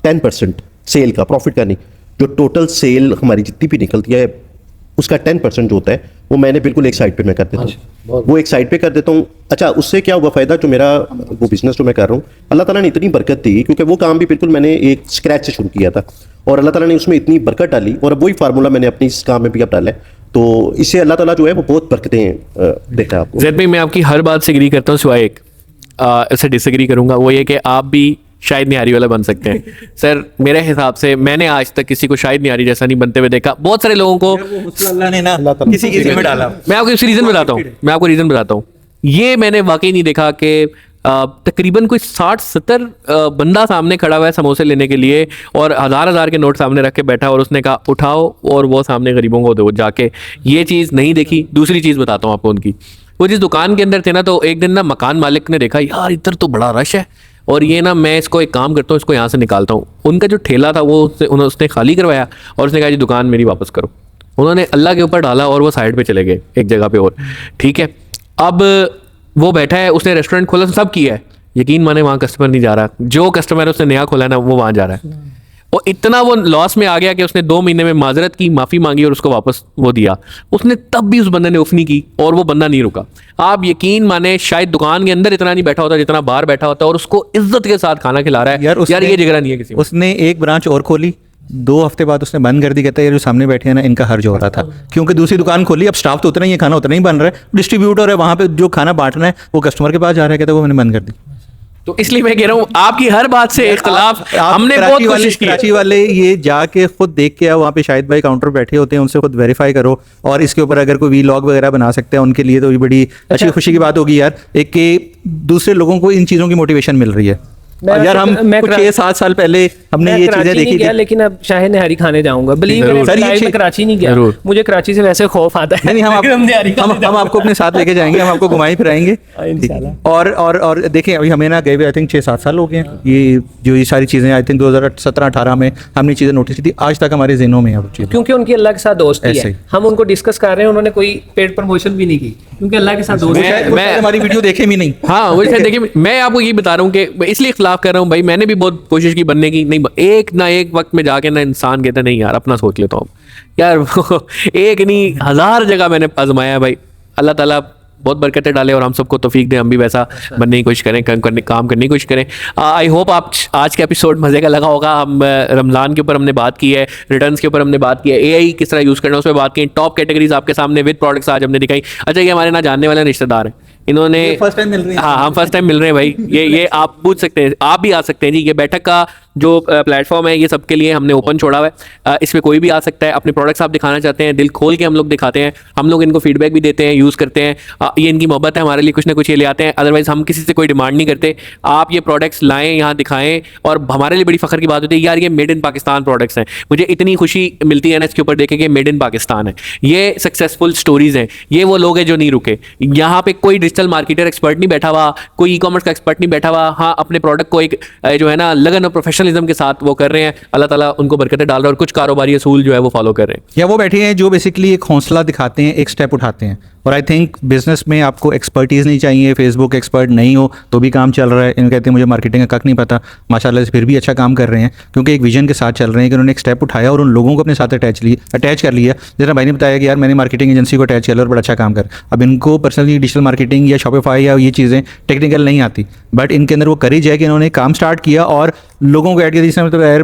10% सेल का, प्रॉफिट का नहीं, जो टोटल सेल हमारी जितनी भी निकलती है उसका 10% जो होता है वो मैंने बिल्कुल एक साइड पे मैं कर देता हूँ, वो एक साइड पे कर देता हूँ। अच्छा, उससे क्या हुआ फ़ायदा, जो मेरा वो बिज़नेस जो मैं कर रहा हूँ, अल्लाह ताला ने इतनी बरकत दी, क्योंकि वो काम भी बिल्कुल मैंने एक स्क्रैच से शुरू किया था, और अल्लाह ताला ने उसमें इतनी बरकत डाली, और अब वही फार्मूला मैंने अपनी इस काम में भी अब डाला है, तो इससे अल्लाह ताला जो है वो बहुत बरकतें देता है आपको। जैद भाई, मैं आपकी हर बात से एग्री करता हूँ, सिवाय एक इससे डिसएग्री करूंगा, वो ये कि आप भी शायद निहारी वाला बन सकते हैं। सर, मेरे हिसाब से मैंने आज तक किसी को शायद निहारी जैसा नहीं बनते हुए देखा। बहुत सारे लोगों को अल्लाह ने ना किसी किसी में डाला। मैं आपको इस रीज़न बताता हूँ, ये मैंने वाकई नहीं देखा कि तकरीबन कोई 60-70 बंदा सामने खड़ा हुआ है समोसे लेने के लिए, और हज़ार के नोट सामने रख के बैठा, और उसने कहा उठाओ और वो सामने गरीबों को दो जाके। ये चीज़ नहीं देखी। दूसरी चीज़ बताता हूँ आपको उनकी, वो जिस दुकान के अंदर थे ना, तो एक दिन ना मकान मालिक ने देखा, यार इधर तो बड़ा रश है, और ये ना मैं इसको एक काम करता हूँ, इसको यहाँ से निकालता हूँ। उनका जो ठेला था वो उसने खाली करवाया, और उसने कहा जी दुकान मेरी वापस करो। उन्होंने अल्लाह के ऊपर डाला और वो साइड पे चले गए एक जगह पे और, ठीक है। अब वो बैठा है, उसने रेस्टोरेंट खोला, सब किया है, यकीन माने वहाँ कस्टमर नहीं जा रहा। जो कस्टमर है उसने नया खोला है ना, वो वहाँ जा रहा है। और इतना वो लॉस में आ गया कि उसने 2 महीने में माजरत की, माफ़ी मांगी, और उसको वापस वो दिया। उसने तब भी उस बंदे ने उफ नहीं की, और वो बंदा नहीं रुका। आप यकीन माने शायद दुकान के अंदर इतना नहीं बैठा होता जितना बाहर बैठा होता, और उसको इज्जत के साथ खाना खिला रहा है। यार ये जगह नहीं है किसी में। उसने एक ब्रांच और खोली, 2 हफ्ते बाद उसने बंद कर दी। कहता है ये जो सामने बैठे हैं ना, इनका हर्ज हो रहा था, क्योंकि दूसरी दुकान खोली, अब स्टाफ तो उतना ही है, खाना उतना ही बन रहा है, डिस्ट्रीब्यूटर है वहाँ पे, जो खाना बांटना है वो कस्टमर के पास जा रहा है, कहता है वो मैंने बंद कर दी। तो इसलिए मैं कह रहा हूँ, आपकी हर बात से इख्तलाफ हमने बहुत कोशिश की। कराची वाले ये जाके खुद देख के आओ, वहाँ पे शाहिद भाई काउंटर बैठे होते हैं, उनसे खुद वेरीफाई करो, और इसके ऊपर अगर कोई वीलॉग वगैरह बना सकते हैं उनके लिए, तो ये बड़ी अच्छी खुशी की बात होगी यार, एक कि दूसरे लोगों को इन चीज़ों की मोटिवेशन मिल रही है। यार हम कुछ 6-7 साल पहले हमने ये चीजें देखी थी, लेकिन अब शाही निहारी खाने जाऊंगा। बिलीव मैं कराची नहीं गया, मुझे कराची से वैसे खौफ आता है। नहीं, हम आपको अपने साथ लेके जाएंगे, हम आपको घुमाई फिराएंगे। और देखें, अभी हमें ना गए हुए आई थिंक 6-7 साल हो गए हैं, ये जो ये सारी चीज़ें आई थिंक 2017-18 में हमने चीज़ें नोटिस की थी, आज तक हमारे ज़हनों में है वो चीज़, क्योंकि उनकी अल्लाह के साथ दोस्ती है। हम उनको डिस्कस कर रहे हैं, उन्होंने कोई पेड प्रमोशन भी नहीं की, क्योंकि अल्लाह के साथ दोस्ती है। मैं हमारी वीडियो देखे भी नहीं। हाँ, वो देखिए, मैं आपको ये बता रहा हूँ कि इसलिए खिलाफ कर रहा हूँ भाई। मैंने भी बहुत कोशिश की बनने की, नहीं, एक ना एक वक्त में जाके ना इंसान कहता नहीं यार अपना सोच लेता हूँ यार। एक नहीं 1000 जगह मैंने आजमाया है भाई। अल्लाह ताला बहुत बरकतें डाले और हम सबको तौफीक दे, हम भी वैसा बनने की कोशिश करें, काम करने की कोशिश करें। आई होप आप आज का एपिसोड मज़े का लगा होगा। हम रमज़ान के ऊपर हमने बात की है, रिटर्न्स के ऊपर हमने बात की है, AI किस तरह यूज़ करना है उस पर बात की, टॉप कैटेगरीज आपके सामने विद प्रोडक्ट्स आज हमने दिखाई। अच्छा, ये हमारे ना जानने वाले रिश्तेदार हैं, इन्होंने फर्स्ट टाइम मिल रही है। हाँ, हम फर्स्ट टाइम मिल रहे हैं भाई। ये आप पूछ सकते हैं, आप भी आ सकते हैं जी। ये बैठक का जो प्लेटफॉर्म है ये सबके लिए हमने ओपन छोड़ा हुआ है, इस पर कोई भी आ सकता है। अपने प्रोडक्ट्स आप दिखाना चाहते हैं, दिल खोल के हम लोग दिखाते हैं, हम लोग इनको फीडबैक भी देते हैं, यूज़ करते हैं। ये इनकी मोहब्बत है, हमारे लिए कुछ ना कुछ ये ले आते हैं। अदरवाइज़ हम किसी से कोई डिमांड नहीं करते, आप ये प्रोडक्ट्स लाएँ, यहाँ दिखाएँ। और हमारे लिए बड़ी फ़ख्र की बात होती है यार, ये मेड इन पाकिस्तान प्रोडक्ट्स हैं। मुझे इतनी खुशी मिलती है ना इसके ऊपर देखें कि मेड इन पाकिस्तान है। ये सक्सेसफुल स्टोरीज़ हैं, ये वो लोग हैं जो नहीं रुके। यहाँ पे कोई डिजिटल मार्केटर एक्सपर्ट नहीं बैठा हुआ, कोई ई-कॉमर्स का एक्सपर्ट नहीं बैठा हुआ। हाँ, अपने प्रोडक्ट को एक जो है ना लगन और प्रोफेशनलिज्म के साथ वो कर रहे हैं। अल्लाह ताला उनको बरकतें डाल रहा है, और कुछ कारोबारी असूल जो है वो फॉलो कर रहे हैं। या वो बैठे हैं जो बेसिकली एक हौसला दिखाते हैं, एक स्टेप उठाते हैं। और आई थिंक बिजनेस में आपको एक्सपर्टीज़ नहीं चाहिए, फेसबुक एक्सपर्ट नहीं हो तो भी काम चल रहा है। इन कहते हैं मुझे मार्केटिंग का कख नहीं पता, माशाल्लाह से फिर भी अच्छा काम कर रहे हैं, क्योंकि एक विजन के साथ चल रहे हैं कि उन्होंने एक स्टेप उठाया और उन लोगों को अपने साथ अटैच कर लिया। जैसा भाई ने बताया कि यार मैंने मार्केटिंग एजेंसी को अटैच किया और बड़ा अच्छा काम कर। अब इनको पर्सनली डिजिटल मार्केटिंग या शॉपिफाई या ये चीज़ें टेक्निकल नहीं आती, बट इनके अंदर वो करेज है कि इन्होंने काम स्टार्ट किया और लोगों को ऐड किया। जिसमें मतलब यार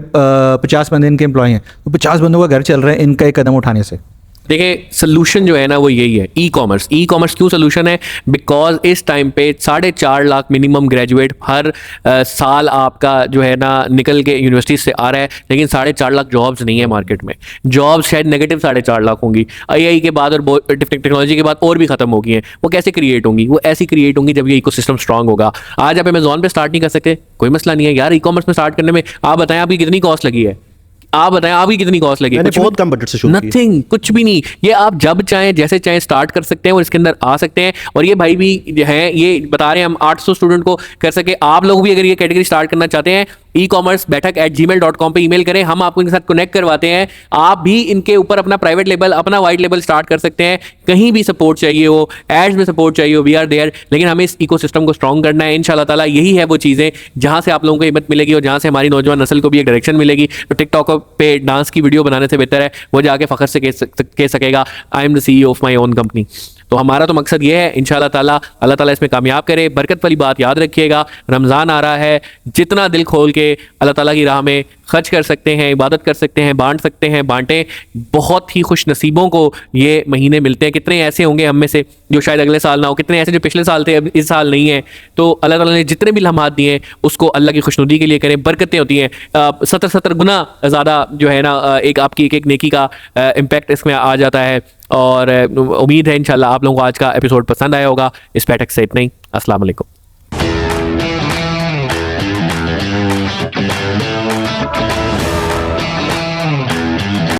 50 बंदे इनके एम्प्लॉय हैं, तो 50 बंदों का घर चल रहा है इनका एक कदम उठाने से। देखिए, सोल्यूशन जो है ना वो यही है, ई-कॉमर्स क्यों सोल्यूशन है? बिकॉज इस टाइम पे 4.5 लाख मिनिमम ग्रेजुएट हर साल आपका जो है ना निकल के यूनिवर्सिटी से आ रहा है, लेकिन 4.5 लाख जॉब्स नहीं है मार्केट में। जॉब्स शायद नेगेटिव 4.5 लाख होंगी, AI के बाद और टेक्नोलॉजी के बाद और भी खत्म हो गई हैं। वो कैसे क्रिएट होंगी? वो ऐसी क्रिएट होंगी जब ये इकोसिस्टम स्ट्रांग होगा। आज आप अमेजॉन पे स्टार्ट नहीं कर सकते, कोई मसला नहीं है यार। ई-कॉमर्स में स्टार्ट करने में आप बताएं आपकी कितनी कॉस्ट लगी है? आप बताएं आपकी कितनी कॉस्ट लगी? मैंने बहुत कम बजट से शुरू किया। नथिंग, कुछ भी नहीं। ये आप जब चाहें जैसे चाहें स्टार्ट कर सकते हैं और इसके अंदर आ सकते हैं। और ये भाई भी हैं, ये बता रहे हैं हम 800 स्टूडेंट को कर सके। आप लोग भी अगर ये कैटेगरी स्टार्ट करना चाहते हैं, ecommercebaitak@gmail.com पे ईमेल करें, हम आपको इनके साथ कनेक्ट करवाते हैं। आप भी इनके ऊपर अपना प्राइवेट लेबल, अपना वाइट लेबल स्टार्ट कर सकते हैं। कहीं भी सपोर्ट चाहिए हो, एड्स में सपोर्ट चाहिए हो, वी आर देयर। लेकिन हमें इस इकोसिस्टम को स्ट्रॉन्ग करना है इंशाल्लाह ताला। यही है वो चीज़ें जहाँ से आप लोगों को हिम्मत मिलेगी और जहाँ से हमारी नौजवान नस्ल को भी एक डायरेक्शन मिलेगी। तो टिकटॉक पे डांस की वीडियो बनाने से बेहतर है वो जाके फ़ख्र से कह सकेगा I am the CEO of my own company. तो हमारा तो मकसद ये है इंशाल्लाह ताला, अल्लाह ताला इसमें कामयाब करे। बरकत वाली बात याद रखिएगा, रमज़ान आ रहा है, जितना दिल खोल के अल्लाह ताला की राह में खर्च कर सकते हैं, इबादत कर सकते हैं, बांट सकते हैं, बांटें। बहुत ही खुश नसीबों को ये महीने मिलते हैं। कितने ऐसे होंगे हम में से जो शायद अगले साल ना हो, कितने ऐसे जो पिछले साल थे अब इस साल नहीं है। तो अल्लाह ताला ने जितने भी लम्हात दिए हैं उसको अल्लाह की खुशनुदी के लिए करें। बरकतें होती हैं 70 गुना ज़्यादा जो है ना, एक आपकी एक नेकी का इम्पैक्ट इसमें आ जाता है। और उम्मीद है इंशाल्लाह आप लोगों को आज का एपिसोड पसंद आया होगा। इस बैठक से इतना ही। अस्सलाम वालेकुम।